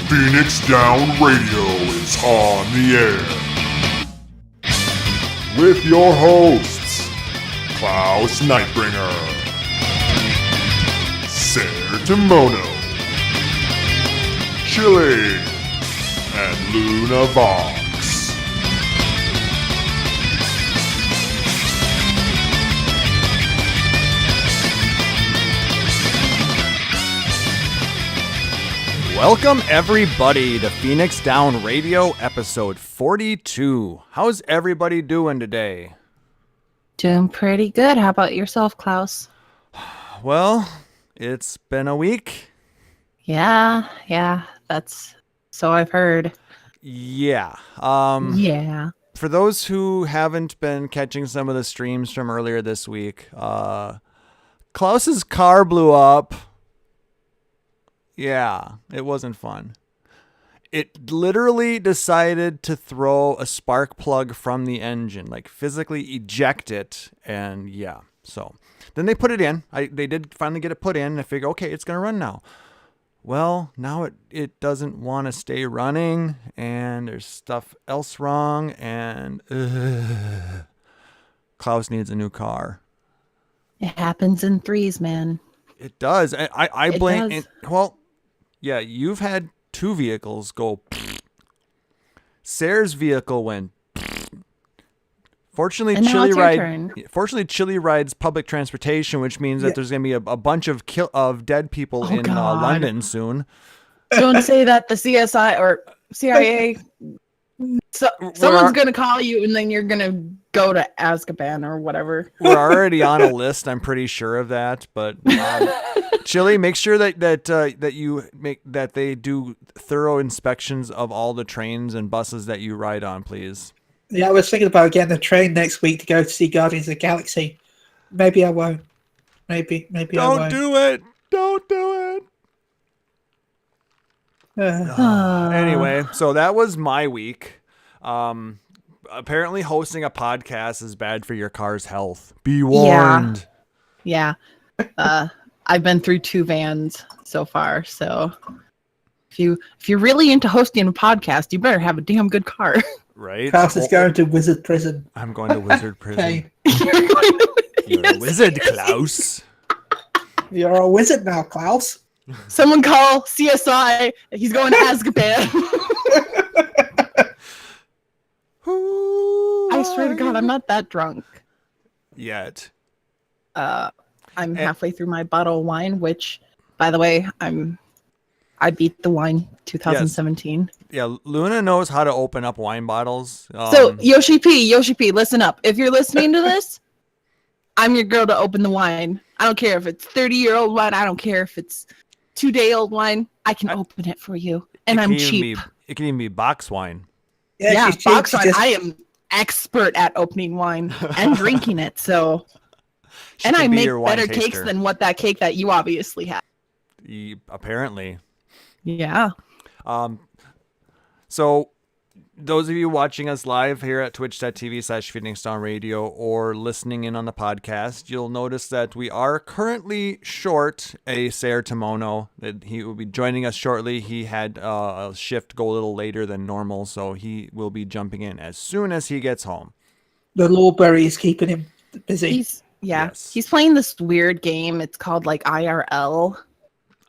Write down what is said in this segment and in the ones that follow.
Phoenix Down Radio is on the air. With your hosts, Klaus Nightbringer, Sertimono, Chili, and Luna Vox. Welcome everybody to Phoenix Down Radio episode 42. How's everybody doing today? Doing pretty good. How about yourself, Klaus? Well, it's been a week. Yeah, that's so I've heard. Yeah. Yeah. For those who haven't been catching some of the streams from earlier this week, Klaus's car blew up. Yeah, it wasn't fun. It literally decided to throw a spark plug from the engine, like physically eject it. And yeah, so then they put it in. They did finally get it put in. And I figure, okay, it's going to run now. Well, now it doesn't want to stay running, and there's stuff else wrong, and Klaus needs a new car. It happens in threes, man. It does. I blame. Does. Well, yeah, you've had two vehicles go. Sarah's vehicle went. Fortunately, Chili rides public transportation, which means that there's going to be a bunch of dead people in London soon. Don't say that. The CSI or CIA. Someone's going to call you, and then you're going to go to Azkaban or whatever. We're already on a list. I'm pretty sure of that. But Chili, make sure that they do thorough inspections of all the trains and buses that you ride on, please. Yeah, I was thinking about getting a train next week to go to see Guardians of the Galaxy. Maybe I won't. Maybe I won't. Don't do it. Don't do it. Anyway, so that was my week. Apparently hosting a podcast is bad for your car's health. Be warned. Yeah. I've been through 2 vans so far, so if you're really into hosting a podcast, you better have a damn good car. Right? Klaus is going to wizard prison. I'm going to wizard prison. Okay. You're a wizard, Klaus. You're a wizard now, Klaus. Someone call CSI. He's going to Azkaban. I swear to God, I'm not that drunk. Yet. I'm halfway through my bottle of wine, which, by the way, I beat the wine 2017. Yeah, Luna knows how to open up wine bottles. So Yoshi P, listen up. If you're listening to this, I'm your girl to open the wine. I don't care if it's 30-year-old wine. I don't care if it's 2-day-old wine. I can open it for you, and I'm cheap. It can even be box wine. Yeah, box wine. I am expert at opening wine and drinking it. So, and I make better cakes than that cake that you obviously have. Apparently. Yeah. So those of you watching us live here at twitch.tv/PhoenixDownRadio or listening in on the podcast, you'll notice that we are currently short a Sertimono. He will be joining us shortly. He had a shift go a little later than normal, so he will be jumping in as soon as he gets home. The Lawberry is keeping him busy. He's playing this weird game. It's called like IRL.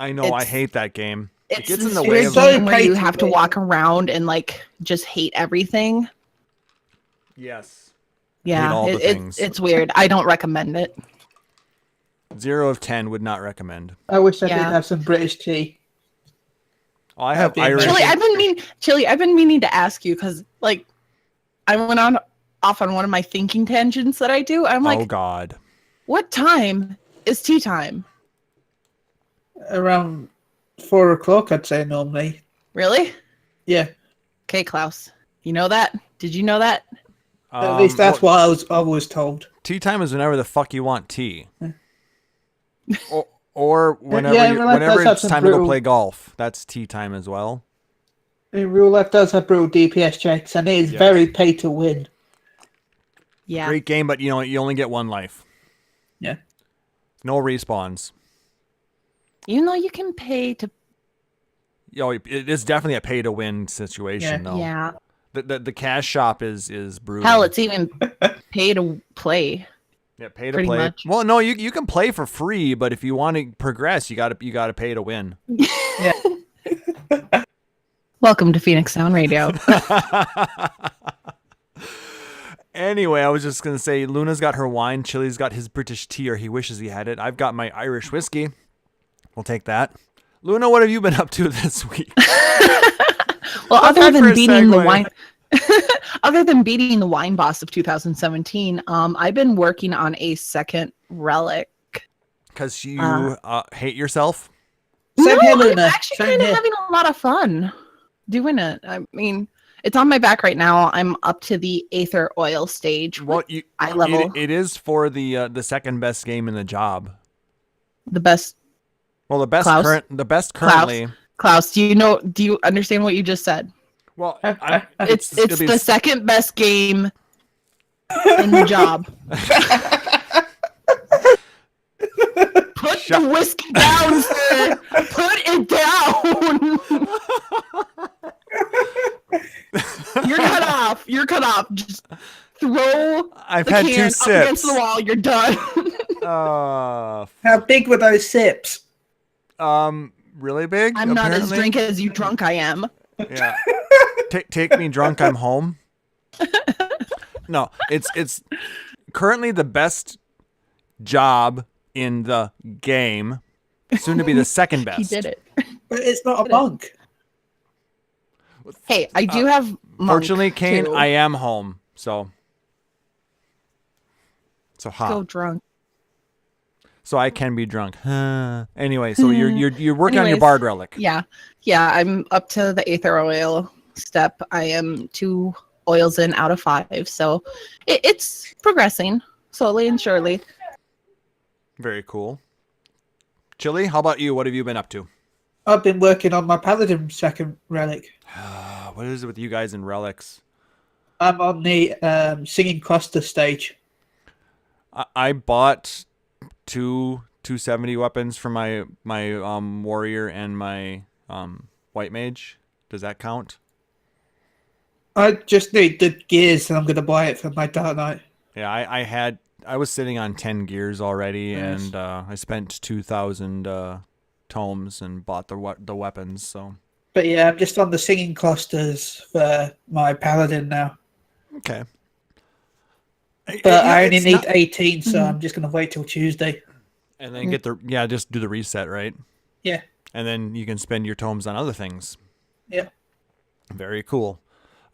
I know, I hate that game. It gets in the way of game where you have to walk around and like just hate everything. Yes. Yeah, it's weird. I don't recommend it. 0 of 10 would not recommend. I wish I did have some British tea. Oh, I have Irish. Chili, I've been meaning to ask you because like I went off on one of my thinking tangents that I do. I'm like, oh God, what time is tea time? Around 4 o'clock, I'd say normally. Really? Yeah. Okay, Klaus. You know that? Did you know that? At least that's what I was told. Tea time is whenever the fuck you want tea. or whenever it's time to go play golf. That's tea time as well. In real life does have brutal DPS checks, and it is very pay to win. Yeah. Great game, but you only get one life. Yeah. No respawns. Even though you can pay to it is definitely a pay to win situation, though. Yeah. The cash shop is brutal. Hell, it's even pay to play. Yeah, pay to pretty play. much. Well, no, you can play for free, but if you want to progress, you got to pay to win. Yeah. Welcome to Phoenix Sound Radio. Anyway, I was just gonna say, Luna's got her wine, Chili's got his British tea, or he wishes he had it. I've got my Irish whiskey. We'll take that. Luna, what have you been up to this week? Well, other than beating the segue. wine, other than beating the wine boss of 2017, I've been working on a second relic. Because you hate yourself. Same here, I'm Luna. actually Same kind of here. having a lot of fun doing it. I mean, it's on my back right now. I'm up to the Aether Oil stage. Well, eye level. it is for the second best game in the job. The best. Well, the best Klaus? currently. Klaus, do you understand what you just said? Well, It's gonna be the second best game in the job. Put the whiskey down, sir. Put it down. You're cut off. You're cut off. Just throw I've the had can two up against sips. the wall. You're done. How big were those sips? Really big. I'm not as apparently. drunk as you drunk I am. Yeah. Take me drunk. I'm home. No, it's currently the best job in the game. Soon to be the second best. He did it. But it's not a monk. Hey, I do have monk, Fortunately, Kane, too. I am home. So Go drunk. So I can be drunk. Anyway, so you're working on your Anyways, bard relic. Yeah, I'm up to the Aether Oil step. I am 2 oils in out of 5, so it's progressing slowly and surely. Very cool. Chili, how about you? What have you been up to? I've been working on my paladin second relic. What is it with you guys and relics? I'm on the singing cluster stage. I bought 270 weapons for my warrior and my white mage. Does that count? I just need the gears, and I'm going to buy it for my Dark Knight. Yeah, I was sitting on 10 gears already, Nice. and I spent 2,000 tomes and bought the weapons. So But yeah, I'm just on the singing clusters for my paladin now. okay. But I only It's need not- 18, so I'm just going to wait till Tuesday. and then just do the reset, right? Yeah. And then you can spend your tomes on other things. Yeah. Very cool.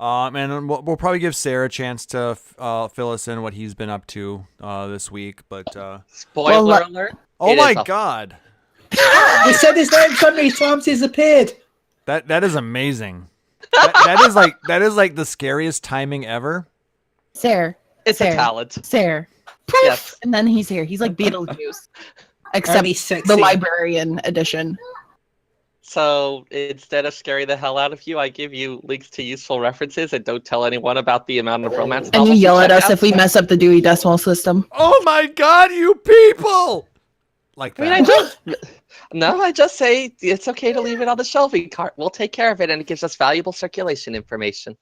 And we'll probably give Sarah a chance to fill us in what he's been up to this week. But Spoiler alert. oh It my is a- god, We said his name so many times, he's appeared. that is amazing. that is like the scariest timing ever. Sarah, It's a Sarah. talent. Sarah, poof, Yes. and then he's here. He's like Beetlejuice, except Only sexy. the librarian edition. So instead of scaring the hell out of you, I give you links to useful references and don't tell anyone about the amount of romance And you novels yell at check us out. if we mess up the Dewey Decimal System. Oh my god, you people! Like I that. mean, I just say it's okay to leave it on the shelving cart. We'll take care of it, and it gives us valuable circulation information.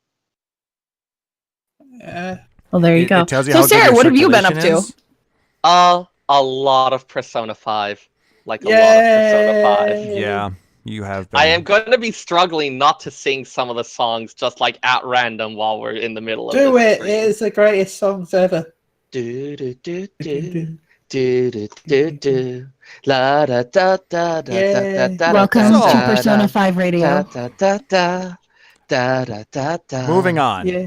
Well, there you It go. tells you So, how good Sarah, your what have you been up circulation to? is. A lot of Persona 5. Like a lot of Persona 5. Yay. Yeah, you have been. I am going to be struggling not to sing some of the songs just like at random while we're in the middle of Do this it. stream. It is the greatest songs ever. Do do do do do do do do la da da da da da da da. Welcome So- to Persona 5 Radio. Da da da da da da da. Moving on. Yeah.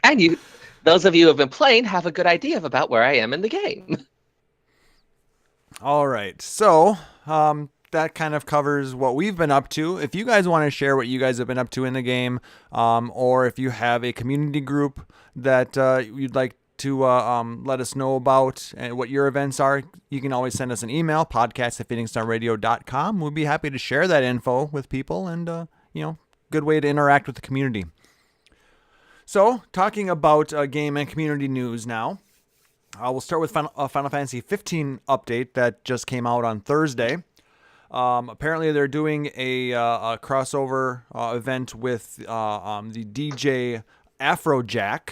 And you, those of you who have been playing, have a good idea about where I am in the game. All right. So, that kind of covers what we've been up to. If you guys want to share what you guys have been up to in the game, or if you have a community group that you'd like to let us know about and what your events are, you can always send us an email, podcast@phoenixstarradio.com. We'd be happy to share that info with people and, good way to interact with the community. So, talking about game and community news now. We'll start with Final Fantasy 15 update that just came out on Thursday. Apparently, they're doing a crossover event with the DJ Afrojack.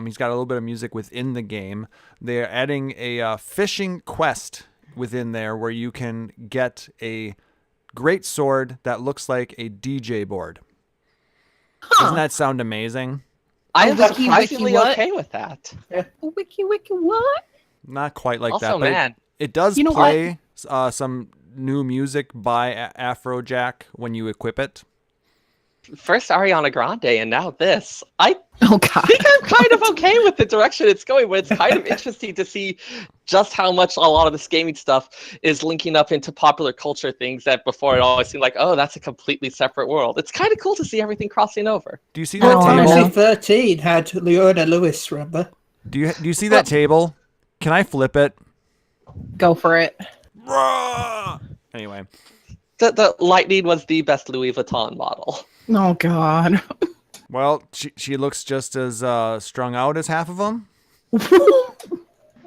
He's got a little bit of music within the game. They're adding a fishing quest within there where you can get a great sword that looks like a DJ board. Doesn't that sound amazing? I am wiki, surprisingly what? okay with that. Wiki what? Not quite like Also, that, but man. it does You know play some new music by Afrojack when you equip it. First Ariana Grande and now this. I Oh God. think I'm kind of okay with the direction it's going, but it's kind of interesting to see just how much a lot of this gaming stuff is linking up into popular culture things that before it always seemed like, oh, that's a completely separate world. It's kind of cool to see everything crossing over. Do you see Oh, that I table? know. Fantasy 13 had Leona Lewis, remember? Do you see that table? Can I flip it? Go for it. Anyway, The Lightning was the best Louis Vuitton model. Oh God. well, she looks just as strung out as half of them.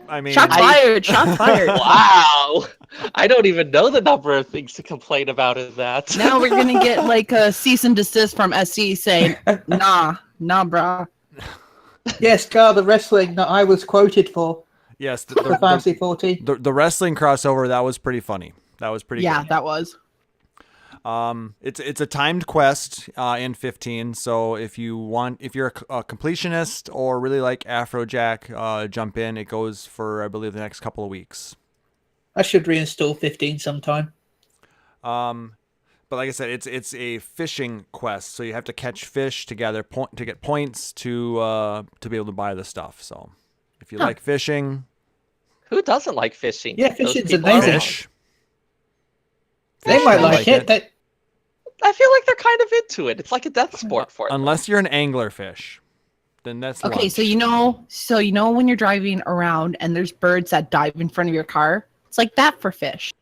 I mean, Shots fired. Shots fired. Wow. I don't even know the number of things to complain about in that. Now we're gonna get like a cease and desist from SC saying, nah, brah. Yes, Gar, the wrestling that I was quoted for. yes, The Fantasy 14. the wrestling crossover, that was pretty funny. That was pretty Yeah, good. that was. It's a timed quest in 15. So if you're a completionist or really like Afrojack, jump in. It goes for, I believe, the next couple of weeks. I should reinstall 15 sometime. But like I said, it's a fishing quest. So you have to catch fish to get points to be able to buy the stuff. So if you like fishing, Who doesn't like fishing? Yeah, Those fishing's people are amazing. wrong. fish. They might like it. I feel like they're kind of into it. It's like a death sport for them. Unless you're an anglerfish, then that's Okay, lunch. so you know when you're driving around and there's birds that dive in front of your car? It's like that for fish.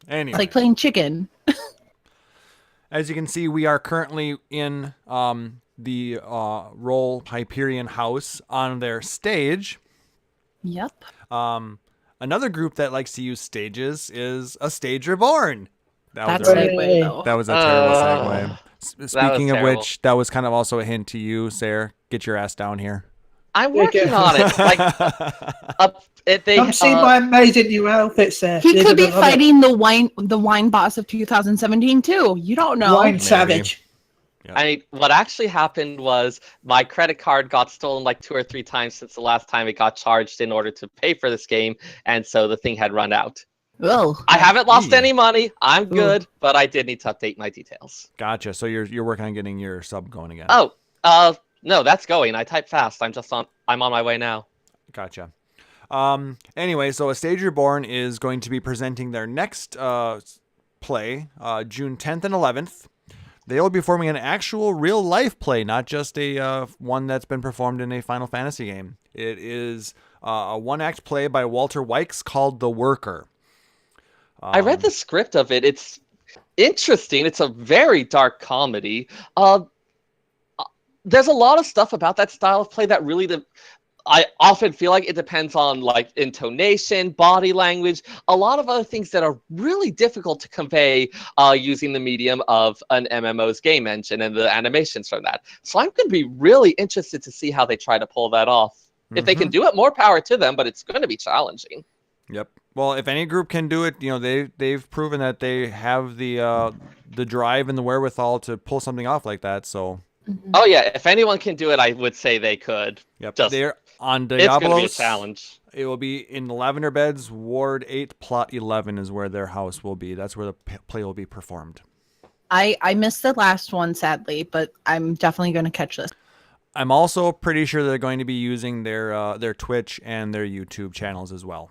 Anyway. It's like playing chicken. As you can see, we are currently in the Roll Hyperion house on their stage. Yep. Another group that likes to use stages is A Stage Reborn. That's a, a segue though. that was a terrible segue. Speaking of terrible. which, that was kind of also a hint to you, Sarah. Get your ass down here. I'm working on it. Like, Come see my amazing new outfits there. He You're could be gonna love it. fighting the wine boss of 2017 too. You don't know. Wine Maybe. Savage. what actually happened was my credit card got stolen like 2 or 3 times since the last time it got charged in order to pay for this game, and so the thing had run out. Oh. I haven't lost Eee. any money. I'm good, but I did need to update my details. Gotcha. So you're working on getting your sub going again. Oh, no, that's going. I type fast. I'm on my way now. Gotcha. Anyway, so A Stage Reborn is going to be presenting their next play, June 10th and 11th. They will be performing an actual real life play, not just a one that's been performed in a Final Fantasy game. It is a one-act play by Walter Wykes called The Worker. I read the script of it. It's interesting. It's a very dark comedy. There's a lot of stuff about that style of play that really I often feel like it depends on like intonation, body language, a lot of other things that are really difficult to convey using the medium of an MMO's game engine and the animations from that. So I'm going to be really interested to see how they try to pull that off. If they can do it, more power to them, but it's going to be challenging. Yep. Well, if any group can do it, they've proven that they have the drive and the wherewithal to pull something off like that. So. Oh yeah, if anyone can do it, I would say they could. Yep. Just, They're on it's going to be a Diablos. challenge. It will be in the Lavender Beds, Ward 8, Plot 11 is where their house will be. That's where the play will be performed. I missed the last one sadly, but I'm definitely going to catch this. I'm also pretty sure they're going to be using their Twitch and their YouTube channels as well.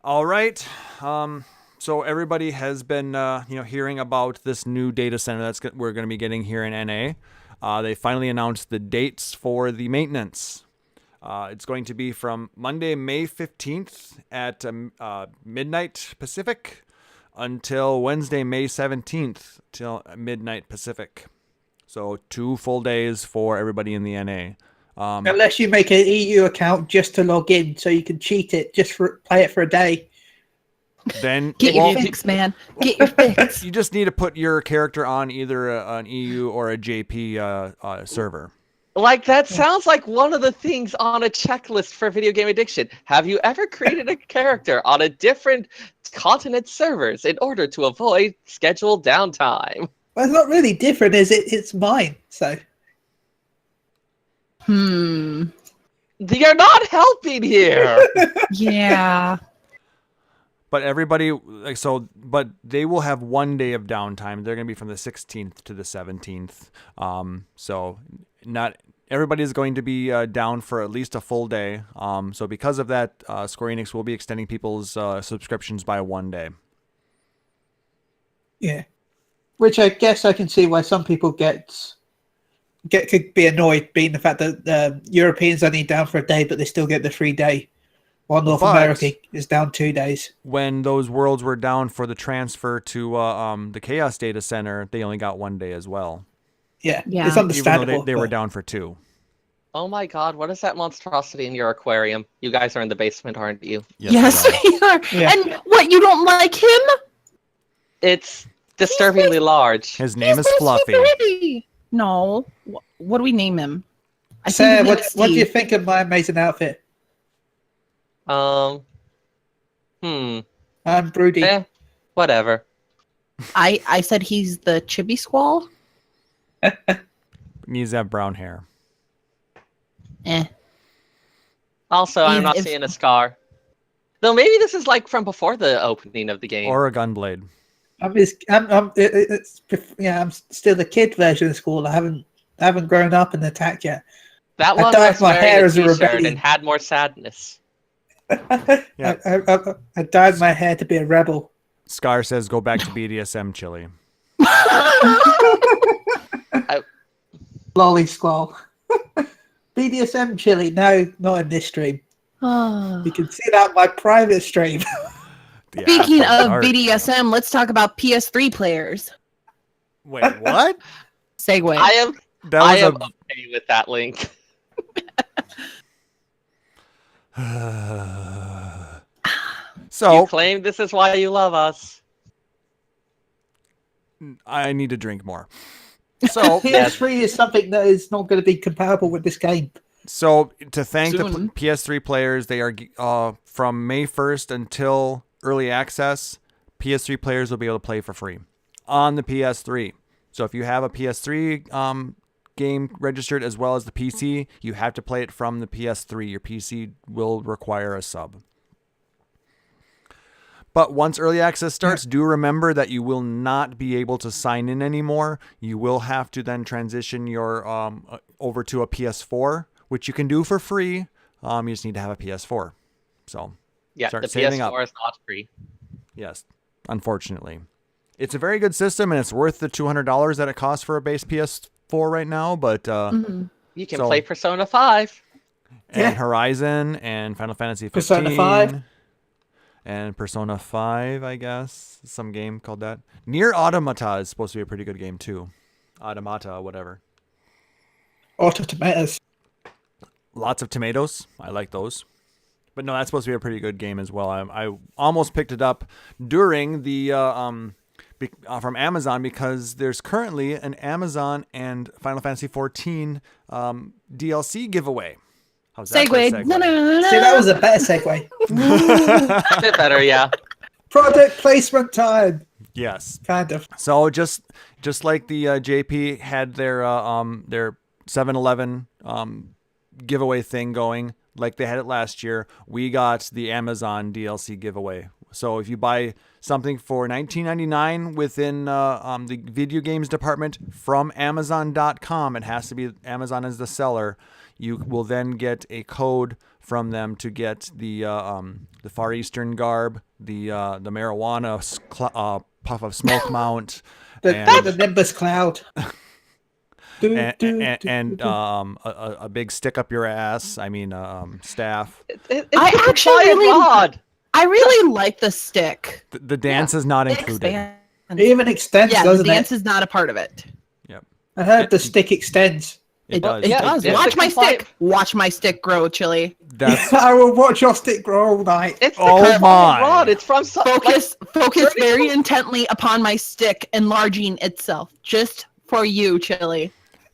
All right. So everybody has been hearing about this new data center we're going to be getting here in NA. They finally announced the dates for the maintenance. It's going to be from Monday, May 15th at midnight Pacific until Wednesday, May 17th till midnight Pacific. So 2 full days for everybody in the NA. Unless you make an EU account just to log in, so you can cheat it, play it for a day. Then Get your fix, man. Get your fix. you just need to put your character on either an EU or a JP server. Like, that sounds like one of the things on a checklist for video game addiction. Have you ever created a character on a different continent servers in order to avoid scheduled downtime? Well, it's not really different, is it? It's mine, so. Hmm. You're not helping here. Yeah. But everybody, but they will have 1 day of downtime. They're going to be from the 16th to the 17th. So not everybody is going to be down for at least a full day. So because of that, Square Enix will be extending people's subscriptions by 1 day. Yeah. Which I guess I can see why some people could be annoyed, being the fact that Europeans only down for a day, but they still get the 3 day. While North America is down 2 days. When those worlds were down for the transfer to the Chaos Data Center, they only got 1 day as well. Yeah. Yeah. It's understandable. Even though they were down for 2. Oh my god, what is that monstrosity in your aquarium? You guys are in the basement, aren't you? Yes, we are. Yeah. And what, you don't like him? It's disturbingly large. His name is He's Fluffy. pretty. No. What do we name him? Sarah, think what do you think of my amazing outfit? Hmm. I'm broody. Whatever. I said he's the Chibi Squall. Needs to have brown hair. Also, I'm not If- seeing a scar. Though maybe this is like from before the opening of the game. Or a gunblade. I'm still the kid version of school. I haven't grown up and attacked yet. That I one dyed was my wearing hair a as a t-shirt rebellion. and had more sadness. Yeah. I dyed my hair to be a rebel. Scar says go back to BDSM chili. Lolly squall. BDSM chili. No, not in this stream. You can see that in my private stream. Yeah, Speaking of dark. BDSM, let's talk about PS3 players. Wait, what? Segue. I am That was okay with that link. So You claim this is why you love us. I need to drink more. So PS3 is something that is not going to be comparable with this game. So to thank the Soon. PS3 players, they are from May 1st until early access. PS3 players will be able to play for free on the PS3. So if you have a PS3 game registered as well as the PC, you have to play it from the PS3. Your PC will require a sub. But once early access starts, do remember that you will not be able to sign in anymore. You will have to then transition your over to a PS4, which you can do for free. You just need to have a PS4. So Yeah, start the saving up. PS4 is not free. Yes, unfortunately. It's a very good system, and it's worth the $200 that it costs for a base PS4 right now. But You can So- play Persona 5. and Yeah. Horizon and Final Fantasy 15. Persona 5. And Persona 5, I guess. Some game called that. Nier Automata is supposed to be a pretty good game, too. Automata, whatever. Auto tomatoes. Lots of tomatoes. I like those. But no, that's supposed to be a pretty good game as well. I almost picked it up during the from Amazon because there's currently an Amazon and Final Fantasy 14 DLC giveaway. How's that for a Segue. No, segue? no, no, no. See, that was a better segue. A bit better, yeah. Product placement time. Yes. Kind of. So just like the JP had their 7-Eleven giveaway thing going, like they had it last year, we got the Amazon DLC giveaway. So if you buy something for $19.99 within the video games department from Amazon.com, it has to be Amazon as the seller. You will then get a code from them to get the Far Eastern garb, the marijuana puff of smoke mount, The Nimbus Cloud. and a big stick up your ass. I mean, staff. It's I a actually compliant really- mod. I really like the stick. The dance is not It included. expands. It even extends, Yeah, the doesn't dance it? is not a part of it. Yep. I heard the stick extends. It does. It Yeah, does. it's Watch the my compliant- stick. Watch my stick grow, Chili. That's I will watch your stick grow all night. It's the Oh compliant my. rod. It's from Focus Dirty very Smoke- intently upon my stick, enlarging itself. Just for you, Chili.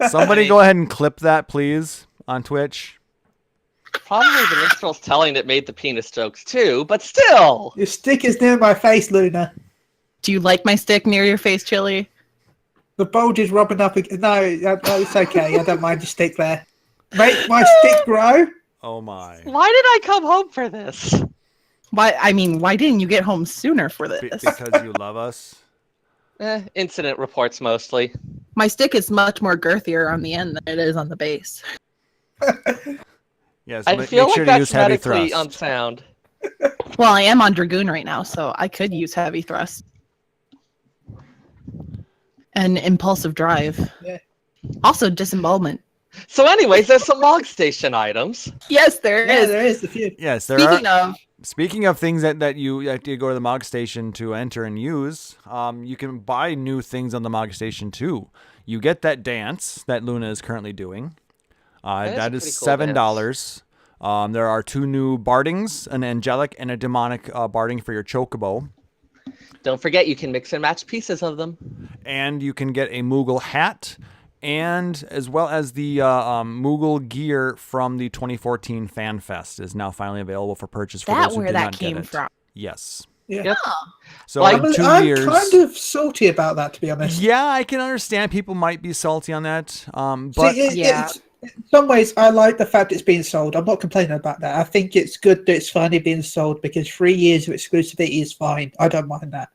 somebody go ahead and clip that, please, on Twitch. Probably the minstrel's telling it made the penis jokes too, but still. Your stick is near my face, Luna. Do you like my stick near your face, Chili? The bulge is rubbing up. No, it's okay. I don't mind your stick there. Make my stick grow. Oh my. Why did I come home for this? Why didn't you get home sooner for this? Because you love us. Incident reports mostly. My stick is much more girthier on the end than it is on the base. Yes, I make feel sure like to use that's heavy medically thrust. unsound. Well, I am on Dragoon right now, so I could use heavy thrust. And impulsive drive. Yeah. Also disembowelment. So anyways, there's some log station items. Yes, there Yeah, is. there is a few. Yes, there Speaking are. of, Speaking of things that you have to go to the Mog Station to enter and use, you can buy new things on the Mog Station too. You get that dance that Luna is currently doing. That is pretty cool $7. There are 2 new bardings, an angelic and a demonic barding for your chocobo. Don't forget, you can mix and match pieces of them. And you can get a Moogle hat, and as well as the Moogle gear from the 2014 Fan Fest is now finally available for purchase for that those who where did that not came get it. from. Yes. Yeah. Yep. So Like, in 2 I'm years. kind of salty about that, to be honest. Yeah, I can understand people might be salty on that. But Yeah. In some ways, I like the fact it's being sold. I'm not complaining about that. I think it's good that it's finally being sold because 3 years of exclusivity is fine. I don't mind that.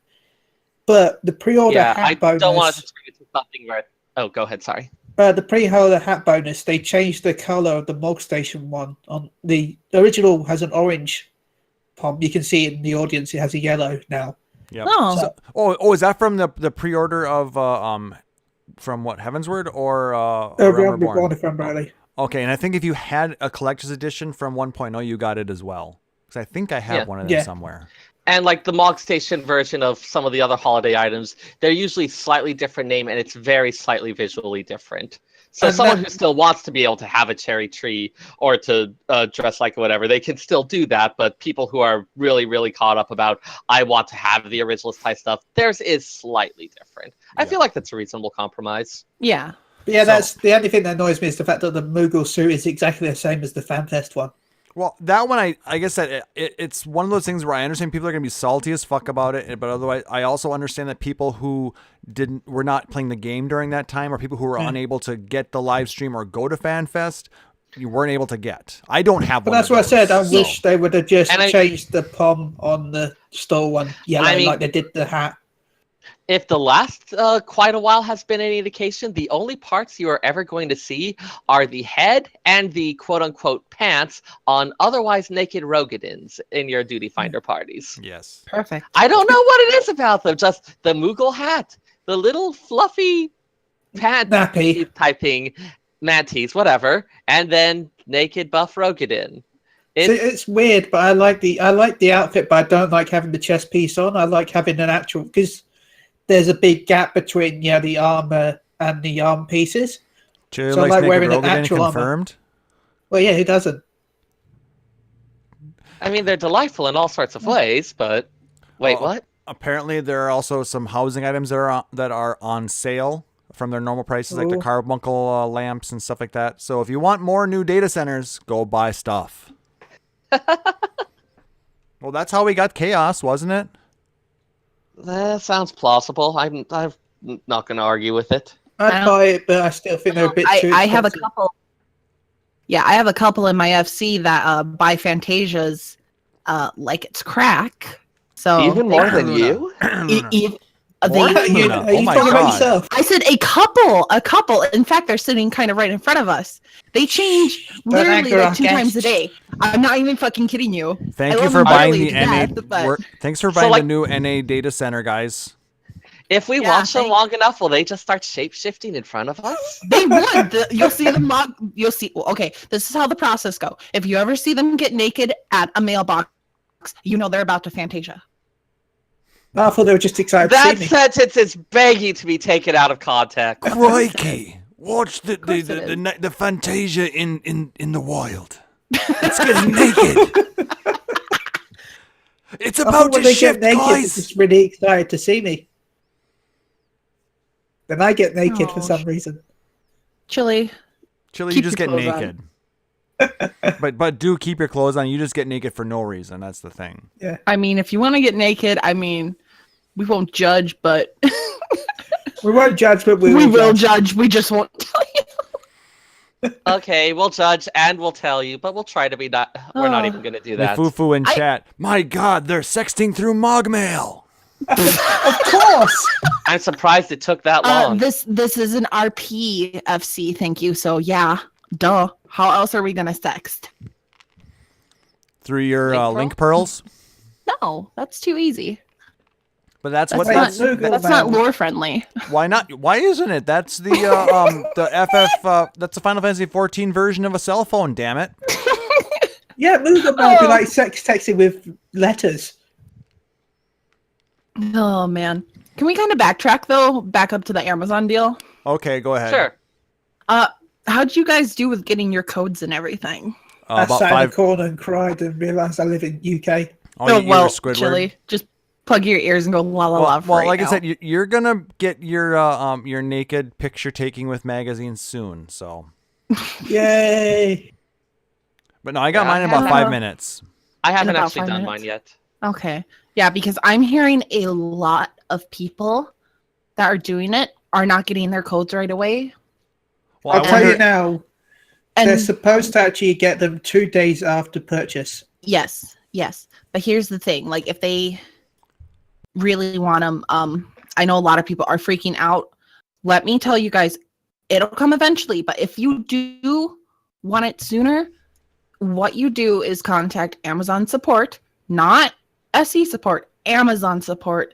But the pre-order Yeah, hat I bonus, don't want to just bring it to something where. Oh, go ahead. Sorry. the pre-order hat bonus, they changed the color of the Mog Station one. On the original has an orange pom. You can see it in the audience. It has a yellow now. Yep. Oh. Is that from the pre-order of from what, Heavensward or Realm Realm Reborn, Reborn? if I'm rightly. Okay, and I think if you had a collector's edition from 1.0, you got it as well. Because I think I have Yeah. one of them Yeah. somewhere. And like the Mog Station version of some of the other holiday items, they're usually slightly different name, and it's very slightly visually different. So And someone that- who still wants to be able to have a cherry tree or to dress like whatever, they can still do that. But people who are really, really caught up about, I want to have the original type stuff, theirs is slightly different. I Yeah. feel like that's a reasonable compromise. Yeah. But yeah, So- that's the only thing that annoys me is the fact that the Moogle suit is exactly the same as the FanFest one. Well, that one, I guess that it's one of those things where I understand people are going to be salty as fuck about it, but otherwise, I also understand that people who were not playing the game during that time, or people who were unable to get the live stream or go to FanFest, you weren't able to get. I don't have But one. that's of what I said. I those, wish they would have just And I- changed the pom on the store one yellow, I mean- like they did the hat. If the last quite a while has been any indication, the only parts you are ever going to see are the head and the quote-unquote pants on otherwise naked Rogadins in your duty finder parties. Yes. Perfect. I don't know what it is about them, just the Moogle hat, the little fluffy pant Nappy. type thing, mantis, whatever, and then naked buff Rogadin. It's weird, but I like the outfit, but I don't like having the chest piece on. I like having an actual, because there's a big gap between the armor and the arm pieces. Cheer So I likes like naked wearing an Rogadin actual armor. confirmed. Well, yeah, who doesn't? I mean, they're delightful in all sorts of ways, but wait, Well, what? Apparently, there are also some housing items that are on sale from their normal prices, like the Ooh. carbuncle lamps and stuff like that. So if you want more new data centers, go buy stuff. Well, that's how we got chaos, wasn't it? That sounds plausible. I'm not going to argue with it. I I'd don't- buy it, but I still think they're a bit too I have a expensive. couple. Yeah, I have a couple in my FC that buy Fantasia's like it's crack. So Even more than Luna. you? More? they, Luna. Are you Oh my talking about God. yourself? I said a couple. In fact, they're sitting kind of right in front of us. They change literally anger our like 2 times a guests. day. I'm not even fucking kidding you. Thank I you love for them buying dearly the to NA. death, but- Thanks for So, buying like- the new NA data center, guys. If we Yeah, watch them they- long enough, will they just start shape-shifting in front of us? They would. You'll see them. You'll see. Well, okay, this is how the process go. If you ever see them get naked at a mailbox, you know they're about to Fantasia. I thought they were just excited to That see me. sentence is begging to be taken out of context. Crikey. Watch the course it is. the Fantasia in the wild. It's getting naked. It's I thought about when to they shift, get naked, they're guys. just really excited to see me. Then I get naked for Oh, some reason. Chili. Chili, you Keep just your get clothes naked. but do keep your clothes on. You just get naked for no reason. That's the thing. Yeah. I mean, if you want to get naked, I mean, we won't judge, but We won't judge, but we we will will judge. judge. We just won't tell you. Okay, we'll judge and we'll tell you, but we'll try to be not. We're not Oh. even going to do The that. foo-foo in I- chat. My God, they're sexting through Mogmail. Of course. I'm surprised it took that long. This is an RPFC, thank you. So yeah, duh. How else are we gonna sext? Through your Link link pearls. No, that's too easy. But that's That's what Wait, not that's. Google that's Mail. not lore friendly. Why not? Why isn't it? That's the that's the Final Fantasy 14 version of a cell phone. Damn it! Yeah, Google Mail would be like sex texting with letters. Oh man, can we kind of backtrack though? Back up to the Amazon deal. Okay, go ahead. Sure. How'd you guys do with getting your codes and everything? I About sat in a 5. corner and cried and realised I live in UK. Oh, you were Squidward. Chili, just plug your ears and go la la la. Well, for well right like now. I said, you're gonna get your naked picture taking with magazine soon. So, Yay! but no, I got Yeah, mine in I about have- 5 minutes. I haven't about actually 5 done minutes? mine yet. Okay. Yeah, because I'm hearing a lot of people that are doing it are not getting their codes right away. Well, I'll I tell you wonder- now, And they're supposed to actually get them 2 days after purchase. yes. But here's the thing, like if they really want them, I know a lot of people are freaking out. Let me tell you guys, it'll come eventually, but if you do want it sooner, what you do is contact Amazon support, not SE support, Amazon support.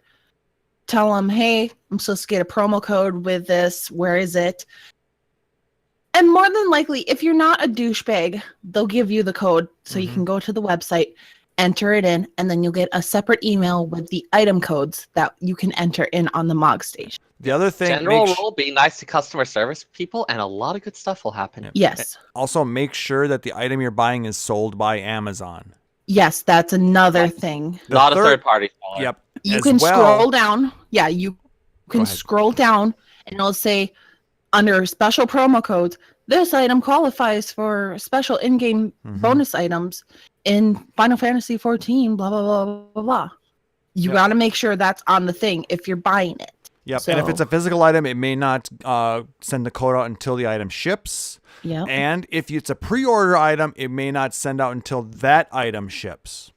Tell them, hey, I'm supposed to get a promo code with this. Where is it? And more than likely, if you're not a douchebag, they'll give you the code so you can go to the website, enter it in, and then you'll get a separate email with the item codes that you can enter in on the Mog station. The other thing, General rule: be nice to customer service people, and a lot of good stuff will happen. Yes. also make sure that the item you're buying is sold by Amazon. Yes, that's another thing. The Not a third- third party seller. Yep. You as can well- scroll down. Yeah, you can ahead. scroll down and it'll say under special promo codes, this item qualifies for special in-game Mhm. bonus items in Final Fantasy 14, blah, blah, blah, blah, blah. You Yep. got to make sure that's on the thing if you're buying it. Yep. And if So- it's a physical item, it may not send the code out until the item ships. Yeah. And if it's a pre-order item, it may not send out until that item ships.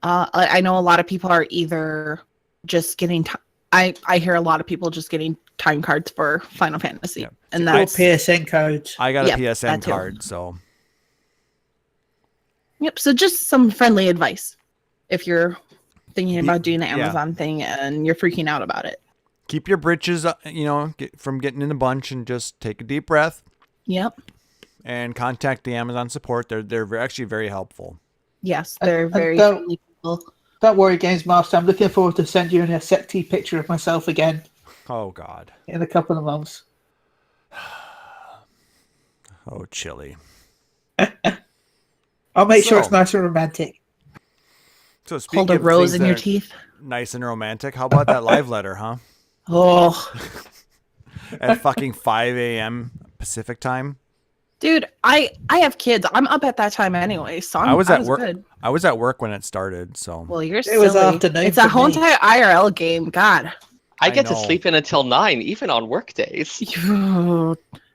I know a lot of people are either just getting, I hear a lot of people just getting time cards for Final Fantasy. Yep. And Or that's, PSN codes. I got a Yep, PSN that too. card, so yep. So just some friendly advice if you're thinking Ye- about doing the yeah. Amazon thing and you're freaking out about it. keep your britches, from getting in a bunch, and just take a deep breath Yep. and contact the Amazon support. They're actually very helpful. Yes, they're And very don't- friendly people. Don't worry, Games Master. I'm looking forward to send you a sexy picture of myself again Oh God. in a couple of months. Oh, chili. I'll make sure So- it's nice and romantic. So speaking Hold a of rose things in your that are teeth. nice and romantic, how about that live letter, huh? Oh, At fucking 5 a.m. Pacific time. dude, I have kids. I'm up at that time anyway, so I was at work. Good. I was at work when it started, so Well, you're It was silly. afternoon It's a for whole me. entire IRL game. God. I I get to know. sleep in until 9, even on work days.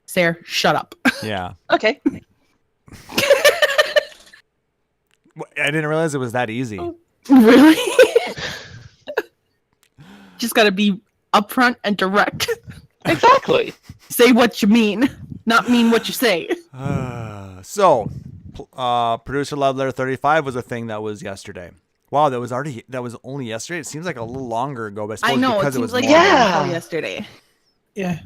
Sarah, shut up. yeah. Okay. I didn't realize it was that easy. Really? Just gotta be upfront and direct. Exactly. Say what you mean, not mean what you say. So, Producer Live Letter 35 was a thing that was yesterday. Wow, that was only yesterday. It seems like a little longer ago, but I suppose I know, because it it seems was like more. Yeah. yesterday. Yeah.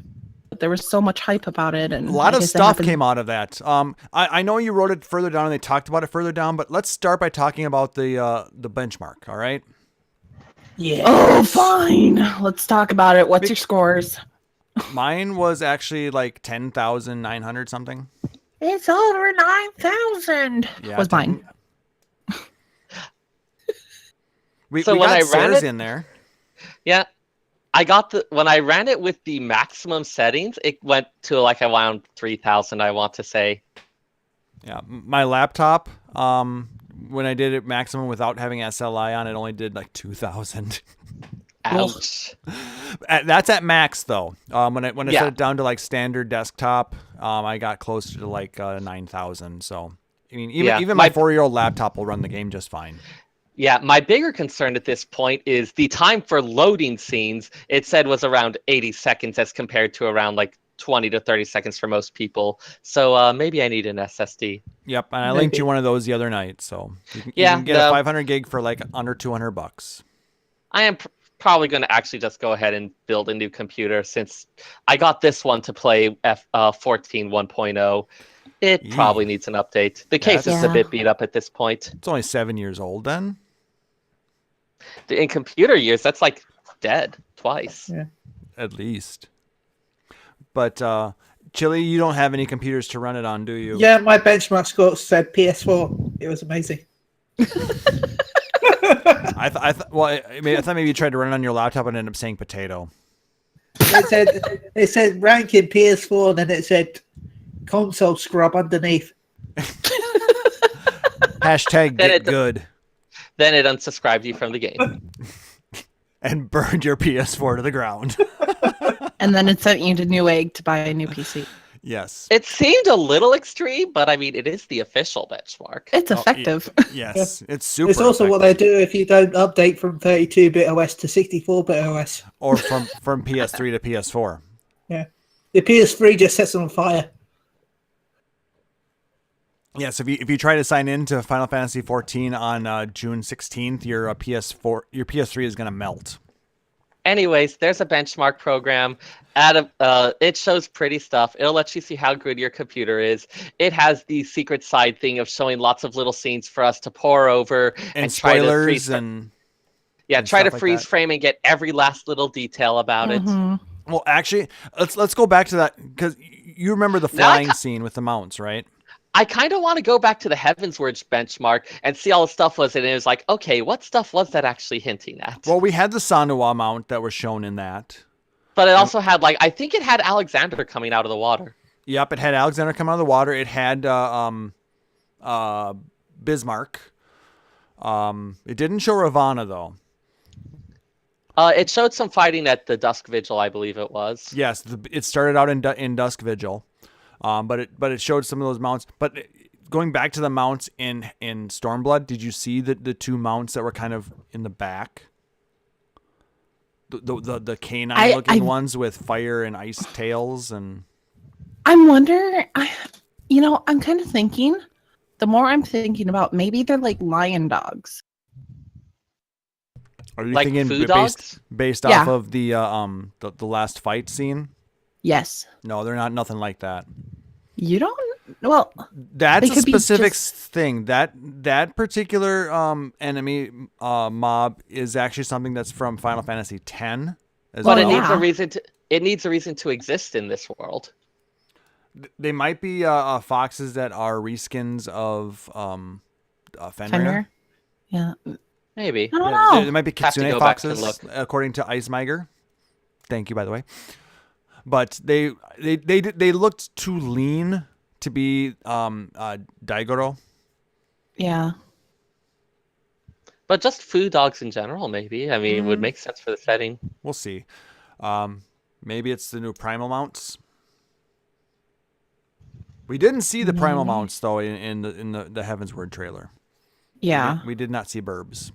But there was so much hype about it, and A lot I of guess that stuff happened- came out of that. I know you wrote it further down and they talked about it further down, but let's start by talking about the benchmark. All right. Yeah. Oh, fine. Let's talk about it. What's your scores? Mine was actually like 10,900 something. It's over 9,000. Yeah, Was mine. We So when got I ran Sarah's it- in there. Yeah. When I ran it with the maximum settings, it went to like around 3,000, I want to say. Yeah, my laptop, when I did it maximum without having SLI on, it only did like 2,000. Ouch. That's at max though. When I Yeah. set it down to like standard desktop, I got closer to like 9,000. So I mean, even my 4-year-old laptop will run the game just fine. Yeah, my bigger concern at this point is the time for loading scenes. It said was around 80 seconds as compared to around like 20 to 30 seconds for most people. So maybe I need an SSD. Yep, and I linked you one of those the other night, so you can get a 500 gig for like under $200. I am probably going to actually just go ahead and build a new computer since I got this one to play 14 1.0. It probably needs an update. The case is a bit beat up at this point. It's only 7 years old then. In computer years, that's like dead twice. Yeah. At least. But Chili, you don't have any computers to run it on, do you? Yeah, my benchmark score said PS4. It was amazing. I thought maybe you tried to run it on your laptop and ended up saying potato. It said ranking PS4, and then it said console scrub underneath. Hashtag get good. Then it unsubscribed you from the game. And burned your PS4 to the ground. And then it sent you to Newegg to buy a new PC. Yes. It seemed a little extreme, but I mean, it is the official benchmark. It's effective. Yes, it's super. It's also effective. what they do if you don't update from 32-bit OS to 64-bit OS. Or from PS3 to PS4. Yeah, the PS3 just sets them on fire. Yes, if you try to sign in to Final Fantasy 14 on June 16th, your PS3 is going to melt. Anyways, there's a benchmark program. It shows pretty stuff. It'll let you see how good your computer is. It has the secret side thing of showing lots of little scenes for us to pour over And try to spoilers freeze and try to stuff like freeze that. frame and get every last little detail about it. Well, actually, let's go back to that because you remember the flying scene with the mounts, right? I kind of want to go back to the Heavensward benchmark and see all the stuff was in it. It was like, okay, what stuff was that actually hinting at? Well, we had the Sandowa mount that was shown in that. But it also had, like, I think it had Alexander coming out of the water. Yep, it had Alexander come out of the water. It had Bismarck. It didn't show Ravana, though. It showed some fighting at the Dusk Vigil, I believe it was. Yes, it started out in Dusk Vigil, but it showed some of those mounts. But going back to the mounts in Stormblood, did you see the two mounts that were kind of in the back? The canine looking ones with fire and ice tails and. I'm wondering. I'm kind of thinking. The more I'm thinking about, maybe they're like lion dogs. Are you like thinking food dogs? based off of the last fight scene? Yes. No, they're not. Nothing like that. You don't. Well, that's they a could be specific just- thing. That particular enemy mob is actually something that's from Final Fantasy X. As But well. it needs yeah. a reason to. It needs a reason to exist in this world. They might be foxes that are reskins of Fenrir. Fenrir. Yeah. Maybe. I don't know. They might be Have to kitsune go back and foxes, look. according to Ice Miger. Thank you, by the way. But they looked too lean to be Daigoro. Yeah. But just food dogs in general, maybe. I mean, it would make sense for the setting. We'll see. Maybe it's the new primal mounts. We didn't see the primal mounts though in the Heavensward trailer. Yeah. We did not see burbs.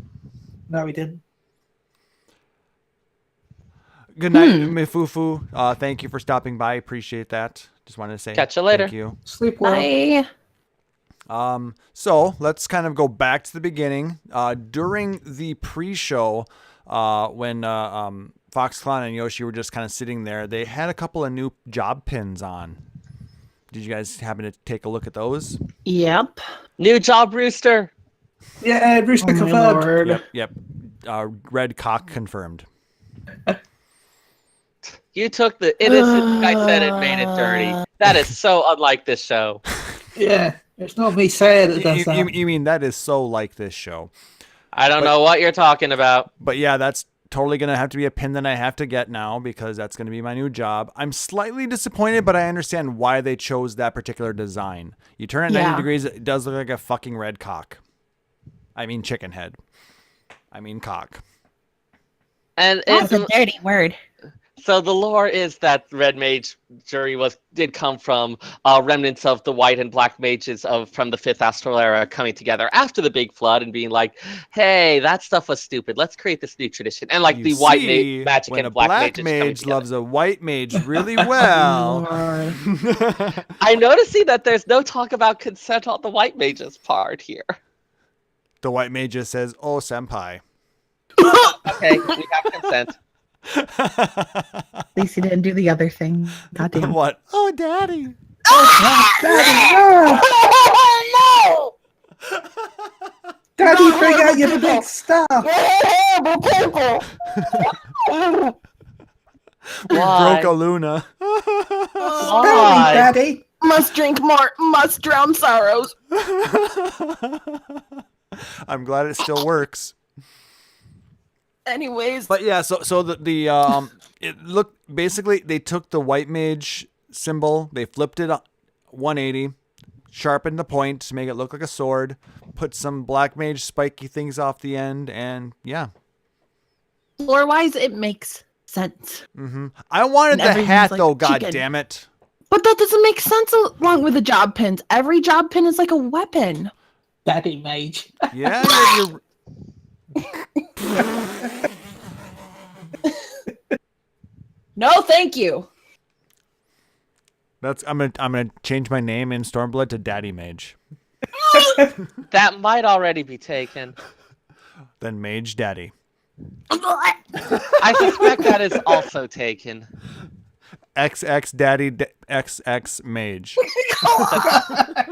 No, we didn't. Good night, Mifufu. Thank you for stopping by. Appreciate that. Just wanted to say Catch you later. Thank you. Sleep well. Bye. So let's kind of go back to the beginning. During the pre-show, when Foxclown and Yoshi were just kind of sitting there, they had a couple of new job pins on. Did you guys happen to take a look at those? Yep. New job, Rooster. Yeah, Rooster Oh, my confirmed. Lord. Yep. Red cock confirmed. You took the innocent I said it, made it dirty. That is so unlike this show. Yeah, it's not me saying it does that. You mean that is so like this show. I don't know what you're talking about. But yeah, that's totally going to have to be a pin that I have to get now because that's going to be my new job. I'm slightly disappointed, but I understand why they chose that particular design. You turn it 90 degrees, it does look like a fucking red cock. I mean chicken head. I mean cock. And That's a dirty word. So the lore is that Red Mage jury did come from remnants of the white and black mages from the 5th Astral Era coming together after the Big Flood and being like, hey, that stuff was stupid. Let's create this new tradition. And like the white magic and black mages mage loves a white mage really well. I'm noticing that there's no talk about consent on the white mages part here. The white mage just says, oh, senpai. Okay, we have consent. At least he didn't do the other thing. Goddamn. What? Oh, daddy. Oh, no! Daddy, bring out your big stuff. Why? Broke a Luna. Why? Daddy. Must drink more, must drown sorrows. I'm glad it still works. Anyways. But yeah, so the it looked basically they took the white mage symbol, they flipped it 180, sharpened the point to make it look like a sword, put some black mage spiky things off the end, and yeah. Lore-wise, it makes sense. Mm-hmm. I wanted And the hat everything's like though, god chicken. damn it. But that doesn't make sense along with the job pins. Every job pin is like a weapon. Daddy mage. Yeah, you're No, thank you. I'm gonna change my name in Stormblood to Daddy Mage. That might already be taken. Then Mage Daddy. I suspect that is also taken. XX Daddy XX Mage.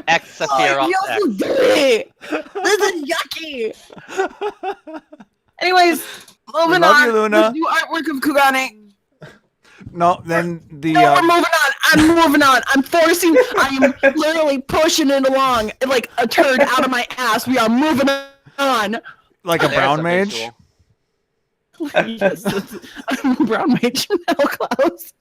X Sephiroth X. This is yucky. Anyways, moving love on. you, Luna. This new artwork of Kugane. No, then the No, we're moving on. I'm moving on. I am literally pushing it along like a turd out of my ass. We are moving on. like a There's brown a mage. visual. Yes, I'm a brown mage now, Klaus.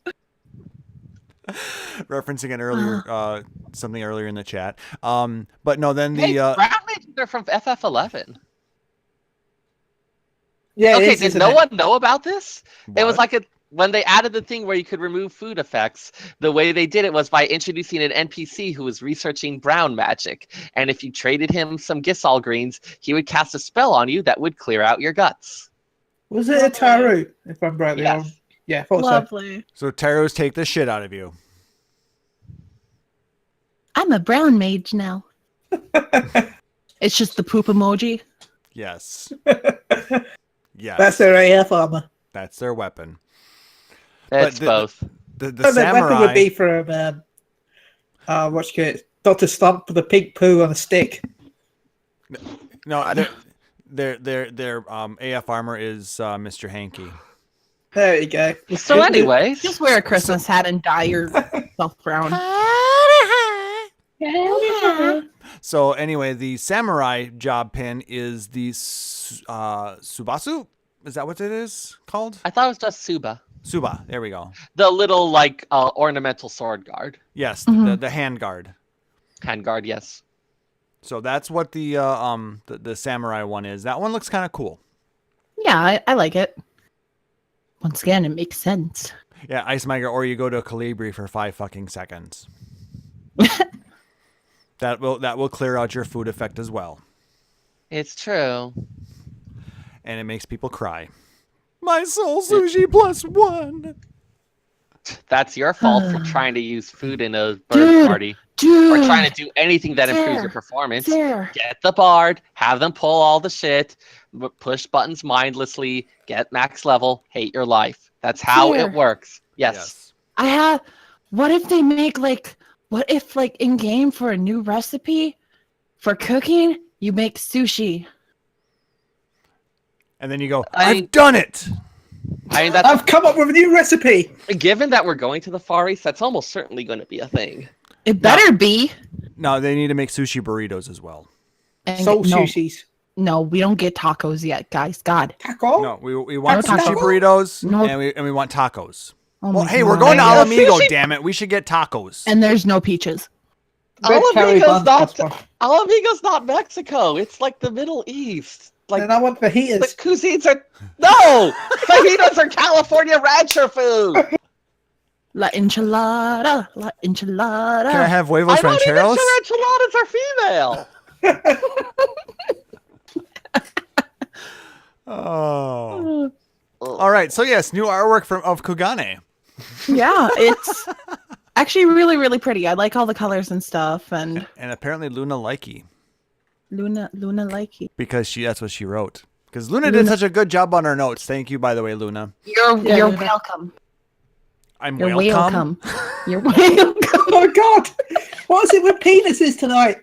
Referencing an earlier something earlier in the chat. But no, then the Hey, brown mages are from FF11. Yeah, Okay, it is, did isn't no it? one know about this? It was What? like when they added the thing where you could remove food effects, the way they did it was by introducing an NPC who was researching brown magic. And if you traded him some Gisol greens, he would cast a spell on you that would clear out your guts. Was it a Taru, if I'm rightly Yes. wrong? Yeah, I thought so. Lovely. So tarots take the shit out of you. I'm a brown mage now. It's just the poop emoji. Yes. Yes. That's their AF armor. That's their weapon. It's the- both. The No, the weapon samurai. would be from what's it? Dr. Stump with a pink poo on a stick. No, their AF armor is Mr. Hanky. There you go. So anyways, Just wear a Christmas hat and dye yourself brown. So anyway, the samurai job pin is the Subasu. Is that what it is called? I thought it was just Suba. Suba. There we go. The little like ornamental sword guard. Yes, Mhm. the hand guard. Hand guard, yes. So that's what the samurai one is. That one looks kind of cool. Yeah, I like it. Once again, it makes sense. Yeah, Ice Miger, or you go to Calibri for 5 fucking seconds. That will clear out your food effect as well, It's true. and it makes people cry. My soul sushi +1. That's your fault for trying to use food in a bird Dude, party. Dude, Or trying to do anything that improves Fair. your performance. Fair. Get the bard, have them pull all the shit, push buttons mindlessly, get max level, hate your life. That's how Fair. it works. Yes. I have. What if they make what if in game for a new recipe for cooking, you make sushi? And then you go, I- I've done it. I mean, that's I've come up with a new recipe. given that we're going to the Far East, that's almost certainly going to be a thing. It better be. No, they need to make sushi burritos as well. And Salt no, sushis. no, we don't get tacos yet, guys. God. Taco? No, we want No sushi taco? burritos No. and we want tacos. Oh Well, my hey, we're God. going to Yeah. Alamigo, Sushi- damn it. We should get tacos. And there's no peaches. Red curry buns cost more. Alamigo's not Mexico. It's like the Middle East. Like Then I want the fajitas. cuisines are no. Fajitas are California rancher food. La enchilada, la enchilada. Can I have huevos I'm not even rancheros? sure enchiladas are female. Oh. All right. So yes, new artwork of Kugane. Yeah, it's actually really, really pretty. I like all the colors and stuff. And And apparently Luna likey Luna likey. because that's what she wrote. Because Luna did such a good job on her notes. Thank you, by the way, Luna. You're Luna. welcome. I'm You're welcome. welcome. You're welcome. Oh God! What is it with penises tonight?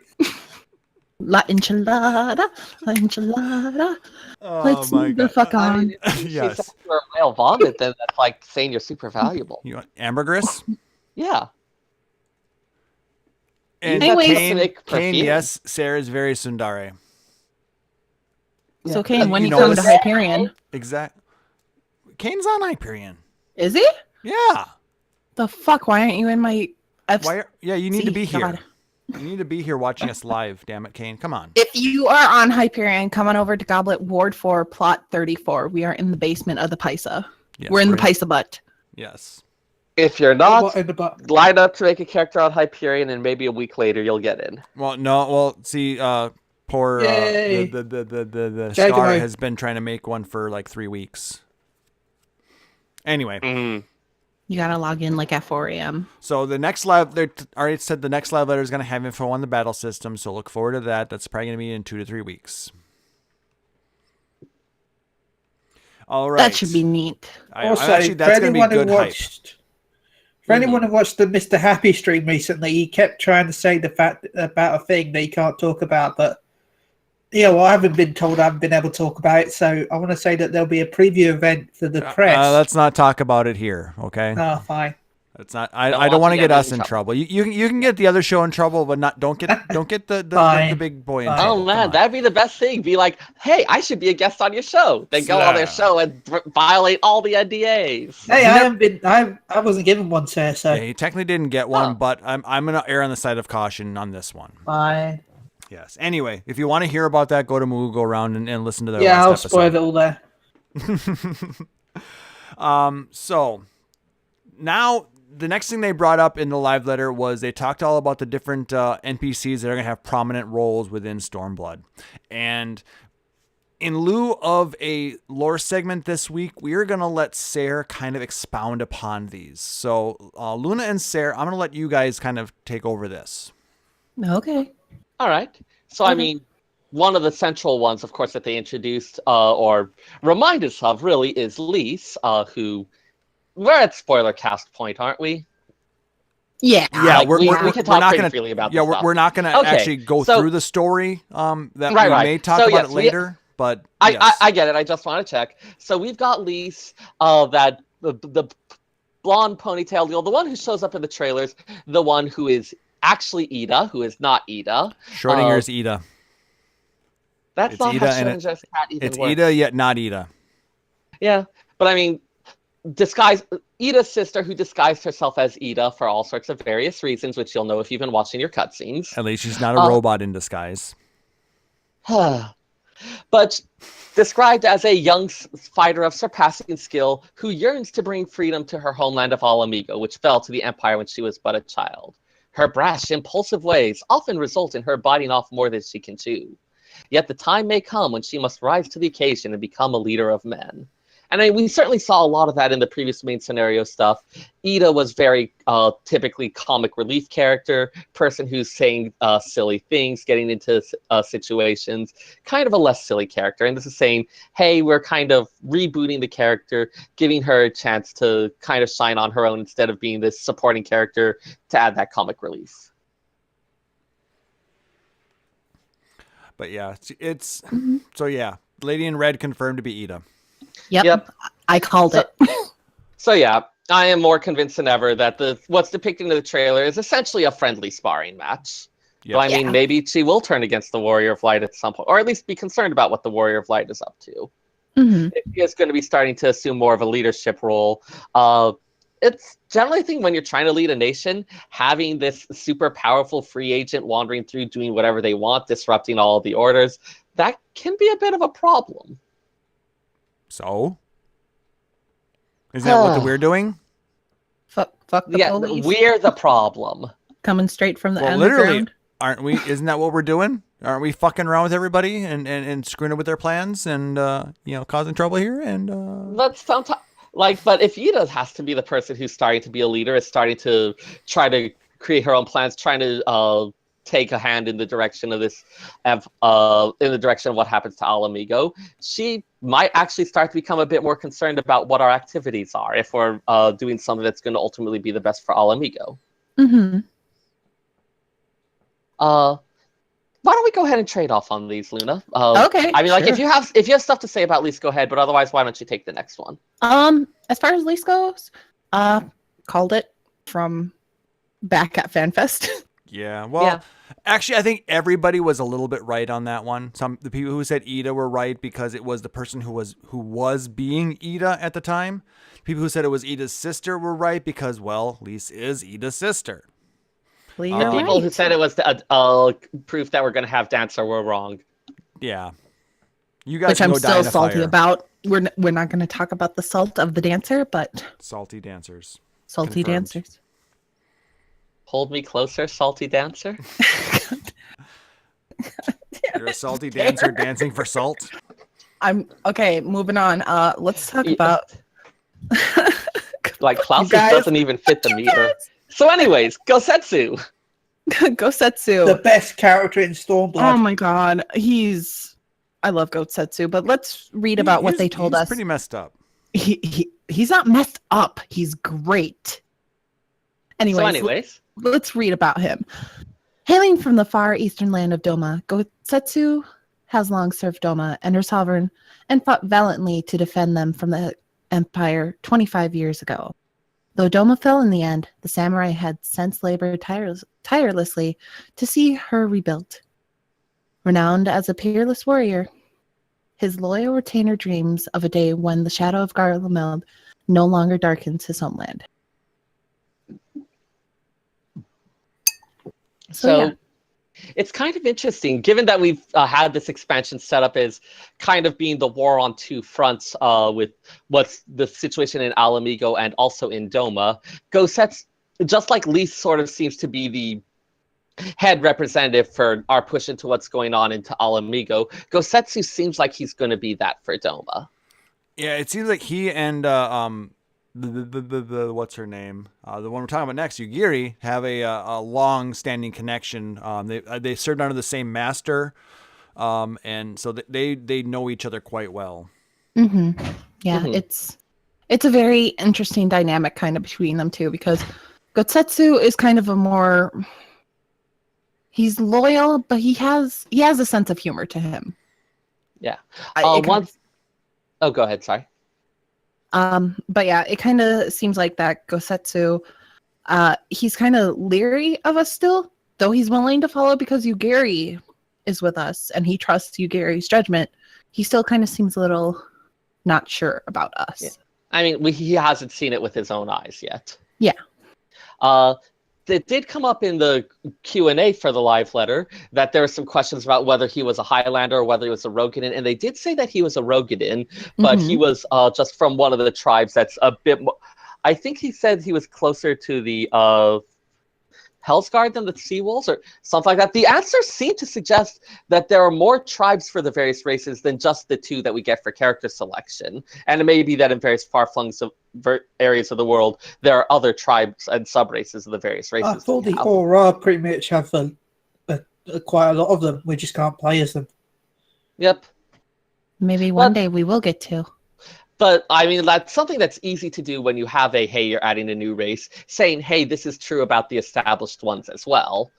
La enchilada, la enchilada. Oh Let's my move the god. fuck I on. mean, if Yes. she's after a whale vomit, then that's like saying you're super valuable. You want ambergris? Yeah. And Anyways- Kane, Make perfume. yes, Sarah's very tsundere. It's okay. And when You you, know come to this- Hyperion, Exact. Kane's on Hyperion. is he? Yeah. The fuck? Why aren't you in my? Why? You need to be here. God. You need to be here watching us live. Damn it, Kane. Come on. If you are on Hyperion, come on over to Goblet Ward 4, Plot 34. We are in the basement of the Pisa. Yes, we're in the Pisa butt. Yes. If you're not, In the butt. line up to make a character on Hyperion, and maybe a week later you'll get in. Well, no. Well, see, poor Yay. the Jagamo. star has been trying to make one for like 3 weeks. Anyway, You gotta log in like at 4 a.m. so the next live, they already said the next live letter is going to have info on the battle system. So look forward to that. That's probably going to be in 2 to 3 weeks. All right. That should be neat. Also, actually, that's going to be good hype. For anyone who watched the Mr. Happy stream recently, he kept trying to say the fact about a thing that he can't talk about, but I haven't been told I haven't been able to talk about it, so I want to say that there'll be a preview event for the press. Let's not talk about it here, okay? Oh, fine. It's not. I don't want to get us in trouble. You can get the other show in trouble, but don't get the big boy in Fine. trouble. Oh man, Come on. that'd be the best thing. Be like, hey, I should be a guest on your show. Then go on their show and violate all the NDAs. Hey, I wasn't given one, sir, so Yeah, he technically didn't get one, Oh. but I'm gonna err on the side of caution on this one. fine. Yes. Anyway, if you want to hear about that, go to Moo, go around and listen to the Yeah, I'll last spoil it episode. all there. So now the next thing they brought up in the live letter was they talked all about the different NPCs that are going to have prominent roles within Stormblood. And in lieu of a lore segment this week, we are going to let Sarah kind of expound upon these. So Luna and Sarah, I'm going to let you guys kind of take over this. Okay. All right. So I mean, one of the central ones, of course, that they introduced or remind us of really is Lise, who we're at spoiler cast point, aren't we? Yeah. Yeah, Like, we can talk pretty freely about Yeah, this stuff. we're not going to Okay, actually go so- through the story. That Right, we right. may talk So, about yes, it later, but I yes. get it. I just want to check. So we've got Lise, that the blonde ponytail deal, the one who shows up in the trailers, the one who is actually Ida, who is not Ida. Schrodinger's Ida. That's It's not Ida how and Schrodinger's cat even It's works. Ida yet not Ida. Yeah, but I mean, Ida's sister, who disguised herself as Ida for all sorts of various reasons, which you'll know if you've been watching your cutscenes. At least she's not a robot in disguise. But described as a young fighter of surpassing skill who yearns to bring freedom to her homeland of Alamigo, which fell to the Empire when she was but a child. Her brash, impulsive ways often result in her biting off more than she can chew. Yet the time may come when she must rise to the occasion and become a leader of men. And we certainly saw a lot of that in the previous main scenario stuff. Ida was very typically comic relief character, person who's saying silly things, getting into situations, kind of a less silly character. And this is saying, hey, we're kind of rebooting the character, giving her a chance to kind of shine on her own instead of being this supporting character to add that comic relief. But yeah, it's so yeah. Lady in Red confirmed to be Ida. Yep. Yep. I called it. So yeah, I am more convinced than ever that what's depicted in the trailer is essentially a friendly sparring match. Yeah. So I mean, maybe she will turn against the Warrior of Light at some point, or at least be concerned about what the Warrior of Light is up to. Mm-hmm. If he is going to be starting to assume more of a leadership role. It's generally, I think, when you're trying to lead a nation, having this super powerful free agent wandering through, doing whatever they want, disrupting all of the orders, that can be a bit of a problem. So? Isn't that what we're doing? Fuck the police. We're the problem. Coming straight from the Well, underground. literally, aren't we? Isn't that what we're doing? Aren't we fucking around with everybody and screwing up with their plans and causing trouble here? And That's sometimes but if Ida has to be the person who's starting to be a leader, is starting to try to create her own plans, trying to take a hand in the direction of this, in the direction of what happens to Alamigo, she might actually start to become a bit more concerned about what our activities are if we're doing something that's going to ultimately be the best for Alamigo. Mm-hmm. Why don't we go ahead and trade off on these, Luna? Okay. I mean, sure. if you have stuff to say about Lise, go ahead. But otherwise, why don't you take the next one? As far as Lise goes, called it from back at FanFest. yeah, well, actually, I think everybody was a little bit right on that one. The people who said Ida were right because it was the person who was being Ida at the time. People who said it was Ida's sister were right because, well, Lise is Ida's sister. Well, The you're people who right. said it was proof that we're going to have Dancer were wrong. Yeah. You guys Which can I'm go die still in a salty fire. about. We're not going to talk about the salt of the dancer, but Salty dancers. salty Confirmed. dancers. Hold me closer, salty dancer. You're a salty dancer dancing for salt. I'm okay. Moving on. Let's talk about. Like Klaus guys- doesn't even fit the meter. So, anyways, Gosetsu. Gosetsu. The best character in Stormblood. Oh my god, I love Gosetsu, but let's read about what they told he's us. Pretty messed up. He's not messed up. He's great. Anyways, let's read about him. Hailing from the far eastern land of Doma, Gosetsu has long served Doma and her sovereign and fought valiantly to defend them from the Empire 25 years ago. Though Doma fell in the end, the samurai had since labored tirelessly to see her rebuilt. Renowned as a peerless warrior, his loyal retainer dreams of a day when the shadow of Garlemald no longer darkens his homeland. So it's kind of interesting, given that we've had this expansion set up as kind of being the war on two fronts with what's the situation in Alamigo and also in Doma. Gosetsu, just like Lise sort of seems to be the head representative for our push into what's going on into Alamigo, Gosetsu seems like he's going to be that for Doma. Yeah, it seems like he and what's her name? The one we're talking about next, Yugiri, have a long-standing connection. They served under the same master, and so they know each other quite well. Mm-hmm. Yeah, Mm-hmm. it's a very interesting dynamic kind of between them two because Gosetsu is kind of a more he's loyal, but he has a sense of humor to him. Yeah. Oh, go ahead. Sorry. But yeah, it kind of seems like that Gosetsu, he's kind of leery of us still, though he's willing to follow because Yugiri is with us and he trusts Yugiri's judgment. He still kind of seems a little not sure about us. Yeah. I mean, he hasn't seen it with his own eyes yet. Yeah. It did come up in the Q&A for the live letter that there were some questions about whether he was a Highlander or whether he was a Rogadin, and they did say that he was a Rogadin, but he was just from one of the tribes that's a bit more... I think he said he was closer to the Hellsguard than the Seawolves or something like that. The answers seem to suggest that there are more tribes for the various races than just the two that we get for character selection. And it may be that in various far-flung areas of the world, there are other tribes and sub-races of the various races. I thought the Aura pretty much have quite a lot of them. We just can't play as them. Yep. Maybe one day we will get to. But, I mean, that's something that's easy to do when you have you're adding a new race, saying, hey, this is true about the established ones as well.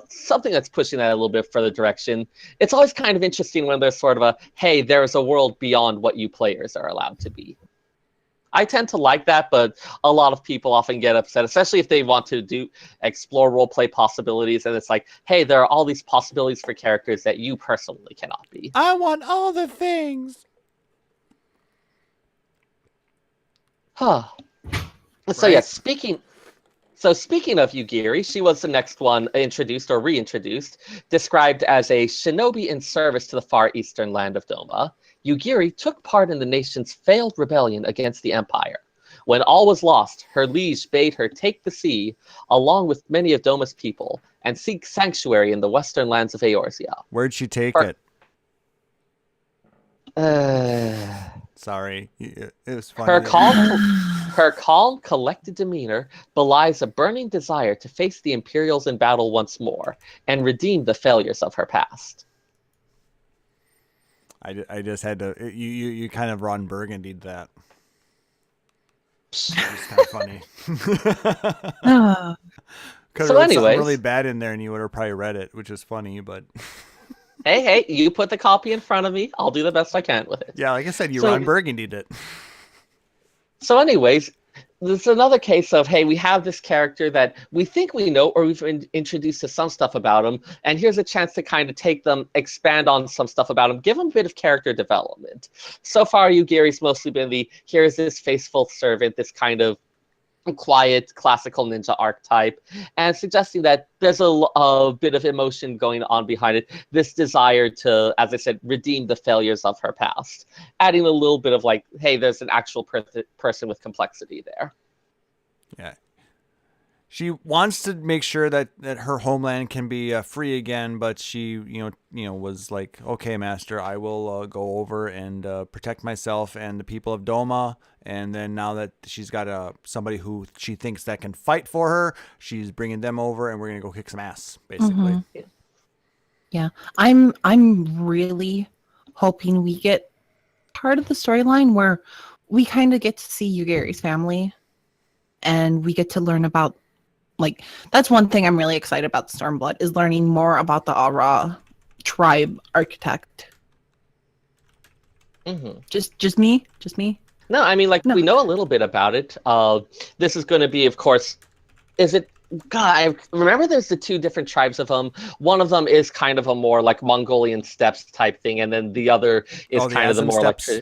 Something that's pushing that a little bit further direction. It's always kind of interesting when there's sort of hey, there's a world beyond what you players are allowed to be. I tend to like that, but a lot of people often get upset, especially if they want to explore roleplay possibilities, and it's like, hey, there are all these possibilities for characters that you personally cannot be. I want all the things. Huh. So Right? yeah, speaking of Yugiri, she was the next one introduced or reintroduced, described as a shinobi in service to the far eastern land of Doma. Yugiri took part in the nation's failed rebellion against the Empire. When all was lost, her liege bade her take the sea, along with many of Doma's people, and seek sanctuary in the western lands of Eorzea. Where'd she take Her- it? Sorry. It was funny. Her calm, collected demeanor belies a burning desire to face the Imperials in battle once more and redeem the failures of her past. I just had to. You kind of Ron Burgundied that. It was kind of funny. Could have written something really bad in there, and you would have probably read it, which is funny, but. Hey, you put the copy in front of me. I'll do the best I can with it. Yeah, like I said, you Ron Burgundied it. So anyways, there's another case of, hey, we have this character that we think we know, or we've been introduced to some stuff about them, and here's a chance to kind of take them, expand on some stuff about them, give them a bit of character development. So far, Yugiri's mostly been here's this faithful servant, this kind of quiet classical ninja archetype, and suggesting that there's a bit of emotion going on behind it, this desire to, as I said, redeem the failures of her past, adding a little bit of like, hey, there's an actual person with complexity there. Yeah, she wants to make sure that her homeland can be free again, but she was like, okay, master, I will go over and protect myself and the people of Doma. And then now that she's got somebody who she thinks that can fight for her, she's bringing them over, and we're gonna go kick some ass, basically. Mm-hmm. Yeah, I'm really hoping we get part of the storyline where we kind of get to see Yugiri's family, and we get to learn about, like, that's one thing I'm really excited about Stormblood, is learning more about the Aura tribe architect. Mm-hmm. Just me. No, I mean, we know a little bit about it. This is going to be, of course, God, I remember there's the two different tribes of them. One of them is kind of a more like Mongolian steppes type thing, and then the other is kind of the more steppes. Is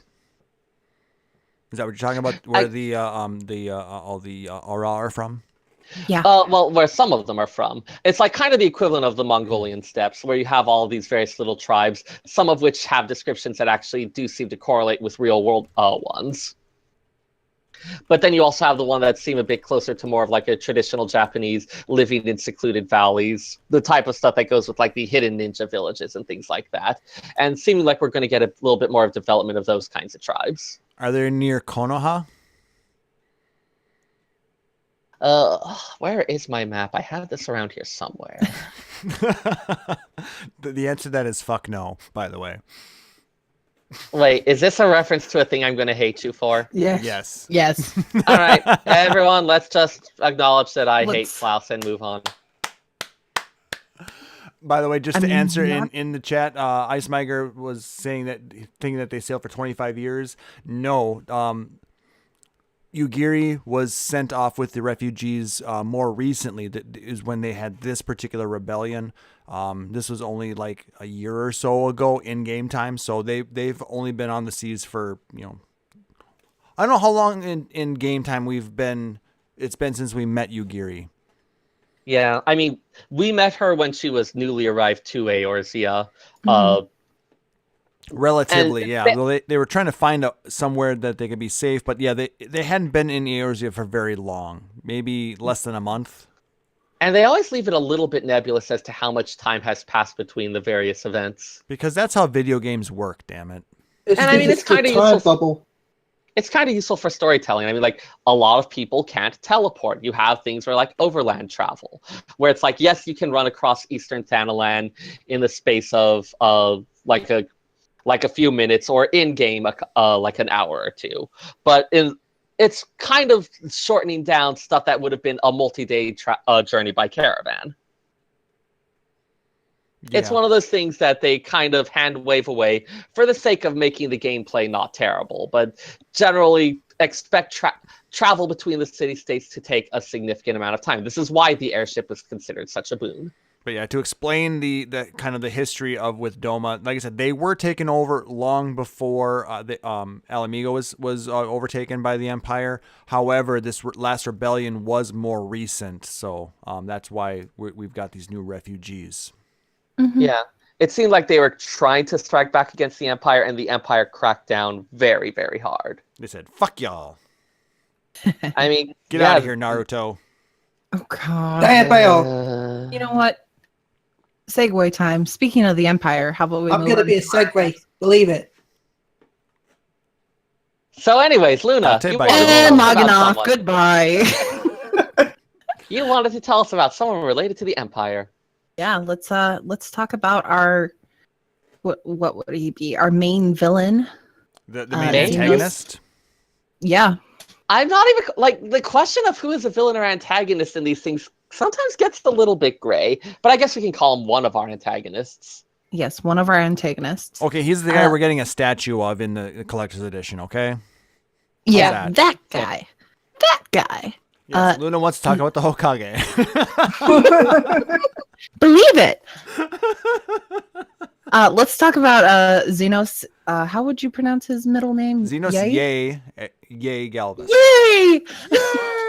that what you're talking about? Where all the Aura are from? Yeah. Well, where some of them are from. It's like kind of the equivalent of the Mongolian steppes, where you have all these various little tribes, some of which have descriptions that actually do seem to correlate with real world ones. But then you also have the one that seem a bit closer to more of like a traditional Japanese living in secluded valleys, the type of stuff that goes with like the hidden ninja villages and things like that. And seeming like we're going to get a little bit more of development of those kinds of tribes. Are they near Konoha? Where is my map? I have this around here somewhere. The answer to that is fuck no, by the way. Wait, is this a reference to a thing I'm going to hate you for? Yes. All right, everyone, let's just acknowledge that I hate Klaus and move on. By the way, just to answer in the chat, Ice Miger was saying thinking that they sailed for 25 years. No, Yugiri was sent off with the refugees more recently. That is when they had this particular rebellion. This was only like a year or so ago in game time. So they've only been on the seas for, I don't know how long in game time it's been since we met Yugiri. Yeah, I mean, we met her when she was newly arrived to Eorzea. Relatively, yeah. Well, they were trying to find somewhere that they could be safe, but yeah, they hadn't been in Eorzea for very long, maybe less than a month. And they always leave it a little bit nebulous as to how much time has passed between the various events. Because that's how video games work, damn it. It's kind of useful. It's kind of useful for storytelling. I mean, like, a lot of people can't teleport. You have things where, like, overland travel, where it's like, yes, you can run across Eastern Thanalan in the space of like a few minutes, or in game like an hour or two. But it's kind of shortening down stuff that would have been a multi-day journey by caravan. It's one of those things that they kind of hand wave away for the sake of making the gameplay not terrible, but generally expect travel between the city-states to take a significant amount of time. This is why the airship was considered such a boon. But yeah, to explain the kind of the history of with Doma, like I said, they were taken over long before the Alamigo was overtaken by the Empire. However, this last rebellion was more recent, so that's why we've got these new refugees. Mm-hmm. Yeah, it seemed like they were trying to strike back against the Empire, and the Empire cracked down very, very hard. They said, "Fuck y'all." I mean, Get out of here, Naruto. Oh god. Diablo. You know what? Segue time. Speaking of the Empire, how about we? I'm move going to on be a to our- segue. Believe it. So, anyways, Luna, Take you by wanted, to And tell us logging about off. someone. Goodbye. You wanted to tell us about someone related to the Empire. Yeah, let's talk about our what would he be? Our main villain. The main Xenos? antagonist. Yeah. I'm not even like the question of who is a villain or antagonist in these things sometimes gets a little bit gray, but I guess we can call him one of our antagonists. Yes, one of our antagonists. Okay, he's the guy we're getting a statue of in the collector's edition. Okay. Yeah, that? that guy. That guy. Yes, Luna wants to talk about the Hokage. Believe it. Let's talk about Xenos. How would you pronounce his middle name? Xenos Yay Galvus. Yay!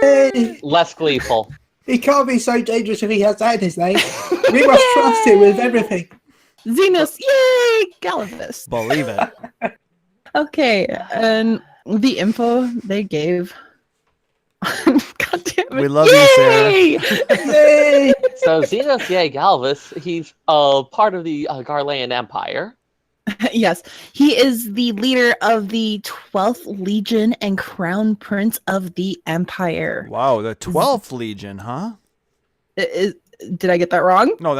Hey, Less gleeful. he can't be so dangerous if he has that in his name. We must trust him with everything. Xenos, yay! Galvus. Believe it. Okay, and the info they gave. God damn it. We love you, Sarah. Yay! Yay! So Xenos Yay Galvus, he's part of the Garlean Empire. Yes, he is the leader of the 12th Legion and Crown Prince of the Empire. Wow, the 12th Legion, huh? Did I get that wrong? No,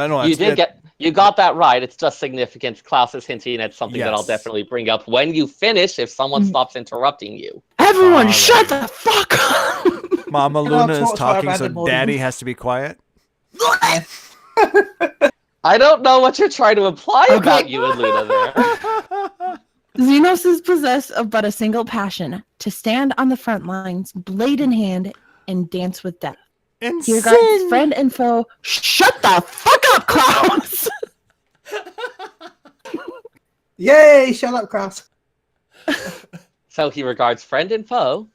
You got that right. It's just significant. Klaus is hinting at something that I'll Yes. definitely bring up when you finish if someone stops interrupting you. Everyone, All shut the fuck up! Mama And I'll Luna is talk to our talking, so random audience. Daddy has to be quiet. I don't know what you're trying to imply Okay. about you and Luna there. Xenos is possessed of but a single passion: to stand on the front lines, blade in hand, and dance with death. And He regards sing. friend and foe. Shut the fuck up, Klaus! Yay! Shut up, Kraus. So he regards friend and foe.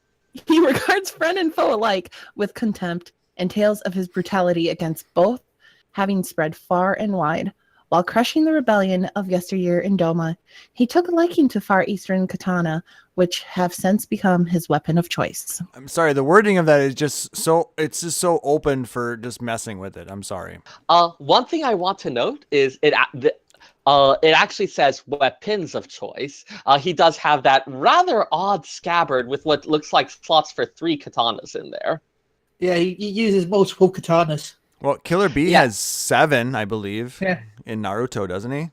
He regards friend and foe alike with contempt, and tales of his brutality against both having spread far and wide. While crushing the rebellion of yesteryear in Doma, he took a liking to Far Eastern katana, which have since become his weapon of choice. I'm sorry, the wording of that is just so open for just messing with it. I'm sorry. One thing I want to note is it actually says weapons of choice. He does have that rather odd scabbard with what looks like slots for 3 katanas in there. Yeah, he uses multiple katanas. Well, Killer Bee Yeah. has 7, I believe, Yeah. in Naruto, doesn't he?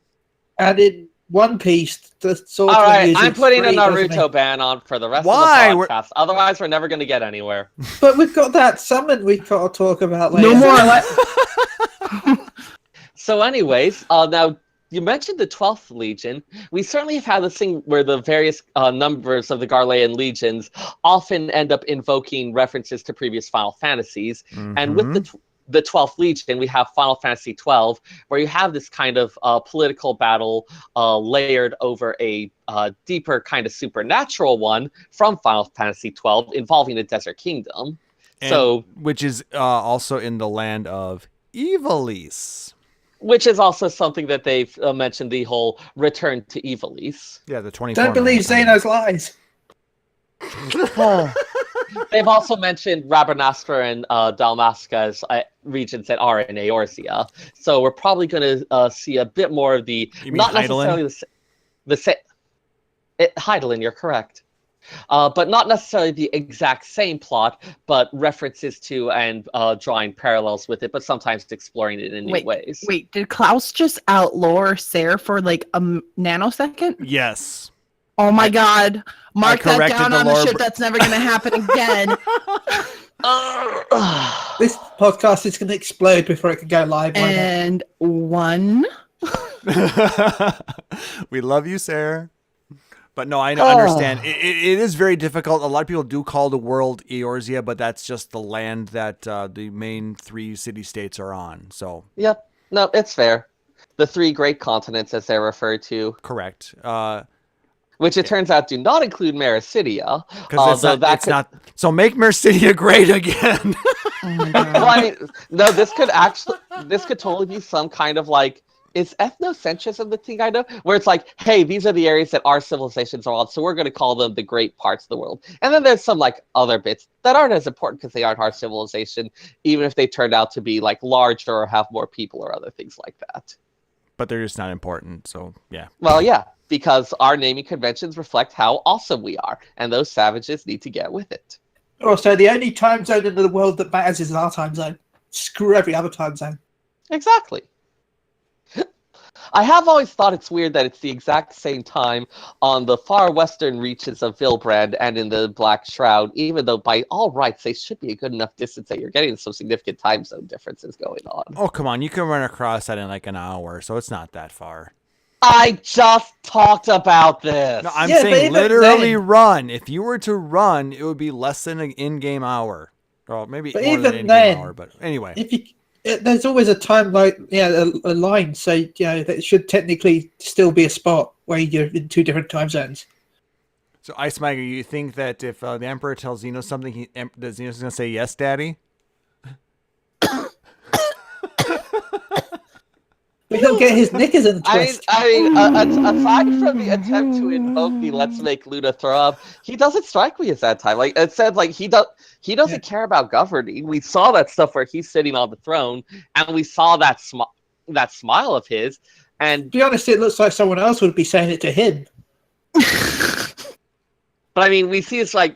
And in One Piece, the swordsman All right, uses I'm putting a 3, doesn't he? Naruto ban on for the rest Why? of the podcast. Otherwise, we're never going to get anywhere. But we've got that summon we've got to talk about later. No more. So anyways, now you mentioned the 12th Legion. We certainly have had this thing where the various numbers of the Garlean legions often end up invoking references to previous Final Fantasies. And with the 12th Legion, we have Final Fantasy 12, where you have this kind of political battle layered over a deeper kind of supernatural one from Final Fantasy 12 involving the Desert Kingdom. Which is also in the land of Ivalice. Which is also something that they've mentioned, the whole return to Ivalice. Yeah, the 24. Don't believe Xenos lies. They've also mentioned Rabanastra and Dalmasca's regions that are in Eorzea. So we're probably going to see a bit more of the... You mean not Hydaelyn? necessarily the same... Hydaelyn, you're correct. But not necessarily the exact same plot, but references to and drawing parallels with it, but sometimes exploring it in new ways. Wait, did Klaus just outlaw Sarah for like a nanosecond? Yes. Oh my god. Mark that corrected down the on the lore shit that's never going to happen again. This podcast is going to explode before it can go live. And 1, We love you, Sarah. But no, I understand. It is very difficult. A lot of people do call the world Eorzea, but that's just the land that the main 3 city-states are on. So Yep. No, it's fair. The 3 great continents, as they're referred to. correct. Which it turns out do not include Mericidia. Because it's not. So make Mercidia great again. Oh my god. Well, I mean, no, this could totally be some kind of like, is ethnocentrism the thing I know? Where it's like, hey, these are the areas that our civilizations are on, so we're going to call them the great parts of the world. And then there's some like other bits that aren't as important because they aren't our civilization, even if they turned out to be like larger or have more people or other things like that. But they're just not important. So yeah. Well, yeah, because our naming conventions reflect how awesome we are, and those savages need to get with it. Also, the only time zone in the world that matters is our time zone. Screw every other time zone. Exactly. I have always thought it's weird that it's the exact same time on the far western reaches of Vilbrand and in the Black Shroud, even though by all rights they should be a good enough distance that you're getting some significant time zone differences going on. Oh, come on. You can run across that in like an hour, so it's not that far. I just talked about this. No, I'm Yeah, but saying even literally then- run. If you were to run, it would be less than an in-game hour. Or maybe But more than even an in-game then, hour. But anyway. If you, there's always a time like a line, so that should technically still be a spot where you're in 2 different time zones. So, Ice Miger, you think that if the Emperor tells Xenos something, that Xenos is going to say, yes, Daddy? We don't get his knickers in the twist. Aside from the attempt to invoke the "Let's make Luna throw up," he doesn't strike me as that type. Like it said, like he doesn't care about governing. We saw that stuff where he's sitting on the throne, and we saw that smile of his. And To be honest, it looks like someone else would be saying it to him. but I mean, we see it's like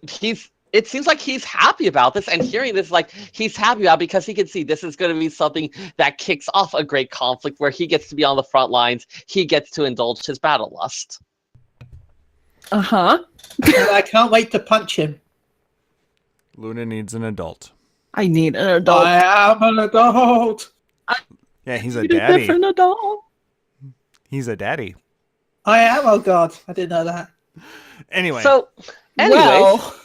he's. It seems like he's happy about this, and hearing this, like he's happy about it because he can see this is going to be something that kicks off a great conflict where he gets to be on the front lines. He gets to indulge his battle lust. Uh-huh. And I can't wait to punch him. Luna needs an adult. I need an adult. I am an adult. Yeah, he's a Need a daddy. different adult. He's a daddy. I am. Oh God, I didn't know that. Anyway. So, anyways. Well,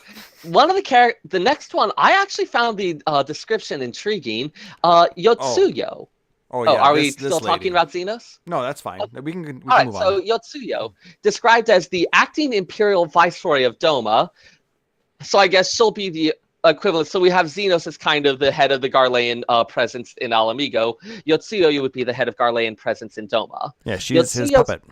One of the next one, I actually found the description intriguing. Yotsuyo. Oh, yeah. Are we this still lady. talking about Xenos? No, that's fine. We can move All right, on. so Yotsuyo, described as the acting imperial viceroy of Doma. So I guess she'll be the equivalent. So we have Xenos as kind of the head of the Garlean presence in Alamigo. Yotsuyo would be the head of Garlean presence in Doma. Yeah, she's his Yotsuyo's- puppet.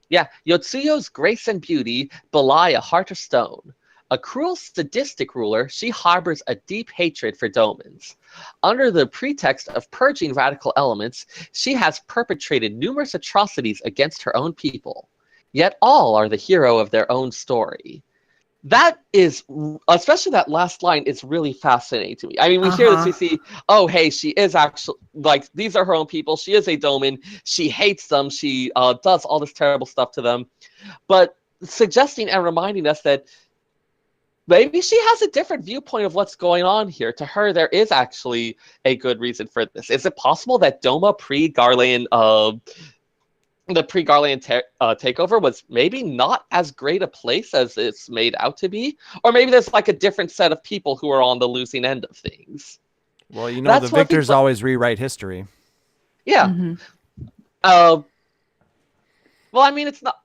Yeah, Yotsuyo's grace and beauty belie a heart of stone. A cruel, sadistic ruler, she harbors a deep hatred for Domans. Under the pretext of purging radical elements, she has perpetrated numerous atrocities against her own people. Yet all are the hero of their own story. That is, especially that last line, is really fascinating to me. I mean, we hear this, we see, oh, hey, she is actually, like, these are her own people. She is a Doman. She hates them. She does all this terrible stuff to them. But suggesting and reminding us that maybe she has a different viewpoint of what's going on here. To her, there is actually a good reason for this. Is it possible that Doma pre-Garlean, the pre-Garlean takeover was maybe not as great a place as it's made out to be? Or maybe there's like a different set of people who are on the losing end of things. Well, you know, That's the what victors people- always rewrite history. Yeah. mhm. Well, I mean, it's not.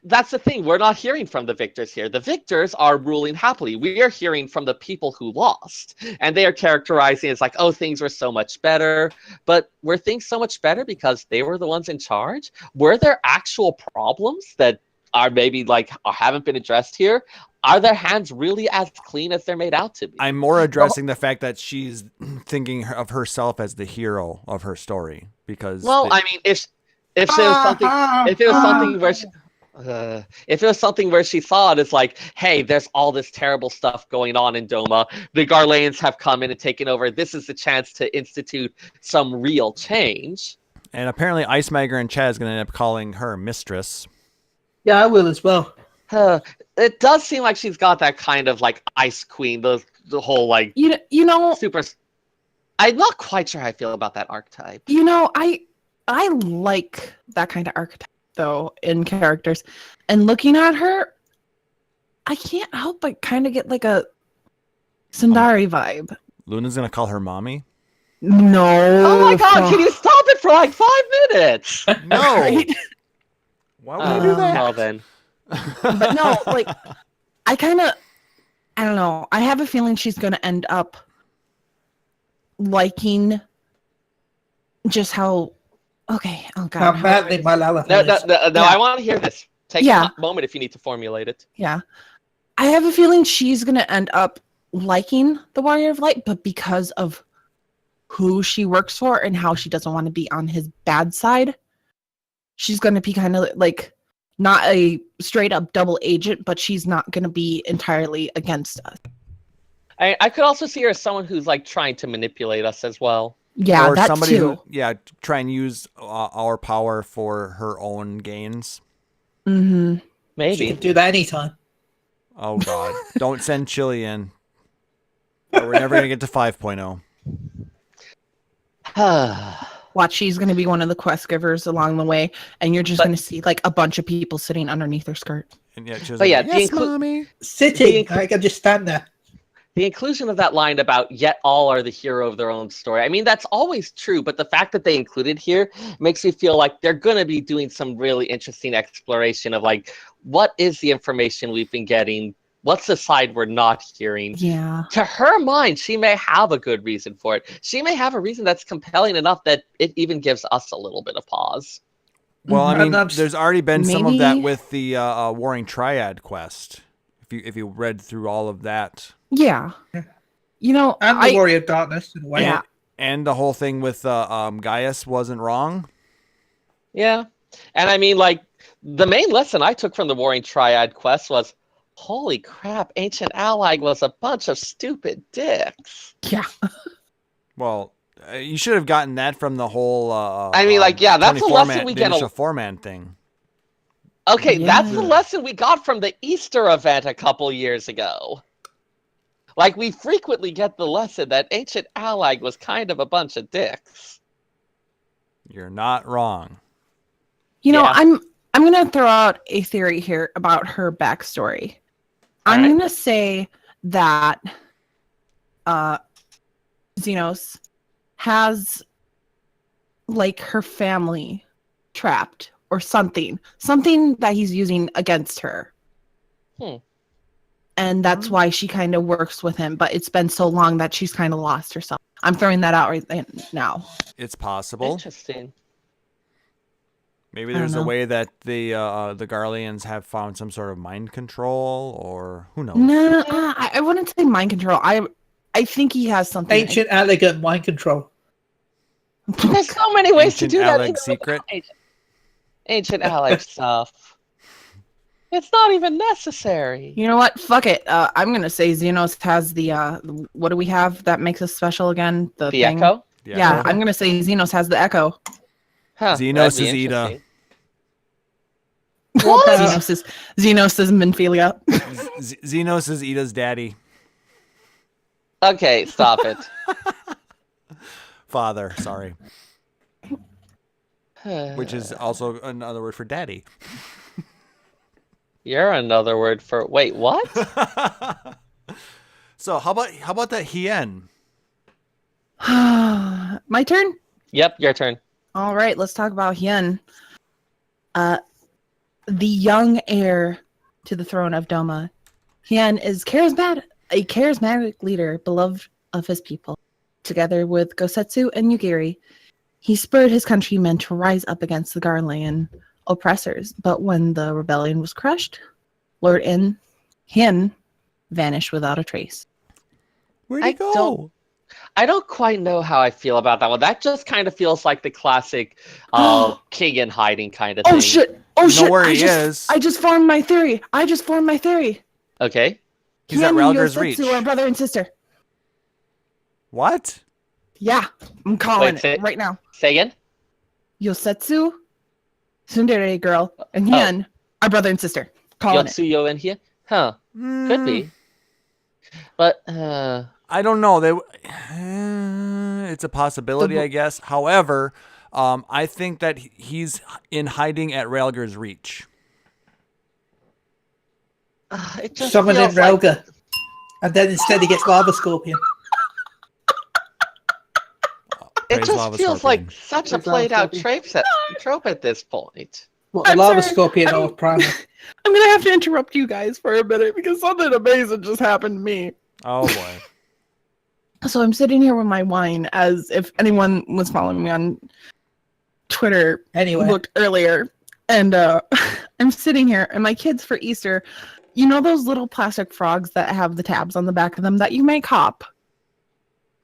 That's the thing. We're not hearing from the victors here. The victors are ruling happily. We are hearing from the people who lost. And they are characterizing it as like, oh, things were so much better. But were things so much better because they were the ones in charge? Were there actual problems that are maybe like haven't been addressed here? Are their hands really as clean as they're made out to be? I'm more addressing the fact that she's thinking of herself as the hero of her story. Because Well, I mean, if there was something, if it was something where she, if it was something where she saw it as like, hey, there's all this terrible stuff going on in Doma. The Garleans have come in and taken over. This is the chance to institute some real change. And apparently Ice Miger and Chad is going to end up calling her mistress. Yeah, I will as well. It does seem like she's got that kind of like Ice Queen, the whole like You know, super. I'm not quite sure how I feel about that archetype. you know, I like that kind of archetype though in characters, and looking at her, I can't help but kind of get like a Sundari vibe. Luna's gonna call her mommy. No. Oh my god, can you stop it for like 5 minutes? No. Right? Why would you do that? Well then. But no, like I don't know. I have a feeling she's gonna end up liking just how. Okay. Oh How god. madly my Lalith No, is. no, I want to hear this. Take Yeah. a moment if you need to formulate it. Yeah. I have a feeling she's gonna end up liking the Warrior of Light, but because of who she works for and how she doesn't want to be on his bad side, she's gonna be kind of like not a straight up double agent, but she's not gonna be entirely against us. I could also see her as someone who's like trying to manipulate us as well. Yeah, Or that somebody too. who, try and use our power for her own gains. Mm-hmm. She Maybe. can do that anytime. Oh God! Don't send Chili in. Or we're never gonna get to 5.0. Watch, she's gonna be one of the quest givers along the way, and you're just But- gonna see like a bunch of people sitting underneath her skirt. And yet she was But like, yeah, the yes, inclu- mommy. Sitting, I can just stand there. The inclusion of that line about yet all are the hero of their own story. I mean, that's always true, but the fact that they included here makes me feel like they're going to be doing some really interesting exploration of like, what is the information we've been getting? What's the side we're not hearing? Yeah. To her mind, she may have a good reason for it. She may have a reason that's compelling enough that it even gives us a little bit of pause. Well, I Mhm. mean, I'm there's already been some of that maybe- with the Warring Triad quest. If you read through all of that, Yeah. You know, And the Warrior of Darkness, in a way. Yeah. and the whole thing with Gaius wasn't wrong. Yeah. And I mean, like, the main lesson I took from the Warring Triad quest was, holy crap, Ancient Ally was a bunch of stupid dicks. Yeah. Well, you should have gotten that from the whole. I mean, like, yeah, that's a 24 lesson man, we the get a- initial 4-man thing. Okay, that's the Yeah. lesson we got from the Easter event a couple years ago. Like, we frequently get the lesson that Ancient Ally was kind of a bunch of dicks. You're not wrong. You know, Yeah. I'm gonna throw out a theory here about her backstory. I'm Alright. gonna say that Xenos has like her family trapped or something that he's using against her. Hmm. And that's why she kind of works with him, but it's been so long that she's kind of lost herself. I'm throwing that out right now. It's possible. Interesting. Maybe I don't there's a know. way that the Garleans have found some sort of mind control, or who knows? No, I wouldn't say mind control. I think he has something. Ancient, elegant mind control. There's so many ways to Ancient do that. Alec even secret. without Ancient Ally stuff. It's not even necessary. You know what? Fuck it. I'm gonna say Xenos has the what do we have that makes us special again? The The thing? Echo? Yeah, I'm gonna say Xenos has the echo. Huh, Xenos that'd be is Ida. interesting. What about Xenos is Minfilia. Xenos is Ida's daddy, Okay, stop it. father. Sorry, which is also another word for daddy. You're another word for wait, what? So how about that Hien? My turn. Yep, your turn. All right, let's talk about Hien. The young heir to the throne of Doma. Hien is a charismatic leader, beloved of his people. Together with Gosetsu and Yugiri, he spurred his countrymen to rise up against the Garlean oppressors. But when the rebellion was crushed, Lord Hien vanished without a trace. Where'd I he go? don't- I don't quite know how I feel about that one. That just kind of feels like the classic king in hiding kind of thing. Oh shit! Oh You know shit! where he is. I just formed my theory. Okay. He's at Hien and Ralger's Yosetsu reach. are brother and sister. What? Yeah, I'm calling Wait, say- it right now. Say again? Yosetsu, Tsundere girl, and Hien are brother and sister. Calling it. Yotsuyo in here? Huh. Could be. But I don't know. It's a possibility, I guess. However, I think that he's in hiding at Railger's reach. It just Summon in feels like- Relga. And then instead he gets Lava Scorpion. It Praise just Lava feels Scorpion. like such a Praise Lava played out Scorpion. trope at this point. What, the I'm Lava sorry, Scorpion or I'm- Primal? I'm gonna have to interrupt you guys for a minute because something amazing just happened to me. Oh boy. So I'm sitting here with my wine, as if anyone was following me on Twitter Anyway. looked earlier, and I'm sitting here, and my kids for Easter, you know those little plastic frogs that have the tabs on the back of them that you make hop?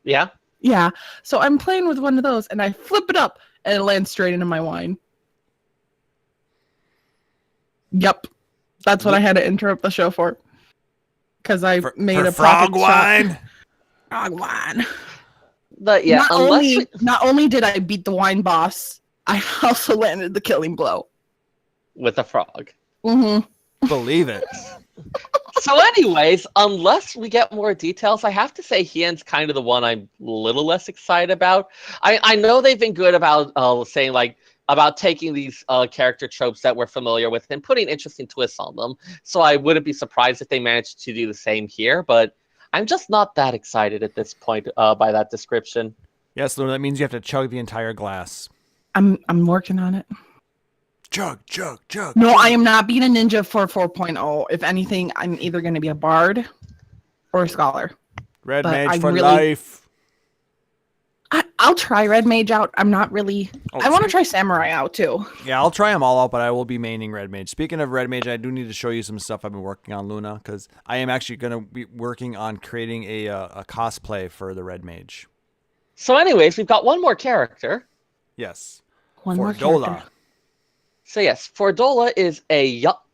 Yeah. Yeah. So I'm playing with one of those, and I flip it up, and it lands straight into my wine. Yep. That's what I had to interrupt the show for. Because I made a frog pocket shot. wine. Frog wine. But yeah, Not only did I beat the wine boss, I also landed the killing blow. with a frog. Mm-hmm. Believe it. So anyways, unless we get more details, I have to say Hien's kind of the one I'm a little less excited about. I know they've been good about saying like about taking these character tropes that we're familiar with and putting interesting twists on them. So I wouldn't be surprised if they managed to do the same here, but I'm just not that excited at this point by that description. Yes, Luna, that means you have to chug the entire glass. I'm working on it. Chug, chug, chug. No, I am not being a ninja for 4.0. If anything, I'm either going to be a bard or a scholar. Red but mage I for really- life. I'll try red mage out. I'm not really. Oh, I want to try samurai out too. Yeah, I'll try them all out, but I will be maining red mage. Speaking of red mage, I do need to show you some stuff I've been working on, Luna, because I am actually going to be working on creating a cosplay for the red mage. So anyways, we've got one more character. Yes. One more Fordola. character. So yes, Fordola is a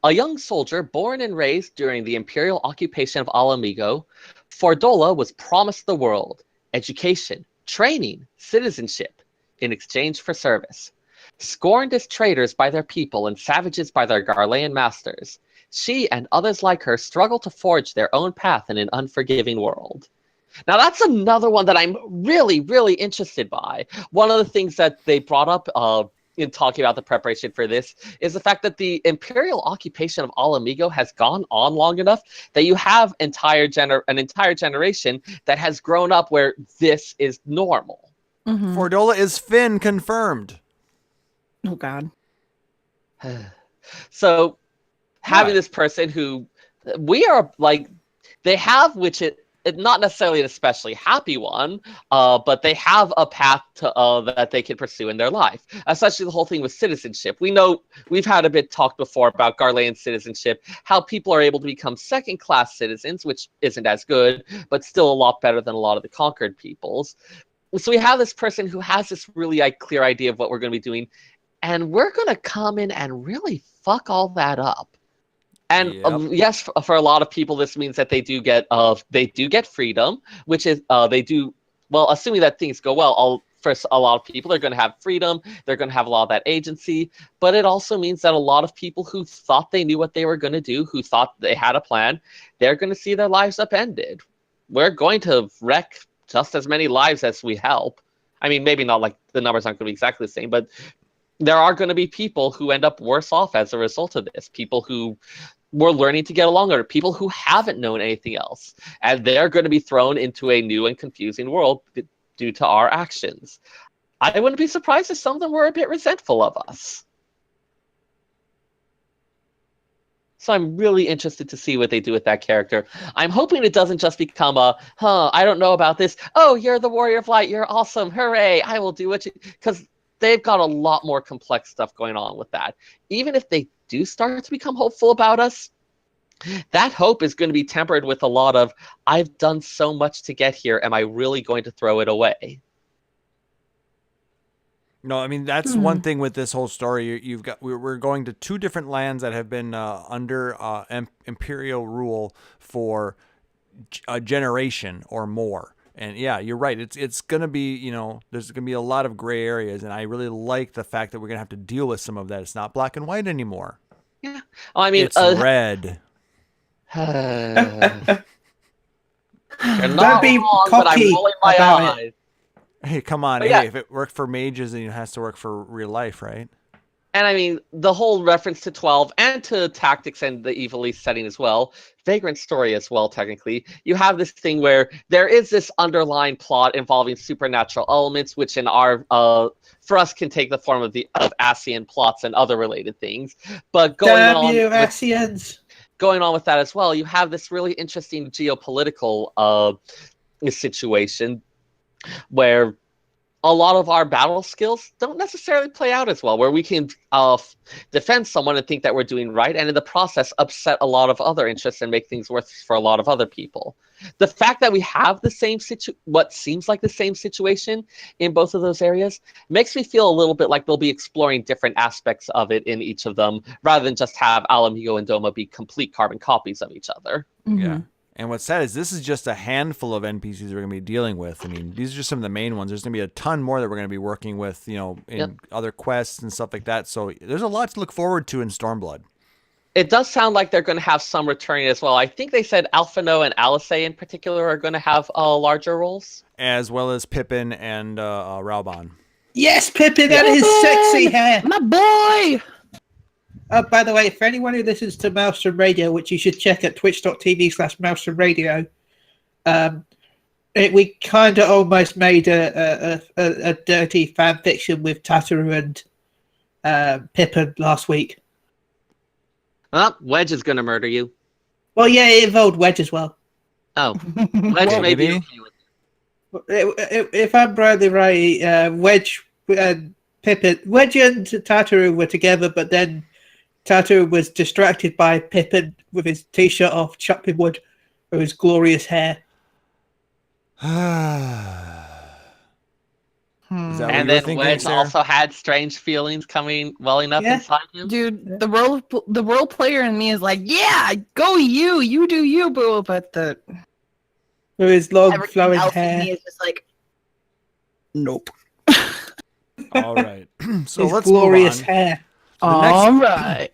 young soldier born and raised during the imperial occupation of Alamigo. Fordola was promised the world, education, training, citizenship, in exchange for service. Scorned as traitors by their people and savages by their Garlean masters, she and others like her struggle to forge their own path in an unforgiving world. Now that's another one that I'm really, really interested by. One of the things that they brought up in talking about the preparation for this is the fact that the imperial occupation of Alamigo has gone on long enough that you have an entire generation that has grown up where this is normal. Mhm. Fordola is Finn confirmed. Oh God. So having What? this person who we are like, they have, which it not necessarily an especially happy one, but they have a path to that they can pursue in their life. Especially the whole thing with citizenship. We know we've had a bit talked before about Garlean citizenship, how people are able to become second-class citizens, which isn't as good, but still a lot better than a lot of the conquered peoples. So we have this person who has this really clear idea of what we're going to be doing, and we're going to come in and really fuck all that up. And Yep. yes, for a lot of people, this means that they do get freedom, which is they do well. Assuming that things go well, for a lot of people, they're going to have freedom. They're going to have a lot of that agency. But it also means that a lot of people who thought they knew what they were going to do, who thought they had a plan, they're going to see their lives upended. We're going to wreck just as many lives as we help. I mean, maybe not like the numbers aren't going to be exactly the same, but there are going to be people who end up worse off as a result of this. People who were learning to get along, or people who haven't known anything else, and they're going to be thrown into a new and confusing world due to our actions. I wouldn't be surprised if some of them were a bit resentful of us. So I'm really interested to see what they do with that character. I'm hoping it doesn't just become I don't know about this. Oh, you're the Warrior of Light. You're awesome. Hooray. I will do what you... Because they've got a lot more complex stuff going on with that. Even if they do start to become hopeful about us, that hope is going to be tempered with a lot of, I've done so much to get here. Am I really going to throw it away? No, I mean, that's one thing with this whole story. You've got we're going to two different lands that have been under imperial rule for a generation or more. And yeah, you're right. It's going to be, there's going to be a lot of gray areas. And I really like the fact that we're going to have to deal with some of that. It's not black and white anymore. Yeah. I mean, It's red. You're not Don't be wrong, but I'm cocky rolling my about eyes. Hey, come on. But Hey, yeah. if it worked for mages, then it has to work for real life, right? And I mean, the whole reference to 12 and to tactics and the Evil East setting as well, Vagrant story as well, technically. You have this thing where there is this underlying plot involving supernatural elements, which in our, for us, can take the form of Ascian plots and other related things. But Damn you, Ascians! going on with that as well, you have this really interesting geopolitical situation where a lot of our battle skills don't necessarily play out as well, where we can defend someone and think that we're doing right, and in the process upset a lot of other interests and make things worse for a lot of other people. The fact that we have the same what seems like the same situation in both of those areas makes me feel a little bit like they'll be exploring different aspects of it in each of them, rather than just have Alamigo and Doma be complete carbon copies of each other. Yeah. And what's sad is this is just a handful of NPCs we're going to be dealing with. I mean, these are just some of the main ones. There's going to be a ton more that we're going to be working with, in other quests and stuff like that. So there's a lot to look forward to in Stormblood. It does sound like they're going to have some returning as well. I think they said Alphino and Alice in particular are going to have larger roles. As well as Pippin and Raubon. Yes, Pippin and his sexy hair! My boy! By the way, for anyone who listens to Maelstrom Radio, which you should check at twitch.tv/Maelstrom Radio, we kind of almost made a dirty fan fiction with Tataru and Pippin last week. Wedge is going to murder you. Well, yeah, it involved Wedge as well. Oh, Wedge may be okay with it. If I'm rightly right, Wedge and Pippin, Wedge and Tataru were together, but then Tataru was distracted by Pippin with his t-shirt off, chopping wood with his glorious hair. And then Wedge also had strange feelings welling up inside him. Dude, the role player in me is like, yeah, go you do you, boo. But with his long flowing else hair, in me is just like, nope. All right, so his let's glorious move on. hair. All right.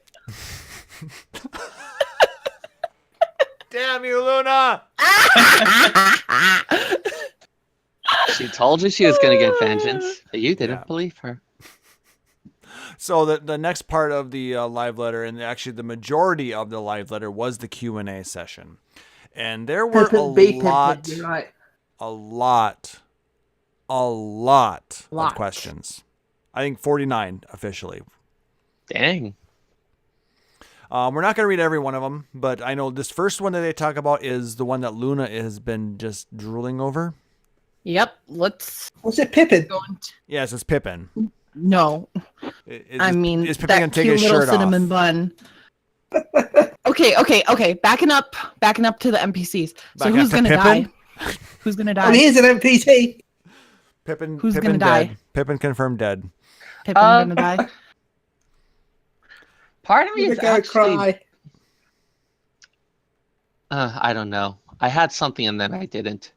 Damn you, Luna! She told you she was going to get vengeance, but you didn't believe her. So the next part of the live letter, and actually the majority of the live letter, was the Q&A session. And there were a lot of questions. I think 49 officially. Dang. We're not going to read every one of them, but I know this first one that they talk about is the one that Luna has been just drooling over. Yep. Was it Pippin? Yes, it's Pippin. No. Is Pippin that gonna take cute his little shirt cinnamon off? bun. Okay. Backing up to the NPCs. So who's gonna die? Who's gonna die? Oh, he is an NPC. Pippin. Who's Pippin gonna dead. die? Pippin confirmed dead. Pippin gonna die? Part of me is actually... cry. I don't know. I had something and then I didn't.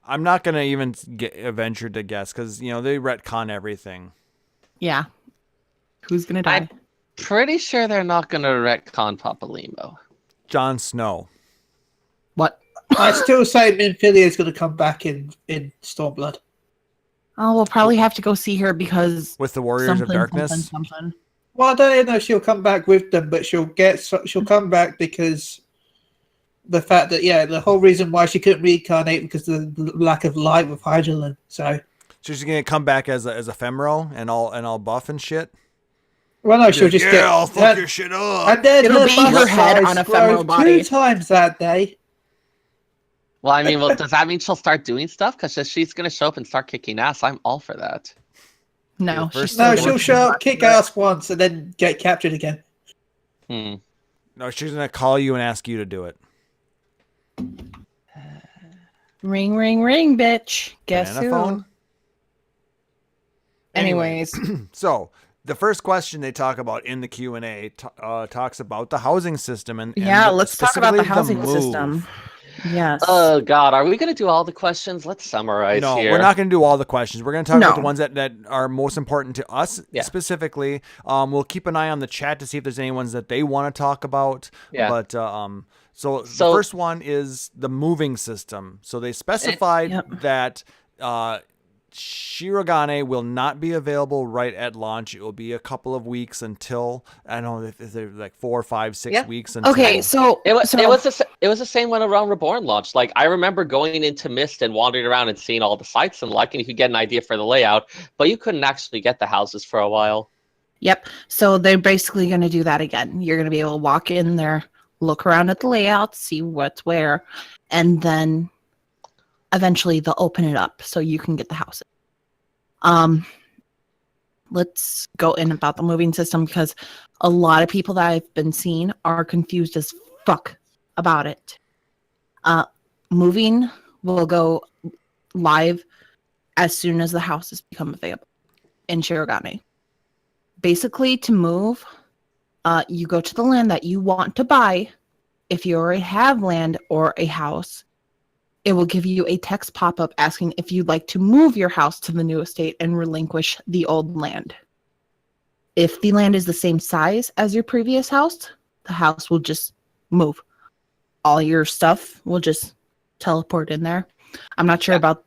I'm not gonna even venture to guess because they retcon everything. Yeah. Who's gonna die? I'm pretty sure they're not gonna retcon Papalimo. Jon Snow. What? I still say Minfilia is going to come back in Stormblood. Oh, we'll probably have to go see her because With the Warriors of Darkness. Something. Well, I don't know if she'll come back with them, but she'll come back because the fact that the whole reason why she couldn't reincarnate because of the lack of light with Hydralin. So she's gonna come back as a femoral and all buff and shit. Well, no, she'll just I'll fuck your shit up. And then it'll be her head on a femoral body 2 times that day. Well, I mean, does that mean she'll start doing stuff? Because she's going to show up and start kicking ass. I'm all for that. No, she'll show up, kick ass once, and then get captured again. No, she's gonna call you and ask you to do it. Ring, ring, ring, bitch. Guess Banana who? phone? Anyways, so the first question they talk about in the Q&A talks about the housing system and let's talk about the specifically housing system. Yes. Oh, God. Are we going to do all the questions? Let's summarize No, here. we're not going to do all the questions. We're going to talk about the ones that are most important to us specifically. We'll keep an eye on the chat to see if there's any ones that they want to talk about. Yeah. But so the first one is the moving system. So they specified that Shirogane will not be available right at launch. It will be a couple of weeks until, I don't know, if they're like 4, 5, 6 Yeah. weeks until. Okay, so It was the same when Around Reborn launched. Like, I remember going into Mist and wandering around and seeing all the sites and and you could get an idea for the layout, but you couldn't actually get the houses for a while. Yep. So they're basically going to do that again. You're going to be able to walk in there, look around at the layout, see what's where, and then eventually they'll open it up so you can get the houses. Let's go in about the moving system because a lot of people that I've been seeing are confused as fuck about it. Moving will go live as soon as the houses become available in Shirogane. Basically, to move, you go to the land that you want to buy. If you already have land or a house, it will give you a text pop-up asking if you'd like to move your house to the new estate and relinquish the old land. If the land is the same size as your previous house, the house will just move. All your stuff will just teleport in there. I'm not sure about...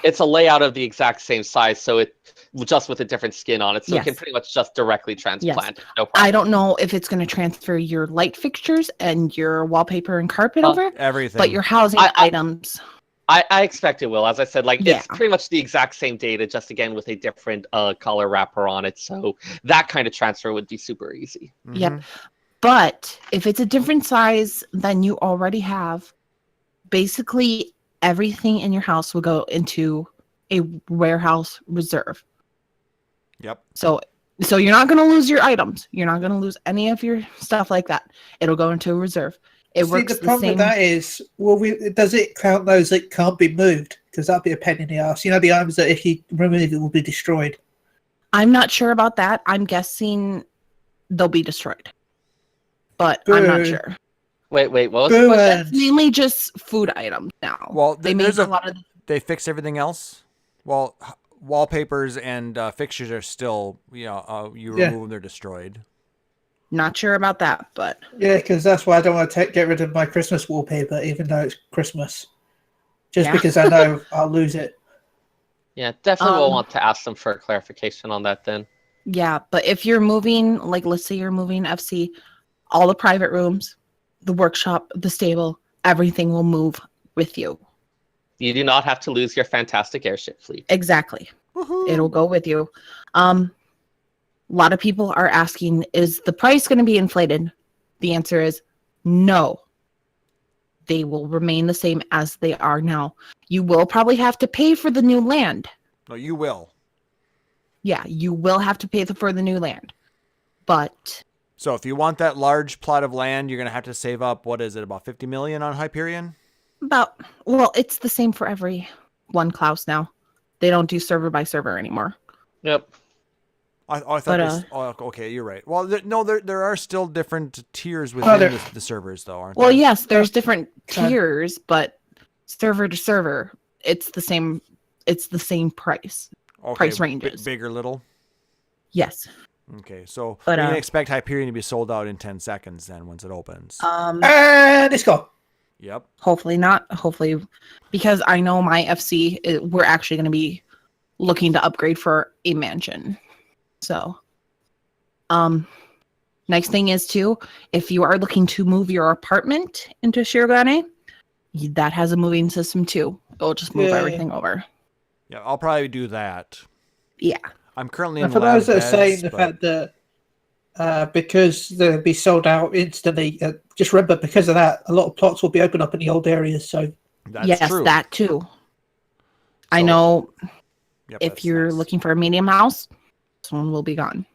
It's a layout of the exact same size, so it just with a different skin on it, so Yes. it can pretty much just directly transplant. Yes. No problem. I don't know if it's going to transfer your light fixtures and your wallpaper and carpet over, Everything. but your housing items... I expect it will. As I said, Yeah. it's pretty much the exact same data, just again with a different color wrapper on it. So that kind of transfer would be super easy. Yep. But if it's a different size than you already have, basically everything in your house will go into a warehouse reserve. Yep. So you're not going to lose your items. You're not going to lose any of your stuff like that. It'll go into a reserve. It works The problem same. with that is, does it count those that can't be moved? Because that'd be a pain in the ass. You know, the items that if you remove it will be destroyed. I'm not sure about that. I'm guessing they'll be destroyed. But I'm not sure. Wait, what was the question? It's mainly just food items now. Well, they made a lot of... They fixed everything else? Well, wallpapers and fixtures are still, you remove them, they're destroyed. Not sure about that, but... Yeah, because that's why I don't want to get rid of my Christmas wallpaper, even though it's Christmas. Just because I know I'll lose it. Yeah, definitely will want to ask them for clarification on that then. Yeah, but if you're moving, like let's say you're moving FC, all the private rooms, the workshop, the stable, everything will move with you. You do not have to lose your fantastic airship fleet. Exactly. Woohoo. It'll go with you. A lot of people are asking, is the price going to be inflated? The answer is no. They will remain the same as they are now. You will probably have to pay for the new land. No, you will. Yeah, you will have to pay for the new land. But... So if you want that large plot of land, you're going to have to save up, what is it, about 50 million on Hyperion? It's the same for every one Klaus now. They don't do server by server anymore. Yep. I thought okay, you're right. Well, there are still different tiers within the servers, though, aren't there? Well, yes, there's different tiers, but server to server, it's the same. It's the same price. Okay, price ranges. Big or little? Yes. Okay, so but, we can expect Hyperion to be sold out in 10 seconds then once it opens. And it's gone. Yep. Hopefully not. Hopefully, because I know my FC, we're actually going to be looking to upgrade for a mansion. So, next thing is too, if you are looking to move your apartment into Shirogane, that has a moving system too. It'll just move everything over. Yeah, I'll probably do that. Yeah. I'm currently And in for those that are beds, saying the fact that because they'll be sold out instantly, just remember, because of that, a lot of plots will be opened up in the old areas. So that's true. That too. I know if you're looking for a medium house, this one will be gone.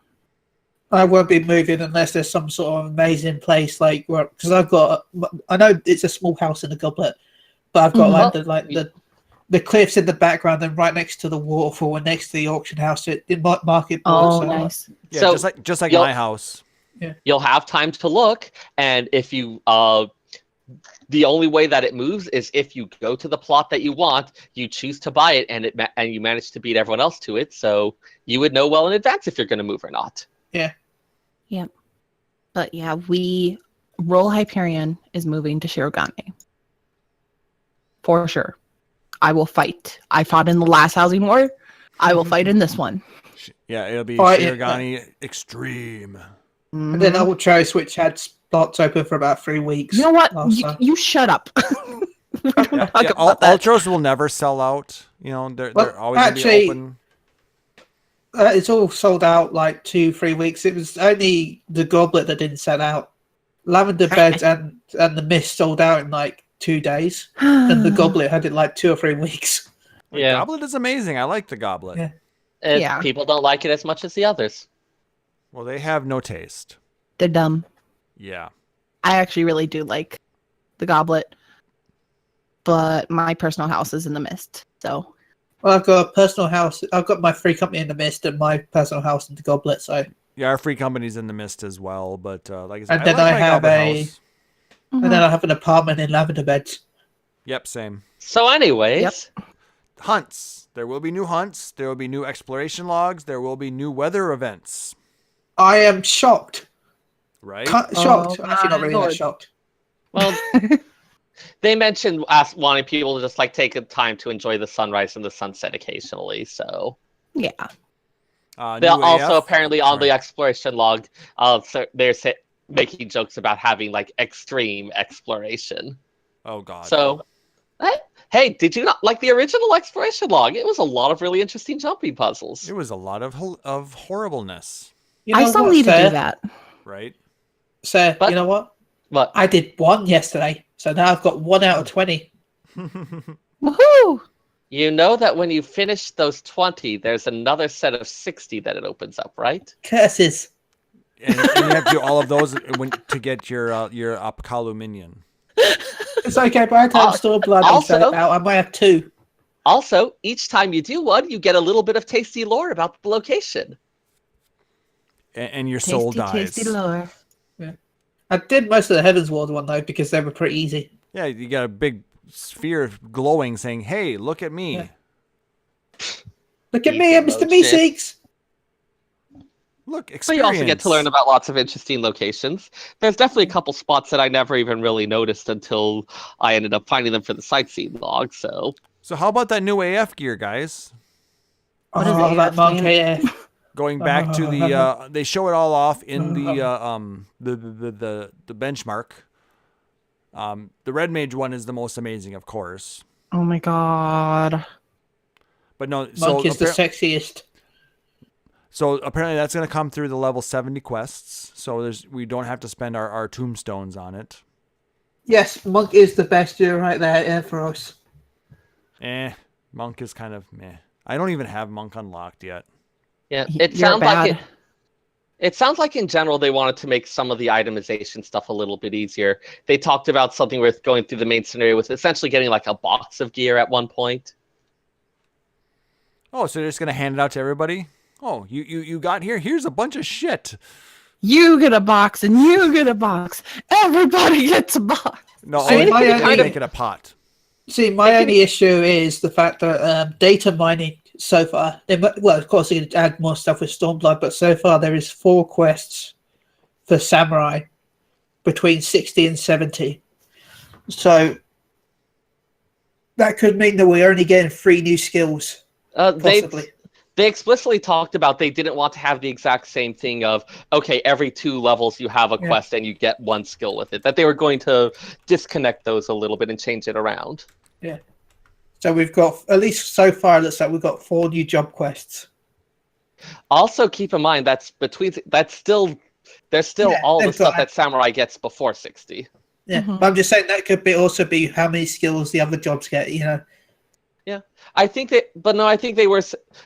I won't be moving unless there's some sort of amazing place, like because I know it's a small house in the Goblet, but I've got the cliffs in the background and right next to the waterfall and next to the auction house, in market. Nice. Yeah, so just like my house. Yeah. You'll have time to look, and if you the only way that it moves is if you go to the plot that you want, you choose to buy it, and you manage to beat everyone else to it. So you would know well in advance if you're going to move or not. Yeah. Yep. But yeah, Roll Hyperion is moving to Shirogane. For sure. I will fight. I fought in the last housing war. I will fight in this one. Yeah, it'll be Fight- Shirogane Extreme. And then Ultros, which had spots open for about 3 weeks. You know what? last You, time. you shut up. We don't talk Yeah, about that. Ultras will never sell out. You know, they're Well, always going to be actually- open. It's all sold out like 2-3 weeks. It was only the Goblet that didn't sell out. Lavender Beds and the Mist sold out in like 2 days, and the Goblet had it like 2 or 3 weeks. The Yeah. Goblet is amazing. I like the Goblet. Yeah. Yeah. People don't like it as much as the others. Well, they have no taste. They're dumb. Yeah. I actually really do like the Goblet, but my personal house is in the Mist. So Well, I've got a personal house. I've got my free company in the Mist and my personal house in the Goblet. So, Yeah, our free company's in the Mist as well. But like I said, And then like I my have Goblet a- house. and then I have an apartment in Lavender Beds. Yep, same. So, anyways, Yep. Hunts. There will be new hunts. There will be new exploration logs. There will be new weather events. I am shocked. Right? Shocked. Oh, Actually, not really my that lord. shocked. well, they mentioned wanting people to just like take a time to enjoy the sunrise and the sunset occasionally. So yeah. they'll New also AF. apparently on Sorry. the exploration log, so they're making jokes about having like extreme exploration. Oh God. So, hey, did you not like the original exploration log? It was a lot of really interesting jumping puzzles. It was a lot of horribleness. You I know still what, need to Sarah? do that. Right? Sarah, But- you know what? But I did 1 yesterday, so now I've got 1 out of 20. Woohoo! you know that when you finish those 20, there's another set of 60 that it opens up, right? Curses. and you have to do all of those to get your Apkalu minion. It's okay. By the time Stormblood is also- out, I might have 2. Also, each time you do one, you get a little bit of tasty lore about the location. And your soul dies. Tasty lore. I did most of the Heavens Ward one though because they were pretty easy. Yeah, you got a big sphere glowing saying, "Hey, look at me." Yeah. Look at Easy me, I'm Mr. mode Meeseeks. Look, So experience. you also get to learn about lots of interesting locations. There's definitely a couple spots that I never even really noticed until I ended up finding them for the sightseeing log. So So how about that new AF gear, guys? What is Oh, it, that Monk Afghan? AF. Going back to the, they show it all off in the benchmark. The Red Mage one is the most amazing, of course. Oh my god. But no, Monk is the sexiest. so apparently that's going to come through the level 70 quests. So we don't have to spend our tombstones on it. Yes, Monk is the best duo right there for us. Monk is kind of meh. I don't even have Monk unlocked yet. yeah, You're it sounds like bad. it sounds like in general they wanted to make some of the itemization stuff a little bit easier. They talked about something with going through the main scenario with essentially getting like a box of gear at one point. Oh, so they're just going to hand it out to everybody? Oh, you got here? Here's a bunch of shit. You get a box and you get a box. Everybody gets a box. No, See, they my can only- make it a pot. See, my only issue is the fact that data mining so far, well, of course, you can add more stuff with Stormblood, but so far there is 4 quests for Samurai between 60 and 70. So that could mean that we're only getting 3 new skills, possibly. They explicitly talked about they didn't want to have the exact same thing of, okay, every 2 levels you have a Yeah. quest and you get 1 skill with it. That they were going to disconnect those a little bit and change it around. Yeah. So we've got, at least so far, it looks like we've got 4 new job quests. Also, keep in mind there's still Yeah, all the they've stuff got- that Samurai gets before 60. Yeah, Mhm. but I'm just saying that could also be how many skills the other jobs get, you know. I think they were,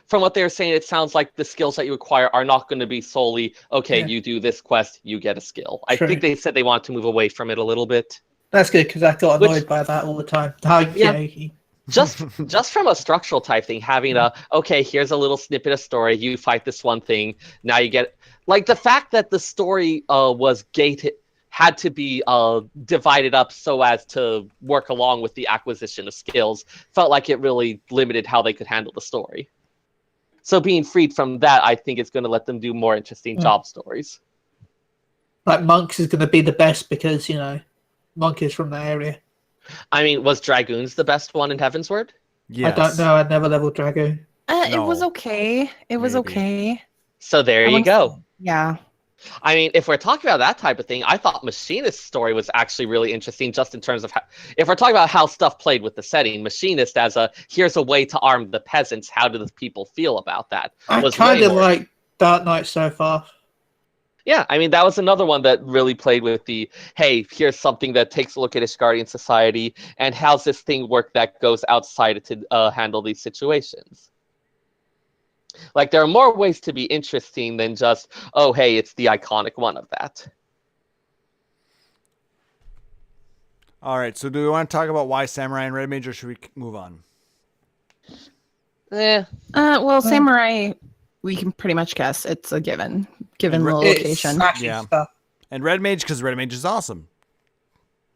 from what they were saying, it sounds like the skills that you acquire are not going to be solely, okay, Yeah. you do this quest, you get a skill. I True. think they said they want to move away from it a little bit. That's good because I got Which- annoyed by that all the time. How, Yeah. you know, Just from a structural type thing, having okay, here's a little snippet of story, you fight this one thing, now you get, like the fact that the story was gated, had to be divided up so as to work along with the acquisition of skills, felt like it really limited how they could handle the story. So being freed from that, I think it's going to let them do more interesting job stories. like Monks is going to be the best because, you know, Monk is from that area. I mean, was Dragoons the best one in Heavensward? Yes. I don't know. I never leveled Drago. It was No. okay. It was Maybe. okay. So there I you wouldn't go. say- Yeah. I mean, if we're talking about that type of thing, I thought Machinist's story was actually really interesting, just in terms of how, if we're talking about how stuff played with the setting, Machinist as a here's a way to arm the peasants. How do the people feel about that? I Was kind way of more- like Dark Knight so far. Yeah, I mean, that was another one that really played with the, hey, here's something that takes a look at Ishgardian society, and how's this thing work that goes outside it to handle these situations. Like, there are more ways to be interesting than just, oh, hey, it's the iconic one of that. All right. So do we want to talk about why Samurai and Red Mage, or should we move on? Well, Samurai, we can pretty much guess it's a given the And location. Smashing Yeah. stuff. And Red Mage, because Red Mage is awesome.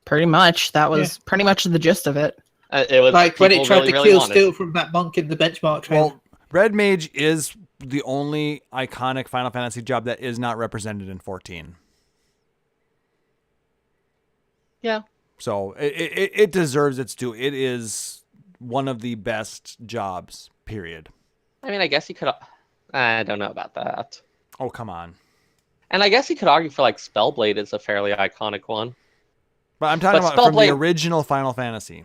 Pretty much. That was pretty much the gist of it. It was Like when it people tried really, to really kill wanted. Steel from that monk in the benchmark trailer. Well, Red Mage is the only iconic Final Fantasy job that is not represented in 14. Yeah. So it deserves its due. It is one of the best jobs, period. I mean, I guess you could. I don't know about that. Oh, come on. And I guess you could argue for like Spellblade is a fairly iconic one. But I'm talking But about from the Spellblade- original Final Fantasy.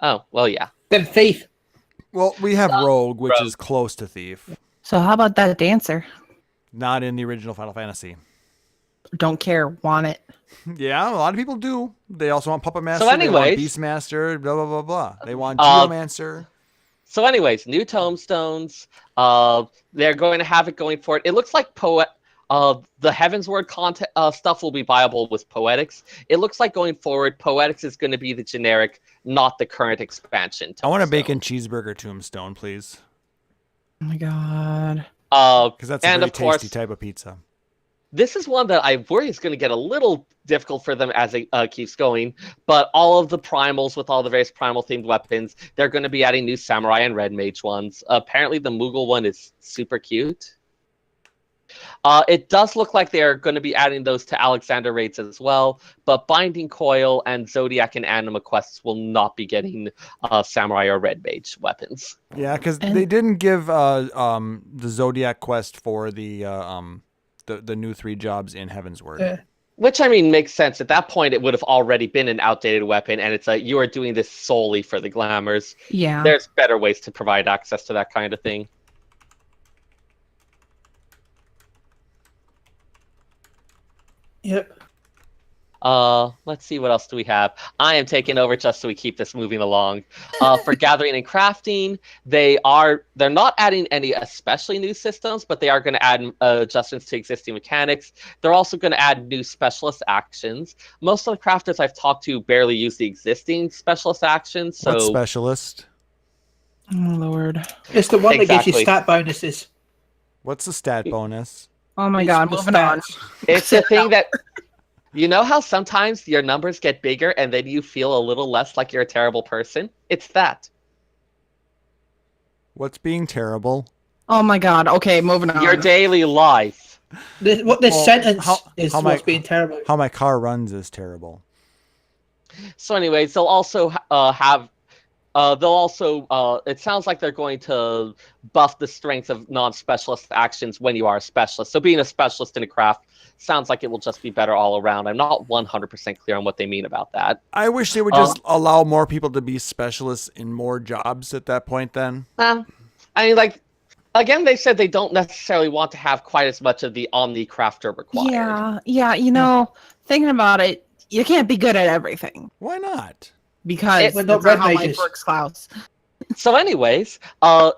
Oh, well, yeah. Then Thief. Well, we have Rogue, which is close to Thief. So how about that dancer? Not in the original Final Fantasy. Don't care. Want it. Yeah, a lot of people do. They also want Puppet Master. So they want anyways- Beastmaster, blah, blah, blah, blah. They want Uh, Geomancer. So, anyways, new tomestones. They're going to have it going for it. It looks like the Heavensward content stuff will be viable with Poetics. It looks like going forward, Poetics is going to be the generic, not the current expansion. I want a tombstone. bacon cheeseburger tombstone, please. Oh my god. Because that's a And very of course, tasty type of pizza. this is one that I worry is going to get a little difficult for them as it keeps going. But all of the primals with all the various primal themed weapons, they're going to be adding new samurai and red mage ones. Apparently, the Moogle one is super cute. It does look like they're going to be adding those to Alexander raids as well. But Binding Coil and Zodiac and Anima quests will not be getting samurai or red mage weapons. Yeah, because And- they didn't give the Zodiac quest for the new 3 jobs in Heavensward. Yeah. Which, I mean, makes sense. At that point, it would have already been an outdated weapon, and it's like, you are doing this solely for the glamours. Yeah. There's better ways to provide access to that kind of thing. Yep. Let's see, what else do we have? I am taking over just so we keep this moving along. For gathering and crafting, they're not adding any especially new systems, but they are going to add adjustments to existing mechanics. They're also going to add new specialist actions. Most of the crafters I've talked to barely use the existing specialist actions, so What specialist? Oh Lord. It's the one that gives you Exactly. stat bonuses. What's the stat bonus? Oh my It's god. the Moving on. stats. it's the thing that you know how sometimes your numbers get bigger and then you feel a little less like you're a terrible person? It's that. What's being terrible? Oh my god. Okay, moving on. Your daily life. This Well, sentence is how what's my- being terrible. How my car runs is terrible. So anyways, they'll also have it sounds like they're going to buff the strength of non-specialist actions when you are a specialist. So being a specialist in a craft sounds like it will just be better all around. I'm not 100% clear on what they mean about that. I wish they would just allow more people to be specialists in more jobs at that point then. I mean, like, again, they said they don't necessarily want to have quite as much of the Omni Crafter required. Yeah. You know, thinking about it, you can't be good at everything Why not? because We're that's not red not how life mages. works, Klaus. So anyways,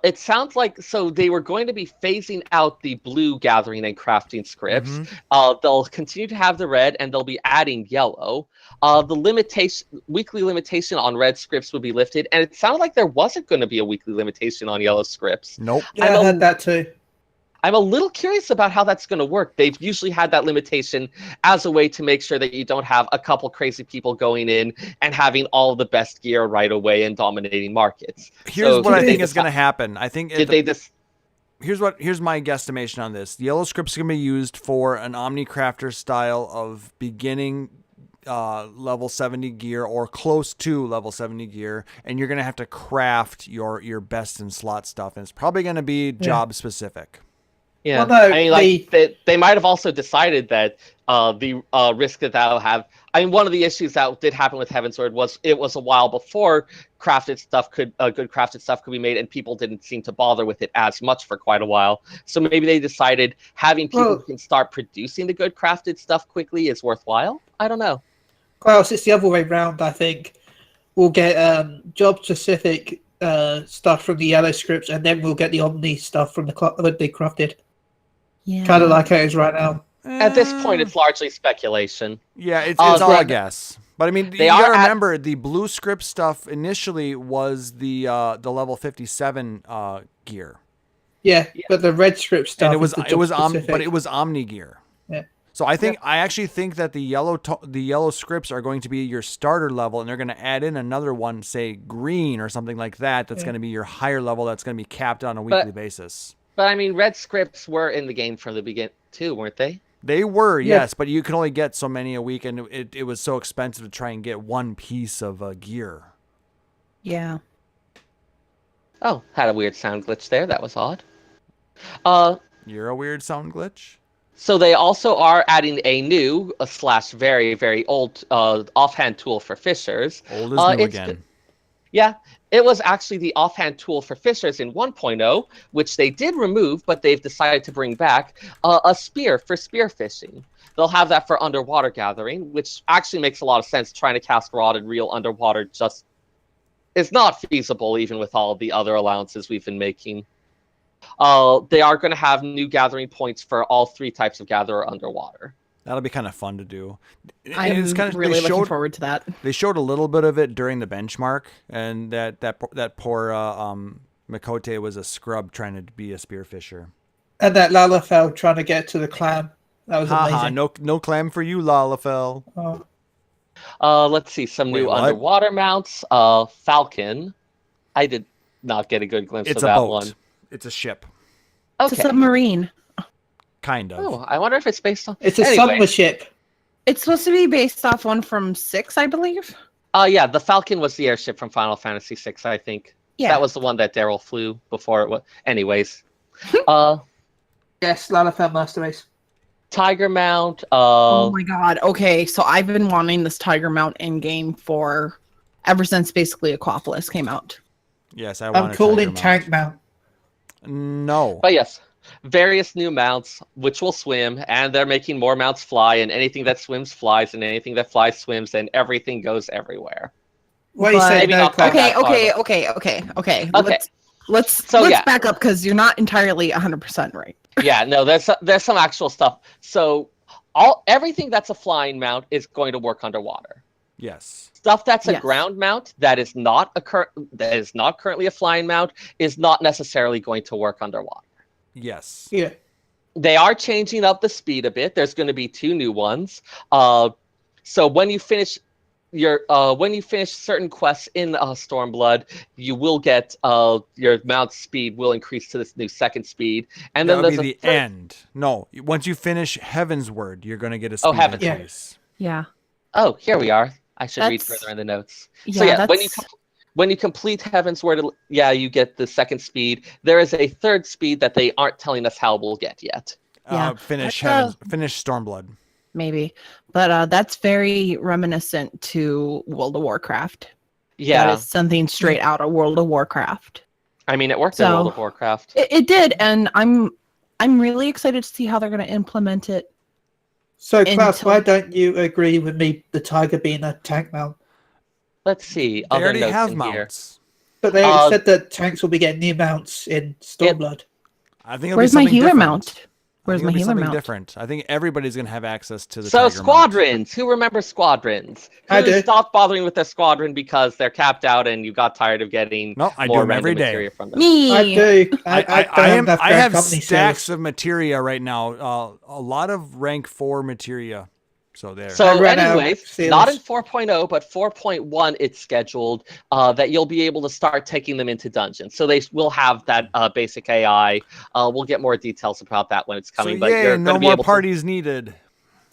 it sounds like they were going to be phasing out the blue gathering and crafting scripts. Mhm. They'll continue to have the red, and they'll be adding yellow. The weekly limitation on red scripts would be lifted, and it sounded like there wasn't going to be a weekly limitation on yellow scripts. Nope. Yeah, I'm I a- heard that too. I'm a little curious about how that's going to work. They've usually had that limitation as a way to make sure that you don't have a couple crazy people going in and having all the best gear right away and dominating markets. Here's So what I did think they is going to happen. I think Did they just? here's my guesstimation on this. The yellow scripts are going to be used for an Omnicrafter style of beginning level 70 gear or close to level 70 gear, and you're going to have to craft your best in slot stuff, and it's probably going to be job specific. Yeah, Well, no, I mean, like they might have also decided that the risk that that'll have. I mean, one of the issues that did happen with Heavensward was it was a while before crafted stuff good crafted stuff could be made, and people didn't seem to bother with it as much for quite a while. So maybe they decided having people who can start producing the good crafted stuff quickly is worthwhile. I don't know. Well, it's the other way round. I think we'll get job specific stuff from the yellow scripts, and then we'll get the Omni stuff from the crafted. Yeah. Kind of like it is right now. At this point, it's largely speculation. Yeah, it's all a right. guess. But I mean, They you gotta are remember the blue script stuff initially was the level 57 gear, Yeah, but the red script stuff. and it was specific. Omni gear. Yeah. So I actually think that the yellow scripts are going to be your starter level, and they're going to add in another one, say green or something like that. That's going to be your higher level. That's going to be capped on a weekly basis. But I mean, red scripts were in the game from the beginning too, weren't they? They were, yes, but you can only get so many a week, and it was so expensive to try and get one piece of gear. Yeah. Oh, had a weird sound glitch there. That was odd. You're a weird sound glitch. So they also are adding a new / very, very old offhand tool for fishers. Old as new it's again. Yeah, it was actually the offhand tool for fishers in 1.0, which they did remove, but they've decided to bring back a spear for spearfishing. They'll have that for underwater gathering, which actually makes a lot of sense. Trying to cast rod and reel underwater just is not feasible, even with all the other allowances we've been making. They are going to have new gathering points for all 3 types of gatherer underwater. That'll be kind of fun to do. I'm really looking forward to that. They showed a little bit of it during the benchmark, and that poor Makote was a scrub trying to be a spearfisher. And that Lalafell trying to get to the clam. That was amazing. No clam for you, Lalafell. Let's see, some new what? underwater mounts. Falcon. I did not get a good glimpse of that one. It's a ship. It's a submarine. Kind of. Oh, I wonder if it's based on... It's a submarine ship. It's supposed to be based off one from 6, I believe. Yeah, the Falcon was the airship from Final Fantasy VI, I think. Yeah. That was the one that Daryl flew before it was... Anyways. Yes, Lalafell Master Race. Tiger mount. Oh my god. Okay, so I've been wanting this tiger mount in game for ever since basically Aquapolis came out. Yes, I want I'm calling tank mount. No. But yes, various new mounts which will swim, and they're making more mounts fly, and anything that swims flies, and anything that flies swims, and everything goes everywhere. What you say? Maybe No, not quite Okay. Let's back up because you're not entirely 100% right. Yeah, no, there's some actual stuff. So everything that's a flying mount is going to work underwater. Yes. Stuff that's a ground mount that is not currently a flying mount is not necessarily going to work underwater. Yes. Yeah. They are changing up the speed a bit. There's going to be 2 new ones. So when you finish certain quests in Stormblood, you will get your mount speed will increase to this new second speed, and then there's the end. No, once you finish Heavensward, you're going to get a speed increase. Yeah. Oh, here we are. I should read further in the notes. So yeah, when you complete Heavensward, you get the second speed. There is a third speed that they aren't telling us how we'll get yet. Finish Stormblood. Maybe, but that's very reminiscent to World of Warcraft. Yeah, that is something straight out of World of Warcraft. I mean, it worked in World of Warcraft. It did, and I'm really excited to see how they're going to implement it. So, Klaus, why don't you agree with me? The tiger being a tank mount. Let's see. They already have mounts, but they said that tanks will be getting new mounts in Stormblood. I think. Where's my healer mount? Where's my healer mount? Different. I think everybody's going to have access to the So Tiger squadrons. mount. Who remembers squadrons? I do. Stopped bothering with their squadron because they're capped out and you got tired of getting I more do them every day. from them. Me. I do. I have stacks of materia right now. A lot of rank 4 materia. So there. So anyways, not in 4.0, but 4.1 it's scheduled that you'll be able to start taking them into dungeons. So they will have that basic AI. We'll get more details about that when it's coming. So, no more parties needed.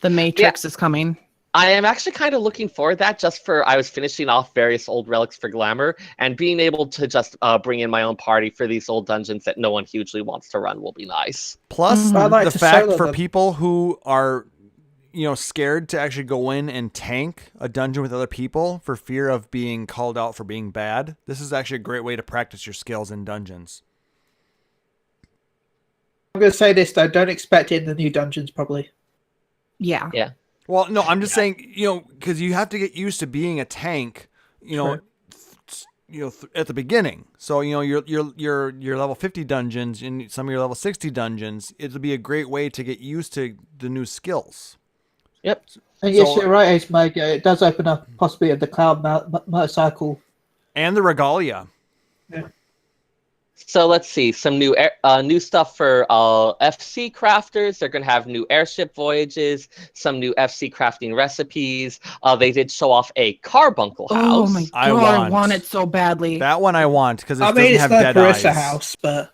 The Matrix is coming. I am actually kind of looking forward to that just for I was finishing off various old relics for Glamour, and being able to just bring in my own party for these old dungeons that no one hugely wants to run will be nice. Plus, I'd like the to fact solo for them. people who are, scared to actually go in and tank a dungeon with other people for fear of being called out for being bad, this is actually a great way to practice your skills in dungeons. I'm going to say this though: don't expect it in the new dungeons, probably. Yeah. Yeah. Well, no, I'm just saying, because you have to get used to being a tank, True. at the beginning. So, your level 50 dungeons and some of your level 60 dungeons, it'll be a great way to get used to the new skills. Yep. And yes, So- you're right, Ace Mike. It does open up possibly the cloud motorcycle. And the regalia. So let's see some new stuff for FC crafters. They're going to have new airship voyages, some new FC crafting recipes. They did show off a carbuncle house. Oh my I god, I want- want it so badly. That one I want because it I mean, doesn't it's have not dead Parissa eyes. House, but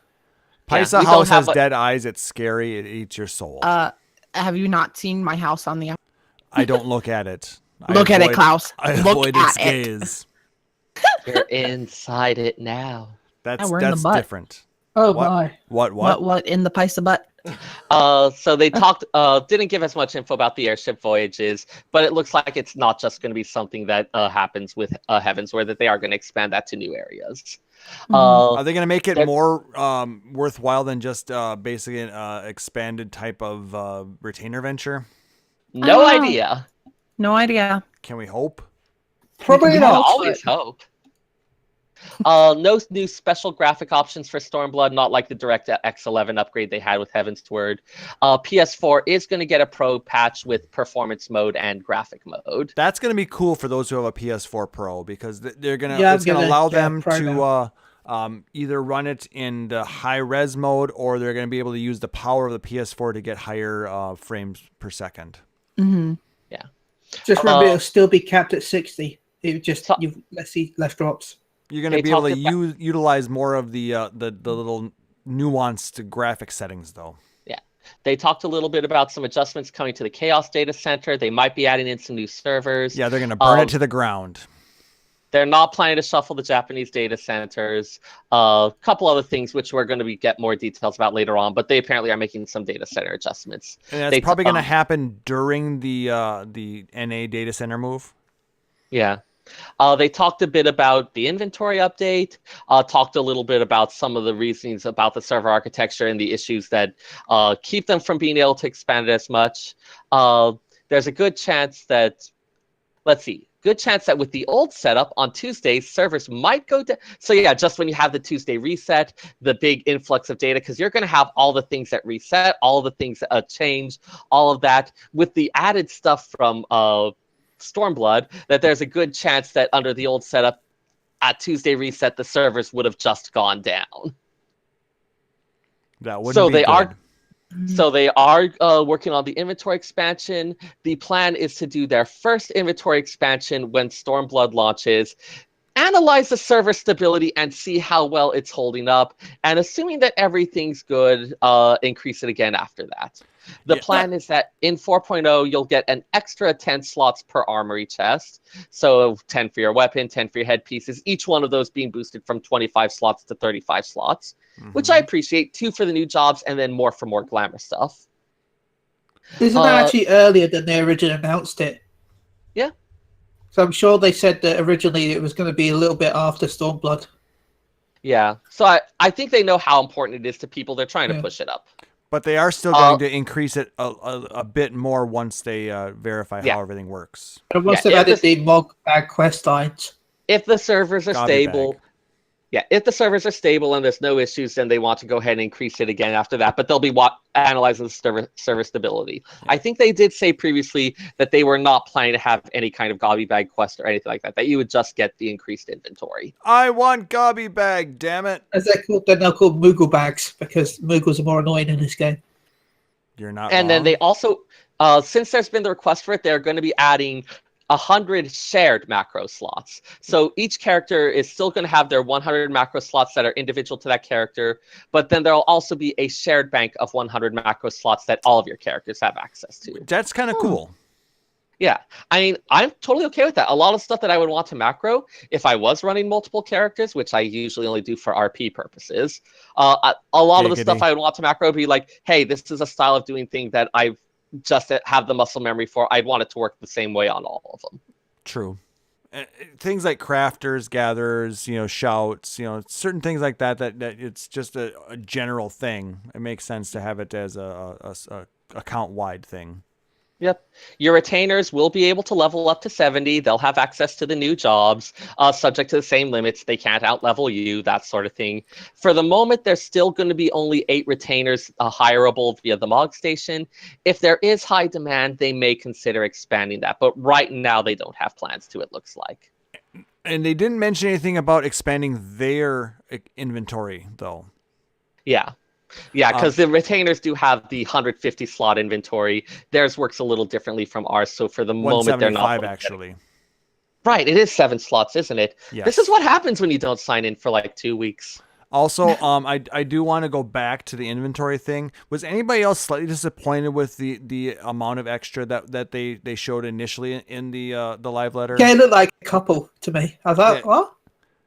Paisa we don't House have has a- dead eyes. It's scary. It eats your soul. Have you not seen my house on the I don't look at it. Look at it, Klaus. I Look avoid at its it. gaze. You're inside it now. That's we're in the butt. different. oh What? my. What in the Paisa butt? So they talked, didn't give as much info about the airship voyages, but it looks like it's not just going to be something that happens with Heavens, where that they are going to expand that to new areas. Are they going to make it they're- more worthwhile than just basically an expanded type of retainer venture? No Oh. idea. No idea. Can we hope? Probably You not. can always hope. No new special graphic options for Stormblood, not like the Direct X11 upgrade they had with Heaven's Word. PS4 is going to get a Pro patch with performance mode and graphic mode. That's going to be cool for those who have a PS4 Pro because they're going to. Yeah, I'm It's going to gonna allow get a them Pro to either run it in the high res mode or they're going to be able to use the power of the PS4 to get higher frames per second. Mm-hmm. Just remember, it'll still be capped at 60. It just So- you've let's see less drops. You're going to They be able to talked utilize more of the little nuanced graphic settings, though. They talked a little bit about some adjustments coming to the Chaos Data Center. They might be adding in some new servers. Yeah, they're going to burn it to the ground. They're not planning to shuffle the Japanese data centers. A couple other things which we're going to get more details about later on, but they apparently are making some data center adjustments. And that's They probably going to um, happen during the NA data center move. Yeah. They talked a bit about the inventory update, talked a little bit about some of the reasonings about the server architecture and the issues that keep them from being able to expand it as much. There's a good chance that, good chance that with the old setup on Tuesdays, servers might go down. So yeah, just when you have the Tuesday reset, the big influx of data, because you're going to have all the things that reset, all the things that change, all of that. With the added stuff from Stormblood, that there's a good chance that under the old setup at Tuesday reset, the servers would have just gone down. That wouldn't So be they good. are So they are working on the inventory expansion. The plan is to do their first inventory expansion when Stormblood launches, analyze the server stability and see how well it's holding up, and assuming that everything's good, increase it again after that. The Yeah. plan is that in 4.0, you'll get an extra 10 slots per armory chest. So 10 for your weapon, 10 for your headpieces, each one of those being boosted from 25 slots to 35 slots, which I appreciate. 2 for the new jobs, and then more for more glamour stuff. Isn't that actually earlier than they originally announced it? Yeah. So I'm sure they said that originally it was going to be a little bit after Stormblood. Yeah. So I think they know how important it is to people. They're trying to push it up. But they are still going to increase it a bit more once they verify how everything works. And once Yeah, they've if added the Mog Bag quest lines. If the servers are Gobby stable, bag. if the servers are stable and there's no issues, then they want to go ahead and increase it again after that. But they'll be analyzing the server stability. I think they did say previously that they were not planning to have any kind of Gobby Bag quest or anything like that, that you would just get the increased inventory. I want Gobby Bag, damn it. As they're called, they're now called Moogle Bags because Moogles are more annoying in this game. You're not And then wrong. they also, since there's been the request for it, they're going to be adding 100 shared macro slots. So each character is still going to have their 100 macro slots that are individual to that character, but then there'll also be a shared bank of 100 macro slots that all of your characters have access to. That's kind of cool. Yeah, I mean, I'm totally okay with that. A lot of stuff that I would want to macro, if I was running multiple characters, which I usually only do for RP purposes, a lot of the stuff Giggity. I would want to macro would be like, hey, this is a style of doing things that I've just have the muscle memory for. I'd want it to work the same way on all of them. True. Things like crafters, gatherers, shouts, certain things like that it's just a general thing. It makes sense to have it as a account-wide thing. Yep. Your retainers will be able to level up to 70. They'll have access to the new jobs, subject to the same limits. They can't outlevel you, that sort of thing. For the moment, there's still going to be only 8 retainers hireable via the Mog Station. If there is high demand, they may consider expanding that. But right now, they don't have plans to, it looks like. And they didn't mention anything about expanding their inventory, though. Yeah. Yeah, because the retainers do have the 150 slot inventory. Theirs works a little differently from ours. So for the moment, they're not 175 actually. Right, it is 7 slots, isn't it? Yes. This is what happens when you don't sign in for like 2 weeks. Also, I do want to go back to the inventory thing. Was anybody else slightly disappointed with the amount of extra that they showed initially in the live letter? Yeah, it looked like a couple to me. I thought, what?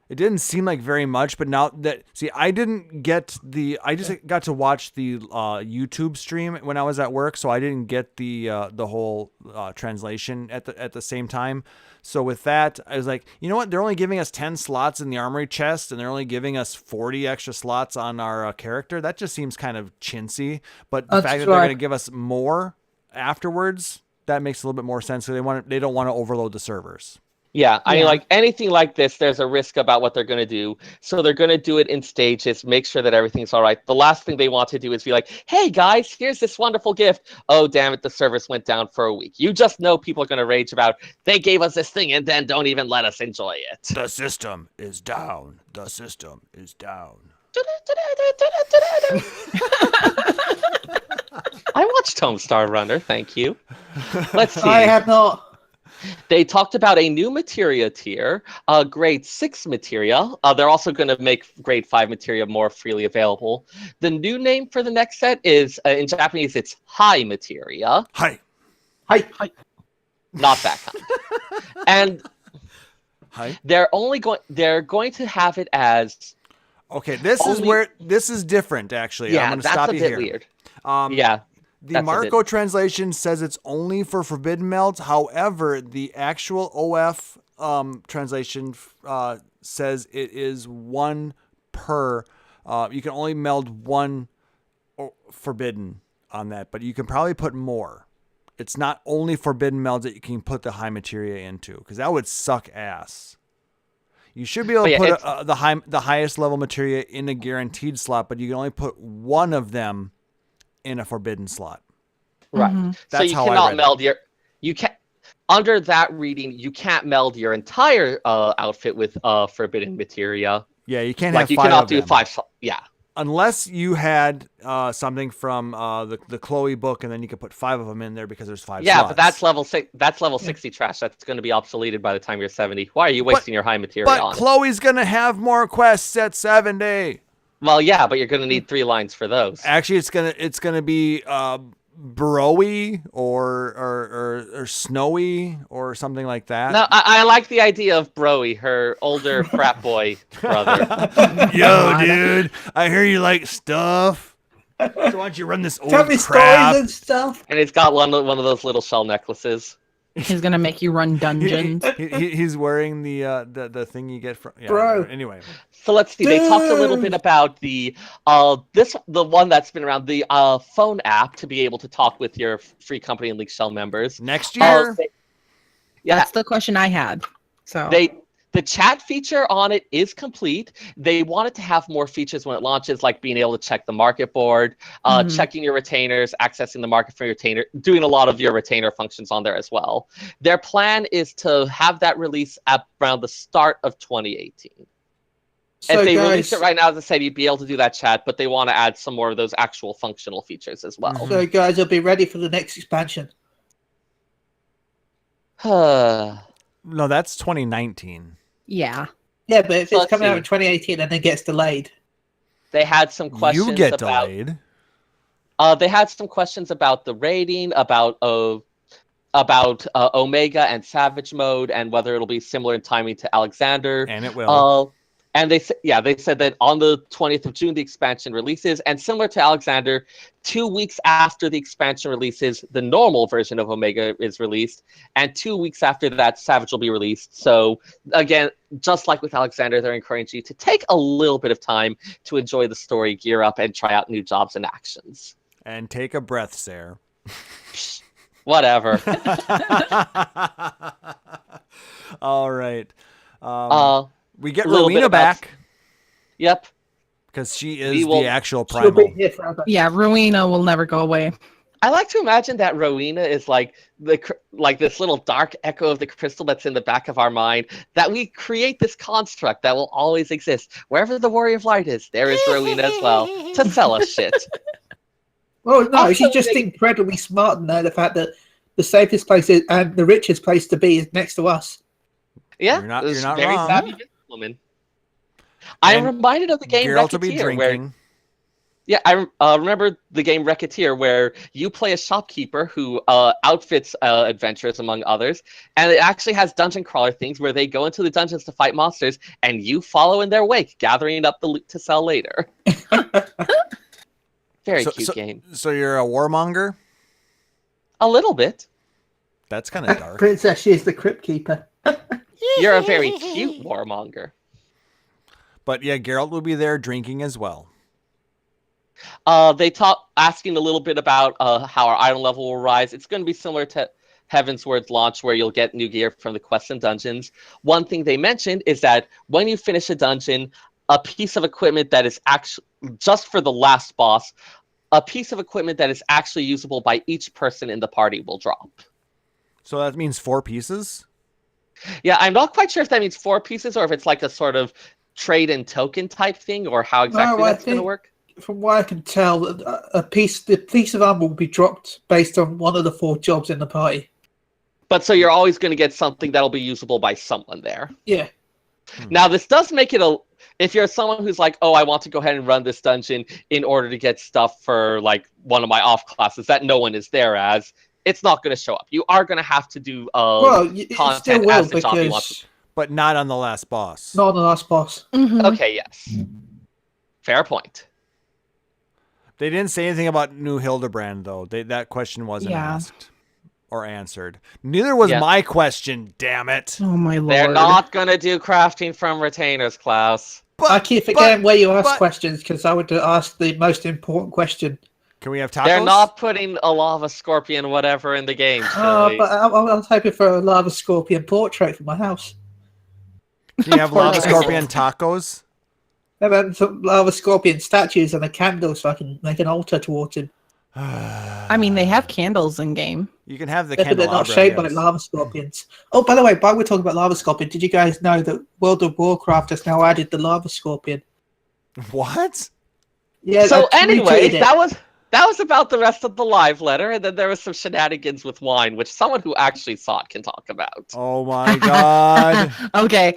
It didn't seem like very much, but now that I just got to watch the YouTube stream when I was at work, so I didn't get the whole translation at the same time. So with that, I was like, you know what? They're only giving us 10 slots in the armory chest, and they're only giving us 40 extra slots on our character. That just seems kind of chintzy. But the fact that they're going to give us more afterwards, that makes a little bit more sense. So they don't want to overload the servers. Yeah, I mean, like anything like this, there's a risk about what they're going to do. So they're going to do it in stages, make sure that everything's all right. The last thing they want to do is be like, hey, guys, here's this wonderful gift. Oh, damn it, the servers went down for a week. You just know people are going to rage about, they gave us this thing and then don't even let us enjoy it. The system is down. The system is down. I watched Homestar Runner, thank you. Let's see. I have not. They talked about a new materia tier, grade 6 materia. They're also going to make grade 5 materia more freely available. The new name for the next set is, in Japanese, it's high materia. Hi. Not that kind. And Hi. they're going to have it as... Okay, this is different, actually. Yeah, I'm going to that's stop a you bit here. weird. Yeah. The That's Marco translation says it's only for Forbidden Melds. However, the actual OF translation says it is 1 per. You can only meld 1 Forbidden on that, but you can probably put more. It's not only Forbidden Melds that you can put the high materia into, because that would suck ass. You should be able to put the highest level materia in a guaranteed slot, but you can only put 1 of them in a forbidden slot. Right. That's so you how cannot I read meld you can't, under that reading, you can't meld your entire outfit with forbidden materia. Yeah, you can't like have you 5 cannot of do them. 5. Yeah. Unless you had something from the Chloe book, and then you could put 5 of them in there because there's 5 Yeah, slots. but that's level 6. That's level 60 trash. That's going to be obsoleted by the time you're 70. Why are you wasting your high materia on But Chloe's gonna have more quests at 70. Well, yeah, but you're going to need 3 lines for those. Actually, it's gonna be Broy or Snowy or something like that. No, I like the idea of Broy, her older frat boy brother. Yo, dude, I hear you like stuff. So why don't you run this old Tell me crap? stories and stuff. And it's got one of those little shell necklaces. He's gonna make you run dungeons. He's wearing the thing you get from. Yeah, Bro. Anyway. So let's see. They talked a little bit about the one that's been around, the phone app to be able to talk with your Free Company and League Shell members Next year. Yeah, That's the question I had. So the chat feature on it is complete. They wanted to have more features when it launches, like being able to check the market board, checking your retainers, accessing the market for your retainer, doing a lot of your retainer functions on there as well. Their plan is to have that release at around the start of 2018. So if they guys, release it right now, as I said, you'd be able to do that chat, but they want to add some more of those actual functional features as well. So guys, I'll be ready for the next expansion. No, that's 2019. yeah. Yeah, but if So it's let's coming out see. in 2018 and then gets delayed, They had some questions You get about... delayed. They had some questions about the rating, about about Omega and Savage Mode and whether it'll be similar in timing to Alexander. And it will. And they said that on the 20th of June the expansion releases, and similar to Alexander, 2 weeks after the expansion releases, the normal version of Omega is released, and 2 weeks after that, Savage will be released. So again, just like with Alexander, they're encouraging you to take a little bit of time to enjoy the story, gear up, and try out new jobs and actions. And take a breath, Sarah. Whatever. All right. We get little bit Rowena about- back Yep. because she is will- the actual She'll be primal. here forever. Yeah, Rowena will never go away. I like to imagine that Rowena is like this little dark echo of the crystal that's in the back of our mind, that we create this construct that will always exist. Wherever the Warrior of Light is, there is Rowena as well, to sell us shit. Well, no, Also, she's just incredibly smart and know the fact that the safest place and the richest place to be is next to us. Yeah, You're not this wrong. very savvy businesswoman. I am And reminded of the game Geralt will be Racketeer, where drinking. I remember the game Racketeer, where you play a shopkeeper who outfits adventurers, among others, and it actually has dungeon crawler things where they go into the dungeons to fight monsters, and you follow in their wake, gathering up the loot to sell later. Very cute game. So you're a warmonger? A little bit. That's kind of dark. Princess, she is the crypt keeper. You're a very cute warmonger. But yeah, Geralt will be there drinking as well. They asking a little bit about how our item level will rise. It's going to be similar to Heaven's Word's launch, where you'll get new gear from the quests and dungeons. One thing they mentioned is that when you finish a dungeon, a piece of equipment that is actually just for the last boss, a piece of equipment that is actually usable by each person in the party will drop. So that means 4 pieces? Yeah, I'm not quite sure if that means 4 pieces or if it's like a sort of trade and token type thing, or how exactly that's going to work. From what I can tell, the piece of armor will be dropped based on one of the 4 jobs in the party. But so you're always going to get something that'll be usable by someone there. Yeah. Now, this does make it if you're someone who's like, oh, I want to go ahead and run this dungeon in order to get stuff for like one of my off classes that no one is there as, it's not going to show up. You are going to have to do It still content will as the job you want because to. But not on the last boss. not the last boss. Mhm. Okay, yes. Fair point. They didn't say anything about New Hildebrand, though. That question wasn't Yeah. asked or answered. Neither was Yeah. my question, damn it. Oh my lord. They're not going to do crafting from retainers, Klaus. I keep forgetting where you ask but- questions because I would ask the most important question. Can we have tacos? They're not putting a lava scorpion whatever in the game. Silly. But I was hoping for a lava scorpion portrait for my house. Can you have lava Portrait. scorpion tacos? And then some lava scorpion statues and a candle so I can make an altar towards him. I mean, they have candles in game. You can have the Yeah, but they're not candelabra. shaped like yes. lava scorpions. Oh, by the way, while we're talking about lava scorpion, did you guys know that World of Warcraft has now added the lava scorpion? What? Yeah. So I anyway, retweeted it. that was about the rest of the live letter, and then there was some shenanigans with wine, which someone who actually saw it can talk about. Oh my god. Okay.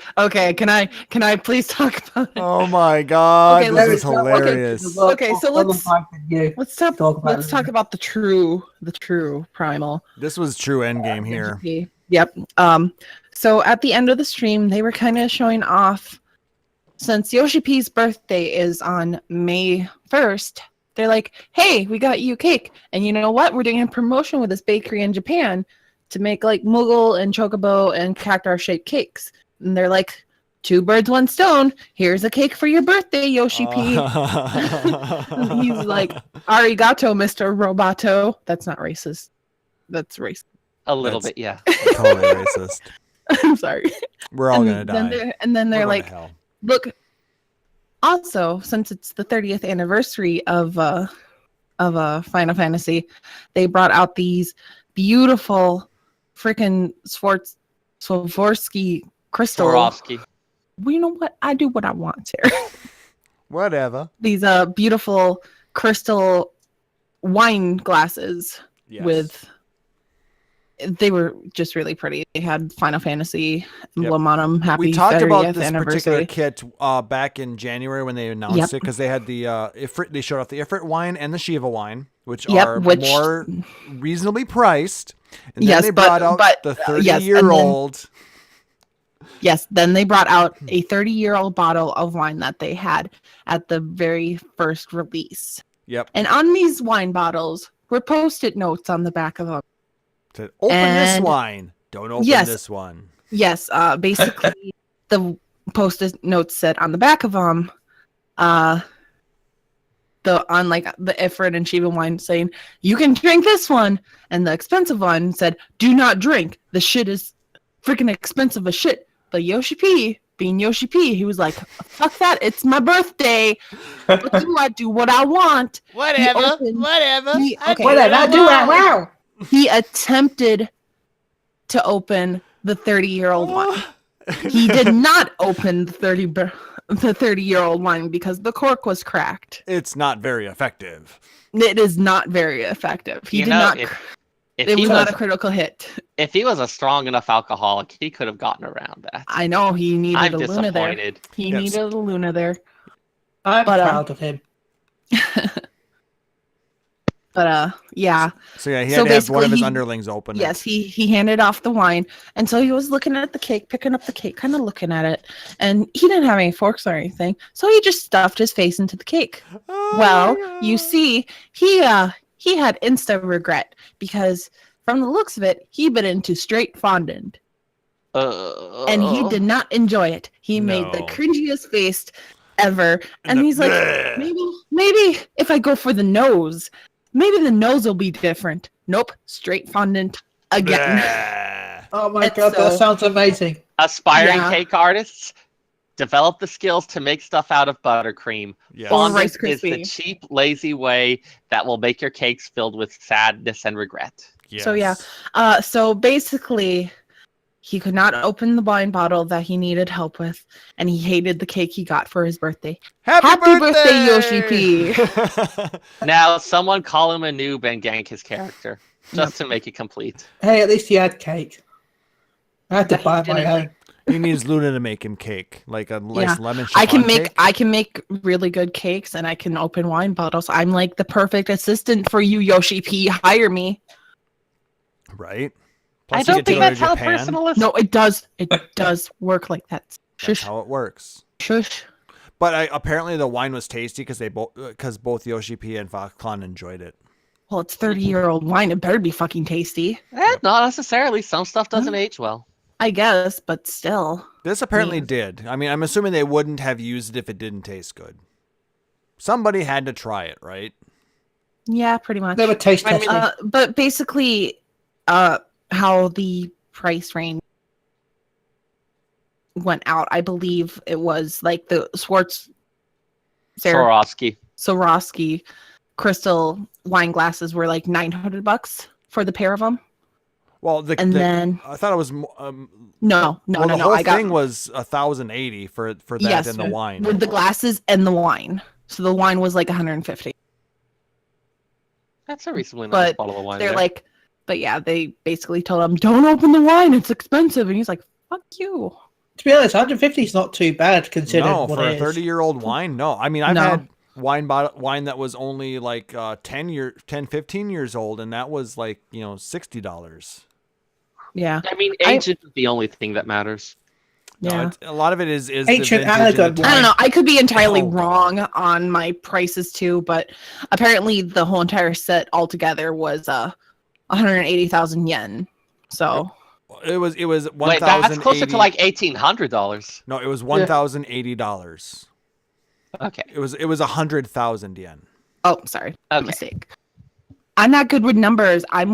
Can I please talk about it? Oh my god. Okay, this let's- is hilarious. Okay, so let's- You. Let's talk. Talk about Let's it. talk about the true primal. This was true endgame here. MVP. Yep. So at the end of the stream, they were kind of showing off. Since Yoshi P's birthday is on May 1st, they're like, "Hey, we got you cake, and you know what? We're doing a promotion with this bakery in Japan to make like Moogle and Chocobo and cactar shaped cakes." And they're like, 2 birds, 1 stone. Here's a cake for your birthday, Yoshi P. And he's like, "Arigato, Mr. Roboto." That's not racist. That's racist. A little That's- bit, yeah. Totally racist. I'm sorry. We're all gonna die. Then they're We're going like, to hell. look. Also, since it's the 30th anniversary of Final Fantasy, they brought out these beautiful freaking Swarovski crystal. Swarovski. Well, you know what? I do what I want here. Whatever. These beautiful crystal wine glasses Yes. they were just really pretty. They had Final Fantasy emblem Yep. on them. Happy We talked 30th about this anniversary. particular kit back in January when they announced Yep. it, because they had the Ifrit. They showed off the Ifrit wine and the Shiva wine, which Yep, are which- more reasonably priced. And then Yes, they but- brought out but, the yes, and then- 30-year-old. Yes, then they brought out a 30-year-old bottle of wine that they had at the very first release. Yep. And on these wine bottles were post-it notes on the back of them. To open this And- wine. Don't open Yes. this one. Yes, basically the post-it notes said on the back of them, on like the Ifrit and Shiva wine saying, you can drink this one. And the expensive one said, do not drink. The shit is freaking expensive as shit. But Yoshi P, being Yoshi P, he was like, fuck that. It's my birthday. What do I do what I want? Whatever. opened- Whatever. he- I okay. do what I want. He attempted to open the 30-year-old wine. He did not open the 30-year-old wine because the cork was cracked. It's not very effective. It is not very effective. He You did know, not. if It he was was not a critical hit. if he was a strong enough alcoholic, he could have gotten around that. I know he needed I'm a Luna there. disappointed. He Yes. needed a Luna there. I'm But, proud of him. But yeah. So yeah, he So had to have one of basically his he- underlings open Yes, it. he handed off the wine, and so he was looking at the cake, picking up the cake, kind of looking at it, and he didn't have any forks or anything, so he just stuffed his face into the cake. Oh Well, my you God. see, he had insta regret because from the looks of it, he bit into straight fondant, and he did not enjoy it. He made the No. cringiest face ever, and the- he's like, Bleh. maybe if I go for the nose, maybe the nose will be different. Nope, straight fondant again. Bleh. Oh my It's god, that so- sounds amazing. Aspiring Yeah. cake artists, develop the skills to make stuff out of buttercream. Yes. Or Fondant Rice is the Krispie. cheap, lazy way that will make your cakes filled with sadness and regret. So, yeah. Yes. So basically, he could not open the wine bottle that he needed help with, and he hated the cake he got for his birthday. Happy birthday, Yoshi P. Now, someone call him a noob and gank his character, just to make it complete. Hey, at least he had cake. I had to But buy he my didn't. own. He needs Luna to make him cake, like a nice Yeah. lemon I can chiffon make cake. I can make really good cakes, and I can open wine bottles. I'm like the perfect assistant for you, Yoshi P. Hire me. Right? I Plus you don't get to think go to that's how Japan. personal is. No, it does. It does work like that. That's Shush, how it works. shush. But apparently the wine was tasty because both Yoshi P and Foxconn enjoyed it. Well, it's 30-year-old wine. It better be fucking tasty. Not necessarily. Some stuff doesn't age well. I guess, but still. This apparently Yes. did. I mean, I'm assuming they wouldn't have used it if it didn't taste good. Somebody had to try it, right? Yeah, pretty much. They were taste I mean, testing. But basically, how the price range went out, I believe it was like the Swarovski crystal wine glasses were like $900 for the pair of them. Well, And then I thought it was no, the whole I got thing was $1,080 for that yes, and the wine. with the glasses and the wine. So the wine was like 150. That's a reasonably nice But bottle of wine. They're there. like, but yeah, they basically told him, "Don't open the wine; it's expensive." And he's like, "Fuck you." To be honest, 150 is not too bad considering No, what for a it is. 30-year-old wine, no. I mean, I've No. had wine that was only like 10, 15 years old, and that was like $60. Yeah, I mean, age isn't the only thing that matters. No, yeah. a lot of it is the Ancient vintage and the elegant time. I don't know. I could be entirely Oh, God. wrong on my prices too, but apparently the whole entire set altogether was 180,000 yen. So It was Wait, that's closer to $1,080. like $1,800. No, it was $1,080. Okay. It was 100,000 yen. oh, sorry, Okay. mistake. I'm not good with numbers. I'm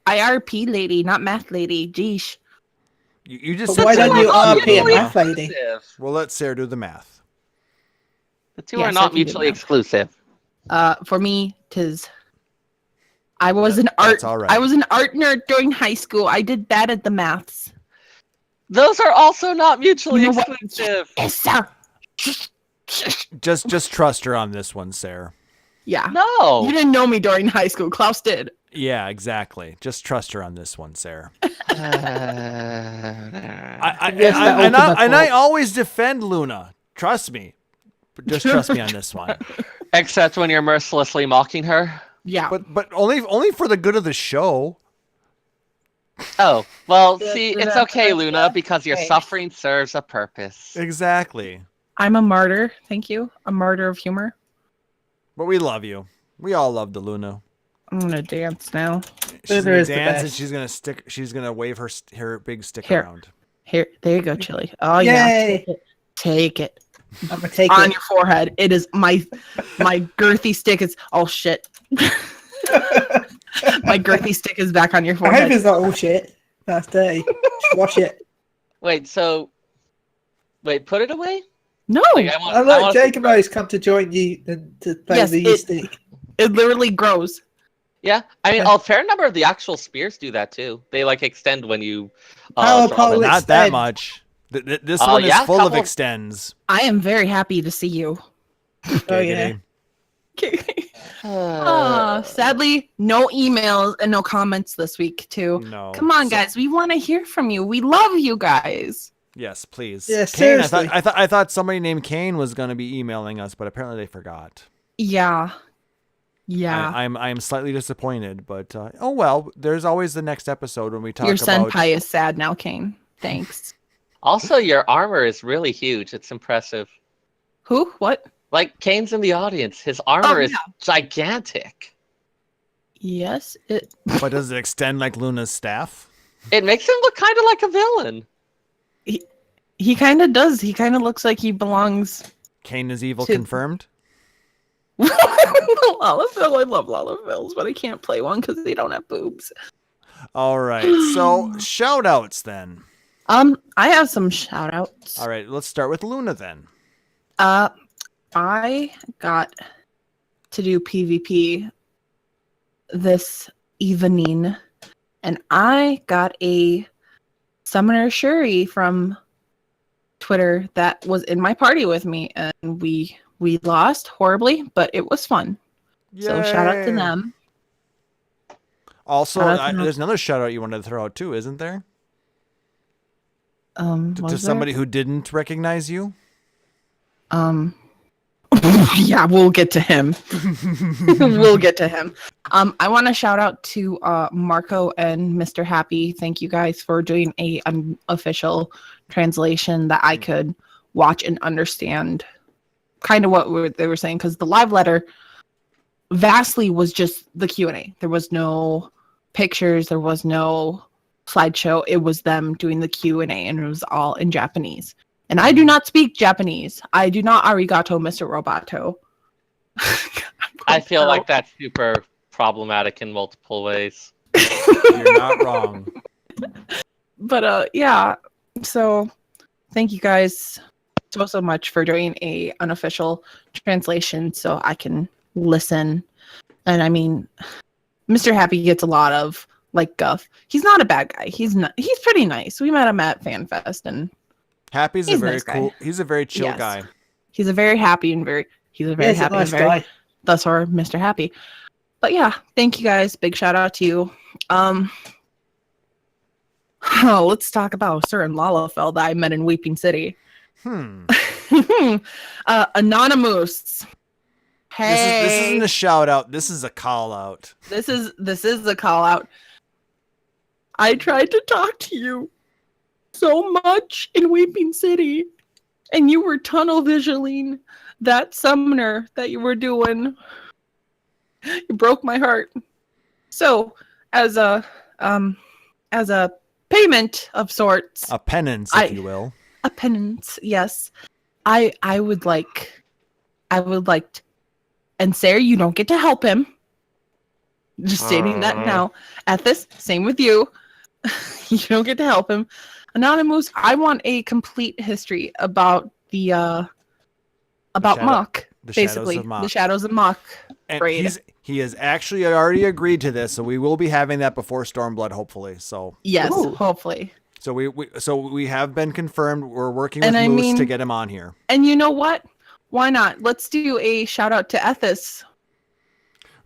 IRP lady, not math lady. Geesh. You just But said why that don't you was RP a mutually math lady? Well, let Sarah do the math. The two Yes, are I not can do mutually that. exclusive. For me, tis. I was an art. That's all right. I was an art nerd during high school. I did bad at the maths. Those are also not mutually You know what? exclusive. Yes, sir. Just trust her on this one, Sarah. Yeah. No. You didn't know me during high school. Klaus did. Yeah, exactly. Just trust her on this one, Sarah. Uh, Yes, that and ultimate I fault. always defend Luna. Trust me. But just trust me on this one. Except when you're mercilessly mocking her. Yeah. But only for the good of the show. Oh, well, see, it's okay, Luna, because your suffering serves a purpose. Exactly. I'm a martyr. Thank you. A martyr of humor. But we love you. We all love the Luna. I'm gonna dance now. She's Luna gonna is the dance and best. she's gonna wave her big stick Here. around. Here, there you go, Chili. Oh yeah, Yay! take it. I'm gonna take On it. your forehead. It is my girthy stick is. Oh shit. My girthy stick is back on your I hope forehead. it's not all shit. That's dirty. Just wash it. Wait, put it away? No, Like, I like Jake and Rose come to join you and to play Yes, the it- stick. it literally grows. Yeah, I mean, a fair number of the actual spears do that too. They like extend when you Power draw pole them. Not that extend. much. This one is yeah, full of couple- extends. I am very happy to see you. Oh yeah. Giggity. Sadly, no emails and no comments this week too. No. Come on, So- guys. We want to hear from you. We love you guys. Yes, please. Yeah, Kane, seriously. I thought somebody named Kane was going to be emailing us, but apparently they forgot. Yeah. Yeah. I'm slightly disappointed, but oh well. There's always the next episode when we talk Your about. senpai is sad now, Kane. Thanks. Also, your armor is really huge. It's impressive. Who? What? Like Kane's in the audience. His armor is yeah. gigantic. Yes. It. But does it extend like Luna's staff? It makes him look kind of like a villain. He kind of does. He kind of looks like he belongs. Kane is evil To- confirmed. Lalafell. I love Lalafells, but I can't play one because they don't have boobs. All right. So shout outs then. I have some shout outs. All right. Let's start with Luna then. I got to do PvP this evening, and I got a Summoner Shuri from Twitter that was in my party with me, and we lost horribly, but it was fun. So shout out to Yay. them. Also, Shout out to them. there's another shout out you wanted to throw out too, isn't there? Was To there? somebody who didn't recognize you. Yeah, we'll get to him. We'll get to him. I want to shout out to Marco and Mr. Happy. Thank you guys for doing a unofficial translation that I could watch and understand kind of what they were saying, because the live letter vastly was just the Q&A. There was no pictures, there was no slideshow. It was them doing the Q&A, and it was all in Japanese. And I do not speak Japanese. I do not arigato, Mr. Roboto. I feel like that's super problematic in multiple ways. You're not wrong. But yeah. So thank you guys so much for doing a unofficial translation so I can listen. And I mean, Mr. Happy gets a lot of like guff. He's not a bad guy. He's pretty nice. We met him at FanFest, and Happy's He's a a very nice guy. cool. He's a very chill Yes. guy. he's a very happy and very He's a happy nice and very guy. that's our Mr. Happy. But yeah, thank you guys. Big shout out to you. Let's talk about a certain Lalafell that I met in Weeping City. Anonymous. Hey, This isn't a shout out. This is a call out. This is a call out. I tried to talk to you so much in Weeping City, and you were tunnel visioning that summoner that you were doing. You broke my heart. So, as a payment of sorts, A penance, if you will. a penance, yes, I would like, and Sarah, you don't get to help him. Just stating that now. At this, same with you. You don't get to help him. Anonymous, I want a complete history about the about shadow- Mach, the Shadows basically of Mach. the Shadows of Mach. And Great. he has actually already agreed to this, so we will be having that before Stormblood, hopefully. So Yes, Ooh. hopefully. we have been confirmed. We're working with And I Moose mean- to get him on here. And you know what? Why not? Let's do a shout out to Ethis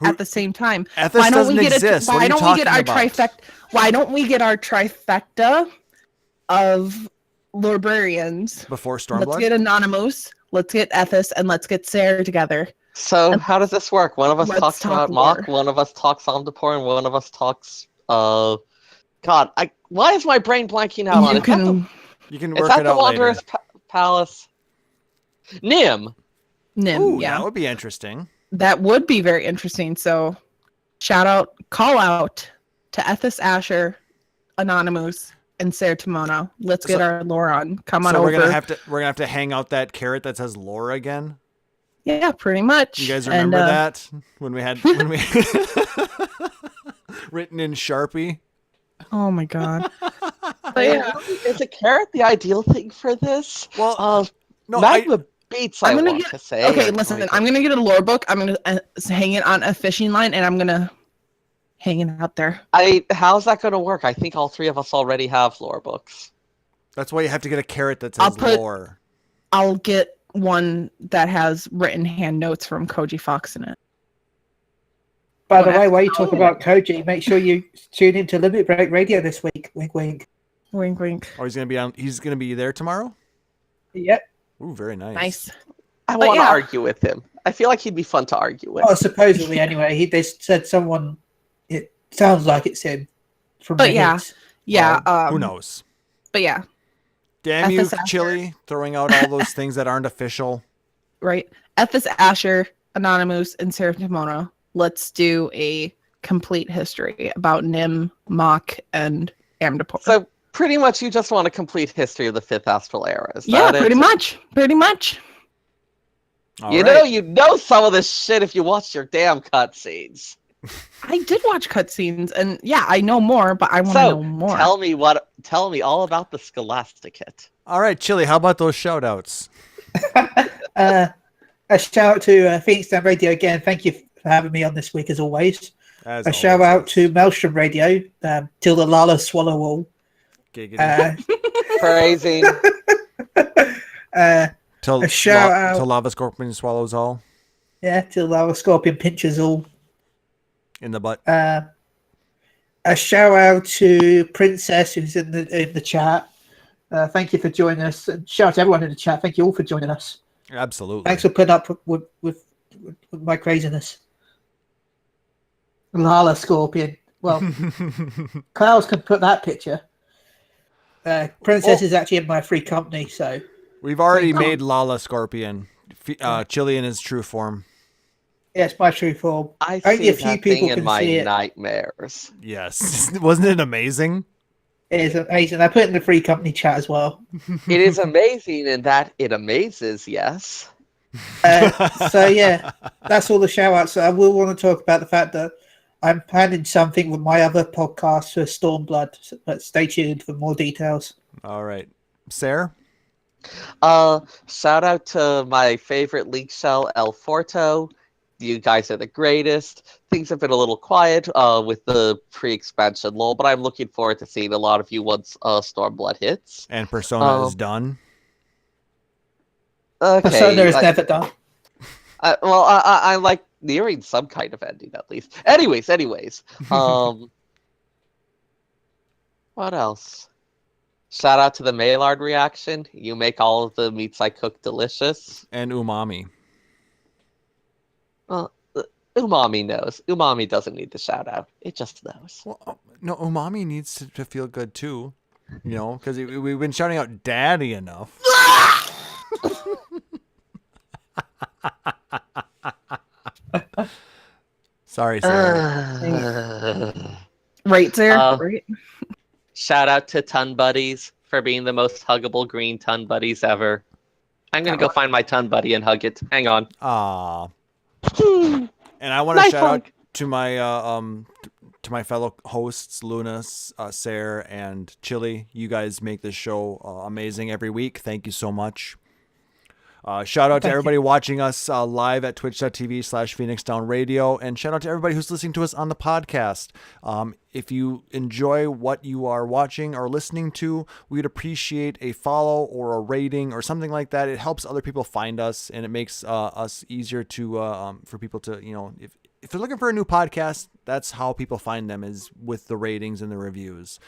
at the same time. Ethis doesn't exist. What are Why you don't we talking get our about? trifecta? Why don't we get our trifecta of librarians? Before Let's Stormblood? get Anonymous. Let's get Ethis, and let's get Sarah together. So how does this work? One of us Let's talks talk about Mach, lore. one of us talks Omnipore, and one of us talks God, why is my brain blanking out on You it? can You can Is work that it the out later. Wanderer's Palace? Nim. Nim, Ooh, yeah. that would be interesting. That would be very interesting. So, call out to Ethis Asher, Anonymous, and Sarah Timono. Let's get our lore on. Come on So over. we're gonna have to hang out that carrot that says Laura again. Yeah, pretty much. You guys remember that when we written in Sharpie? Oh my god. But yeah, Is a carrot the ideal thing for this? Well, no, Magma Beats, I want to say. Okay, listen. I'm gonna get a lore book. I'm gonna hang it on a fishing line, and I'm gonna hang it out there. How's that going to work? I think all three of us already have lore books. That's why you have to get a carrot that says lore. I'll get one that has written hand notes from Koji Fox in it. By the way, while you talk about Koji, make sure you tune into Limit Break Radio this week. Wink, wink. Wink, wink. Oh, he's gonna be there tomorrow? Yep. Ooh, very nice. Nice. I want to argue with him. I feel like he'd be fun to argue with. Oh, supposedly, anyway. They said someone... It sounds like it's him. From the hits. Who knows? But yeah. Damn you, Chili, throwing out all those things that aren't official. Right. Ethis Asher, Anonymous, and Sarah Timono. Let's do a complete history about Nim, Mach, and Amdapor. So pretty much you just want a complete history of the 5th Astral Era. Is yeah, that pretty it? much. Pretty much. You know some of this shit if you watch your damn cutscenes. I did watch cutscenes, and yeah, I know more, but I want to know more. Tell me all about the Scholasticate. All right, Chili, how about those shout-outs? A shout out to Phoenix Down Radio again. Thank you for having me on this week, as always. Shout out to Maelstrom Radio, Tilda Lala Swallow Wall. Phrasing. Till shout out till Lava Scorpion swallows all. Yeah, till Lava Scorpion pinches all. In the butt. A shout out to Princess, who's in the chat. Thank you for joining us. And shout out to everyone in the chat. Thank you all for joining us. Absolutely. Thanks for putting up with my craziness. Lala Scorpion. Well, Klaus can put that picture. Princess is actually in my free company, so we've already made Lala Scorpion. Chili in his true form. Yes, my true form. I only see a few that people thing in can my see it. nightmares. Yes, wasn't it amazing? It is amazing. I put it in the free company chat as well. It is amazing in that it amazes. Yes. So yeah, that's all the shout outs. I will want to talk about the fact that I'm planning something with my other podcast for Stormblood, but stay tuned for more details. All right. Sarah? Shout out to my favorite league shell, El Forto. You guys are the greatest. Things have been a little quiet with the pre-expansion lull, but I'm looking forward to seeing a lot of you once Stormblood hits. And Persona is done. Okay, Persona is never done. I like nearing some kind of ending at least. Anyways. What else? Shout out to the Maillard reaction. You make all of the meats I cook delicious. And umami. Well, umami knows. Umami doesn't need the shout out. It just knows. Well, no, umami needs to feel good too. You know, because we've been shouting out daddy enough. Sorry, Sarah. Right, Sarah? Right. Shout out to Ton Buddies for being the most huggable green Ton Buddies ever. I'm going to go find my Ton Buddy and hug it. Hang on. Aw. And I want to shout out to my fellow hosts, Luna, Sarah, and Chili. You guys make this show amazing every week. Thank you so much. Shout out to everybody watching us live at twitch.tv/PhoenixDownRadio, and shout out to everybody who's listening to us on the podcast. If you enjoy what you are watching or listening to, we'd appreciate a follow or a rating or something like that. It helps other people find us, and it makes us easier to for people to, you know, if they're looking for a new podcast, that's how people find them, is with the ratings and the reviews.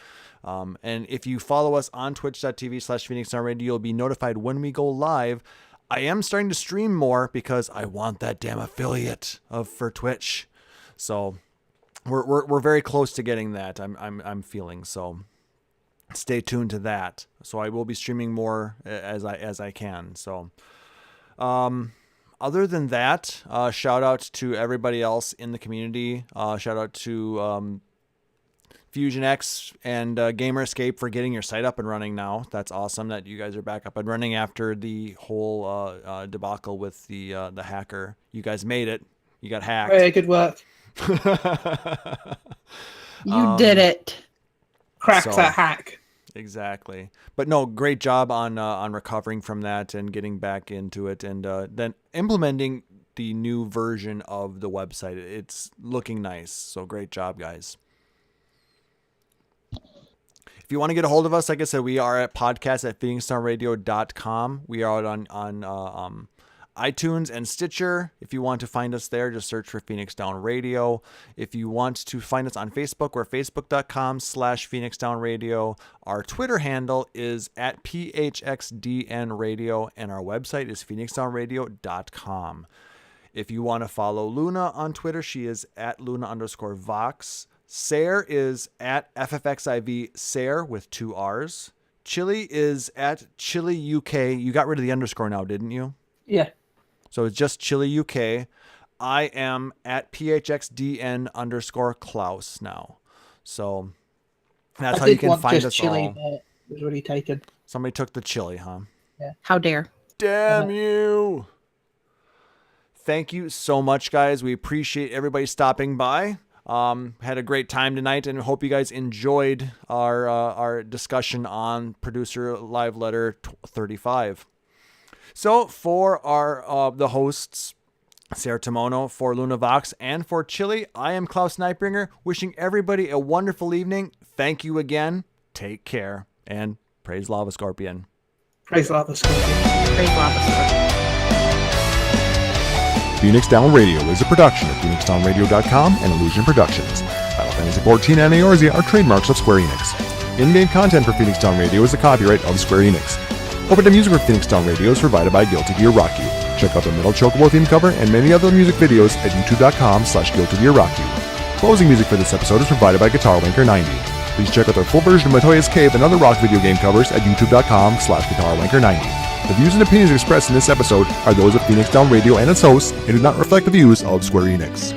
And if you follow us on twitch.tv/PhoenixDownRadio, you'll be notified when we go live. I am starting to stream more because I want that damn affiliate for Twitch. So we're very close to getting that. I'm feeling so. Stay tuned to that. So I will be streaming more as I can. So, other than that, shout out to everybody else in the community. Shout out to Fusion X and Gamer Escape for getting your site up and running now. That's awesome that you guys are back up and running after the whole debacle with the hacker. You guys made it. You got hacked. Very good work. You did it. Crack that hack. Exactly. But no, great job on recovering from that and getting back into it, and then implementing the new version of the website. It's looking nice. So great job, guys. If you want to get a hold of us, like I said, we are at podcast@phoenixdownradio.com. We are out on iTunes and Stitcher. If you want to find us there, just search for Phoenix Down Radio. If you want to find us on Facebook, we're facebook.com/Phoenix Down Radio. Our Twitter handle is @PHXDN Radio, and our website is phoenixdownradio.com. If you want to follow Luna on Twitter, she is @Luna_Vox. Sayer is @FFXIV Sayer with 2 R's. Chili is @ChiliUK. You got rid of the underscore now, didn't you? Yeah. So it's just Chili UK. I am @PHXDN_Klaus now. So that's how you can find us chili, all. It was already taken. Somebody took the chili, huh? Yeah. How dare. Damn you. Thank you so much, guys. We appreciate everybody stopping by. Had a great time tonight, and hope you guys enjoyed our discussion on Producer Live Letter 35. So for our the hosts, Sarah Timono, for Luna Vox, and for Chili, I am Klaus Nightbringer, wishing everybody a wonderful evening. Thank you again. Take care, and praise Lava Scorpion. Praise Lava Scorpion. Praise Lava Scorpion. Phoenix Down Radio is a production of PhoenixDownRadio.com and Illusion Productions. Final Fantasy XIV and Eorzea are trademarks of Square Enix. In-game content for Phoenix Down Radio is the copyright of Square Enix. Opening music for Phoenix Down Radio is provided by Guilty Gear Rock You. Check out the Metal Chocobo theme cover and many other music videos at youtube.com/Guilty Gear Rock You. Closing music for this episode is provided by Guitar Wanker 90. Please check out their full version of Matoya's Cave and other rock video game covers at youtube.com/Guitar Wanker 90. The views and opinions expressed in this episode are those of Phoenix Down Radio and its hosts and do not reflect the views of Square Enix.